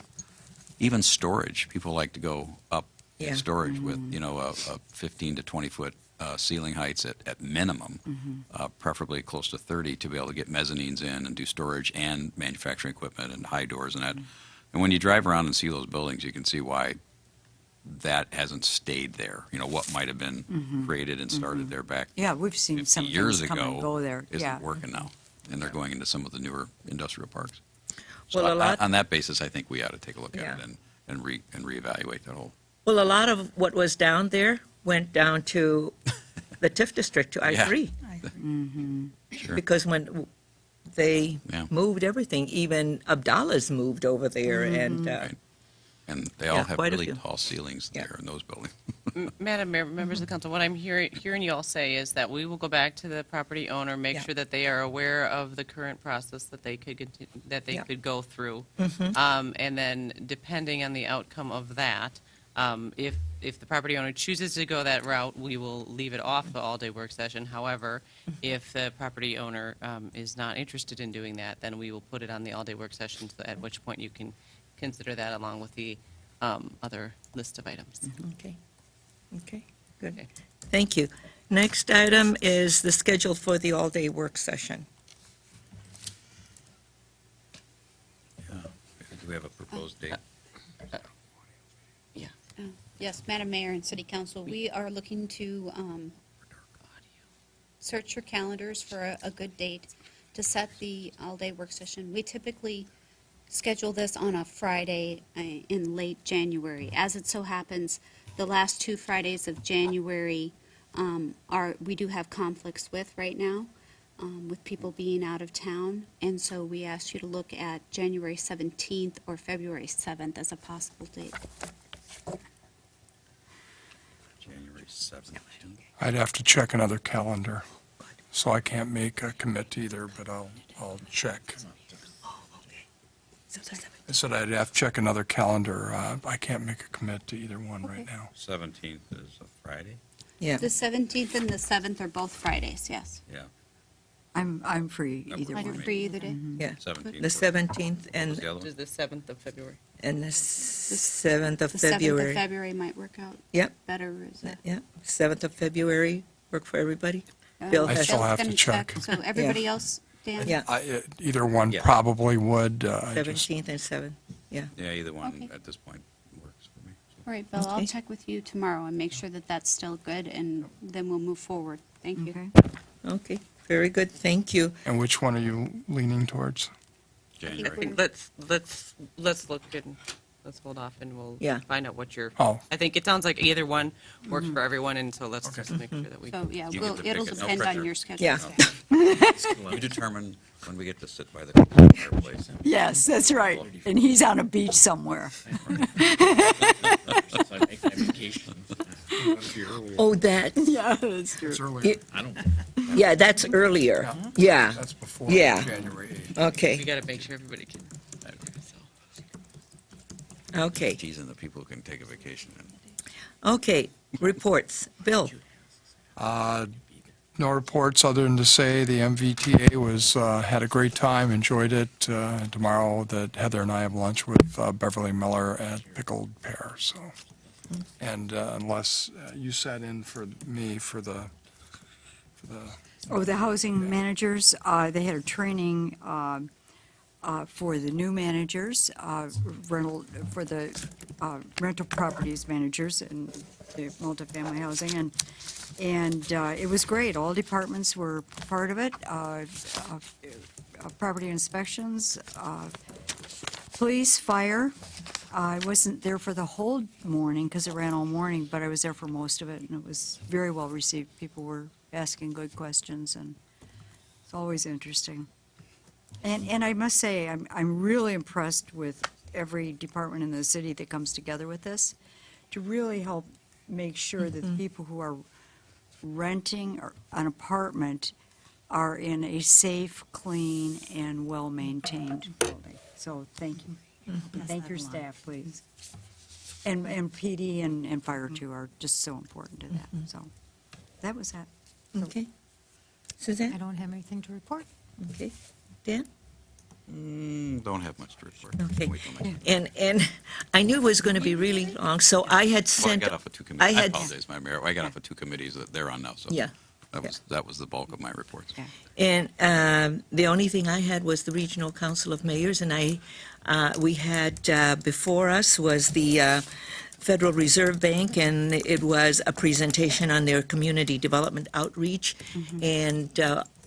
even storage, people like to go up in Yeah. storage Mm-hmm. with, a 15 to 20-foot ceiling heights at minimum, Mm-hmm. preferably close to 30, to be able to get mezzanines in and do storage and manufacturing equipment and high doors and that. Mm-hmm. And when you drive around and see those buildings, you can see why that hasn't stayed there. What might have been created and started there back Yeah, we've seen 50 some years things come and ago go there. Yeah. isn't working now, and they're going into some of the newer industrial parks. Well, So a lot- on that basis, I think we ought to take a look at Yeah. it and reevaluate that whole. Well, a lot of what was down there went down to the TIF district, to Yeah. I-3. Sure. Because when they Yeah. moved everything, even Abdallah's moved over there, and Right. And they all Yeah, have quite a really few. tall ceilings Yeah. there in those buildings. Madam Mayor, members of the council, what I'm hearing you all say is that we will go back to the property owner, make Yeah. sure that they are aware of the current process that they could, Yeah. could go through. And then depending on the outcome of that, if the property owner chooses to go that route, we will leave it off the all-day work session. However, if the property owner is not interested in doing that, then we will put it on the all-day work session, so at which point you can consider that along with the other list of items. okay, good. Okay. Thank you. Next item is the schedule for the all-day work session. Do we have a proposed date? Yes, Madam Mayor and City Council, we are looking to search your calendars for a good date to set the all-day work session. We typically schedule this on a Friday in late January. As it so happens, the last 2 Fridays of January we do have conflicts with right now, with people being out of town. And so we asked you to look at January 17th or February 7th as a possible date. January 7th. I'd have to check another calendar, so I can't make a commit to either, but I'll check. I said I'd have to check another calendar. I can't make a commit to either one right now. 17th is a Friday? Yeah, The 17th and the 7th are both Fridays, yes. Yeah, I'm free That either works Are one. you free either day? yeah. 17th. The 17th What's and, the other Which is one? the 7th of February. and the 7th of The 7th of February. February might work out Yep. better. Is that? Yeah, 7th of February, work for everybody? Uh, Bill I has- still Bill's have to gonna check. So everybody else, Dan? Yeah, Either one Yeah. probably would. I just- 17th and 7th. Yeah, either one Okay. at this point works for me. So. All right, Bill, I'll Okay. check with you tomorrow and make sure that that's still good, and then we'll move forward. Thank you. Okay. Okay, very good, thank you. And which one are you leaning towards? January. Let's look and, let's hold off and we'll Yeah. find out what your, Oh. I think it sounds like either one works for everyone, and so let's just make sure that we. So, yeah, You we'll, get to it'll pick it. No depend on pressure. your schedule. Yeah. We determine when we get to sit by the fireplace. Yes, that's right. And he's on a beach somewhere. Oh, that, Yeah, that's true. It's earlier. yeah, that's earlier, yeah, That's before Yeah. January 8th. We okay, got to make sure everybody can. okay, Teasing the people who can take a vacation. okay, reports. Bill? No reports other than to say the MVTA was, had a great time, enjoyed it. Tomorrow that Heather and I have lunch with Beverly Miller at Pickled Pear, so. And unless you sat in for me for the Oh, the housing managers, they had a training for the new managers, for the rental properties managers and the multifamily housing, and it was great. All departments were part of it, property inspections, police, fire. I wasn't there for the whole morning because it ran all morning, but I was there for most of it, and it was very well received. People were asking good questions, and it's always interesting. And I must say, I'm really impressed with every department in the city that comes together with this to really help make sure that the people who are renting an apartment are in a safe, clean, and well-maintained building. So thank you. Thank your staff, please. And PD and fire too are just so important to that. So that was that. Okay. I Suzanne? don't have anything to report. Okay. Dan? Don't have much to report. Okay. Wait till next. And I knew it was going to be really long, so I had Well, I sent, got off of two committees. I had- apologize, Madam Mayor. I got off of two committees that they're on now, so. Yeah. That was the bulk of my reports. and the only thing I had was the Regional Council of Mayors, and we had before us was the Federal Reserve Bank, and it was a presentation on their community development outreach and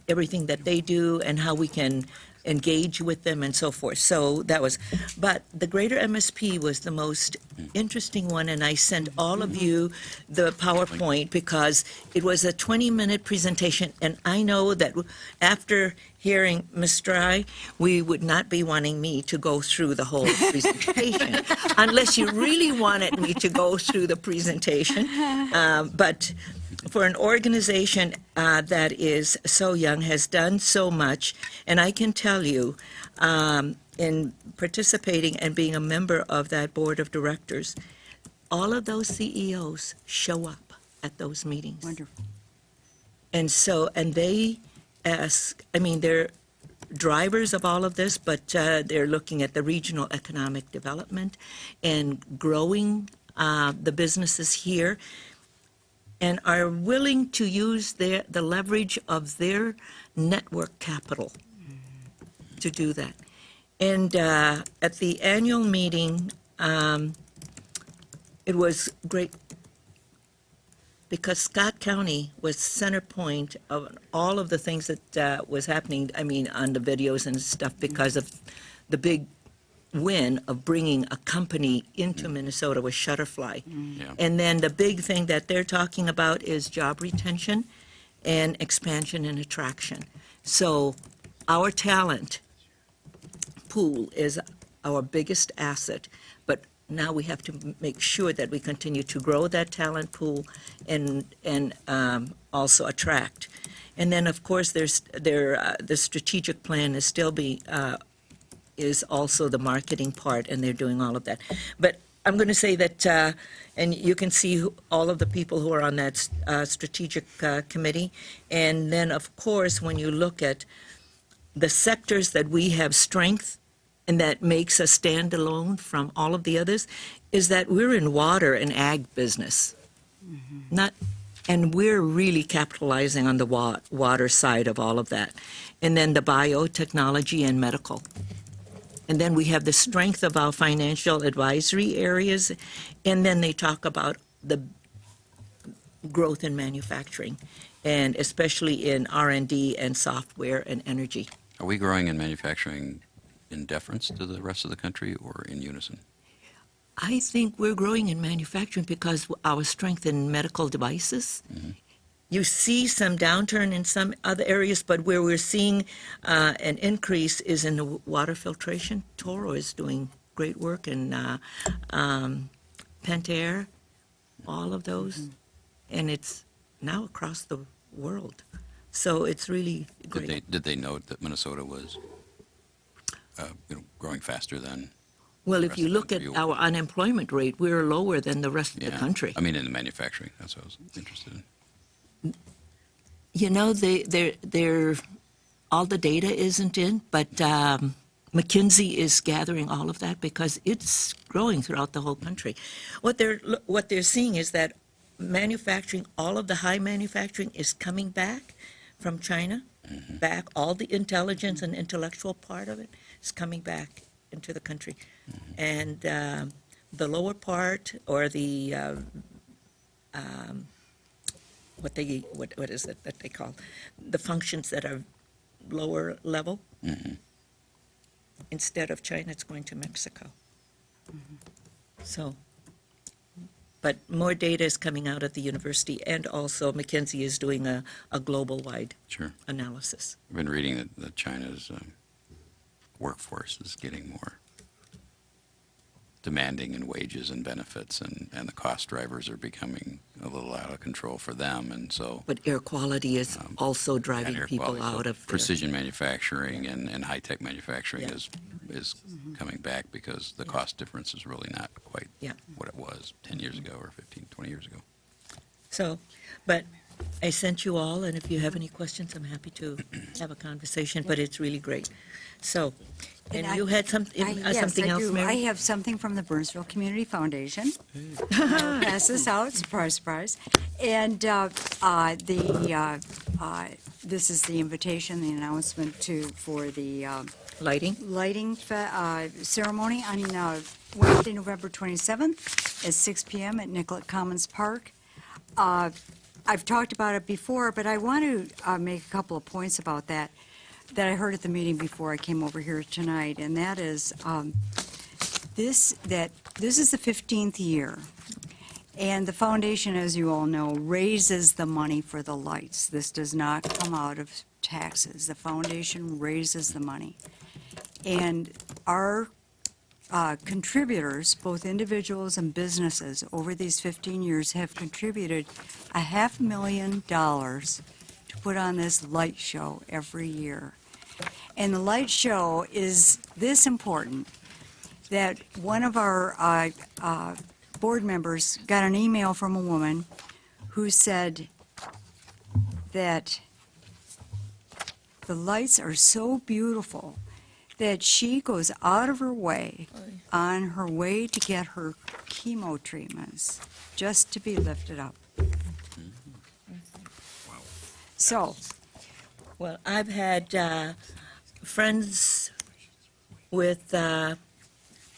everything that they do and how we can engage with them and so forth. So that was, but the Greater MSP was the most interesting one, and I sent all of you the PowerPoint because it was a 20-minute presentation, and I know that after hearing Ms. Dry, we would not be wanting me to go through the whole presentation unless you really wanted me to go through the presentation. But for an organization that is so young, has done so much, and I can tell you, in participating and being a member of that board of directors, all of those CEOs show up at those meetings. Wonderful. And so, and they ask, I mean, they're drivers of all of this, but they're looking at the regional economic development and growing the businesses here, and are willing to use the leverage of their network capital to do that. And at the annual meeting, it was great because Scott County was center point of all of the things that was happening, I mean, on the videos and stuff, because of the big win of bringing a company into Minnesota with Shutterfly. Yeah. And then the big thing that they're talking about is job retention and expansion and attraction. So our talent pool is our biggest asset, but now we have to make sure that we continue to grow that talent pool and also attract. And then, of course, the strategic plan is still is also the marketing part, and they're doing all of that. But I'm going to say that, and you can see all of the people who are on that strategic committee. And then, of course, when you look at the sectors that we have strength and that makes us stand alone from all of the others, is that we're in water and ag business. And we're really capitalizing on the water side of all of that. And then the biotechnology and medical. And then we have the strength of our financial advisory areas, and then they talk about the growth in manufacturing, and especially in R&D and software and energy. Are we growing in manufacturing in deference to the rest of the country or in unison? I think we're growing in manufacturing because our strength in medical devices. You see some downturn in some other areas, but where we're seeing an increase is in the water filtration. Toro is doing great work, and Pentair, all of those. And it's now across the world. So it's really great. Did they note that Minnesota was growing faster than? Well, if rest you of the look at country? our unemployment rate, we're lower than the rest of the Yeah. country. I mean, in the manufacturing, that's what I was interested in. You know, they're all the data isn't in, but McKinsey is gathering all of that because it's growing throughout the whole country. What they're seeing is that manufacturing, all of the high manufacturing is coming back from China, back. All the intelligence and intellectual part of it is coming back into the country. And the lower part, or the what is it that they call the functions that are lower level, instead of China, it's going to Mexico. So, but more data is coming out at the university, and also McKinsey is doing a global-wide Sure. analysis. I've been reading that China's workforce is getting more demanding in wages and benefits, and the cost drivers are becoming a little out of control for them, and so. But air quality is also and driving air people quality, so out of there. precision manufacturing and high-tech manufacturing Yeah. is coming back because the cost difference is really not quite Yeah. what it was 10 years ago or 15, 20 years ago. So, but I sent you all, and if you have any questions, I'm happy to have a conversation, but it's really great. So, and And you had something else, I Mary? have something from the Burnsville Community Foundation. I'll pass this out, surprise, surprise. And this is the invitation, the announcement for the Lighting? lighting ceremony on Wednesday, November 27th at 6 PM at Nicollet Commons Park. I've talked about it before, but I want to make a couple of points about that I heard at the meeting before I came over here tonight, and that is this is the 15th year, and the foundation, as you all know, raises the money for the lights. This does not come out of taxes. The foundation raises the money. And our contributors, both individuals and businesses, over these 15 years have contributed $500,000 to put on this light show every year. And the light show is this important, that one of our board members got an email from a woman who said that the lights are so beautiful that she goes out of her way on her way to get her chemo treatments just to be lifted up. So, Well, I've had friends with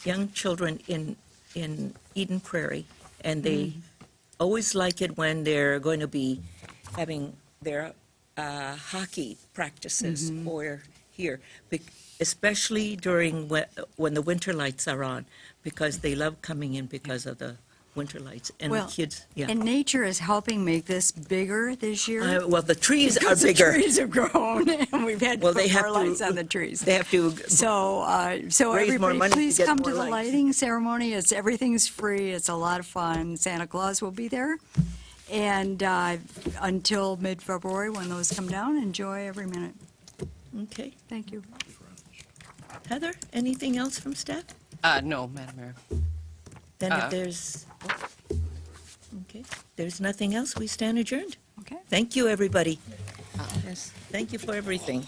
young children in Eden Prairie, and they always like it when they're going to be having their hockey practices or here, especially during when the winter lights are on, because they love coming in because of the winter lights. And the Well, kids, yeah. and nature is helping make this bigger this year. Well, the trees are Because the bigger. trees have grown, and we've had to Well, they put have more to- lights on the trees. They have to So raise more everybody, money to please get come more to the lights. lighting ceremony. Everything's free. It's a lot of fun. Santa Claus will be there. And until mid-February, when those come down, enjoy every minute. Okay. Thank you. Heather, anything else from staff? No, Madam Mayor. Then if there's, okay, there's nothing else, we stand adjourned. Okay. Thank you, everybody. Yes, thank you for everything.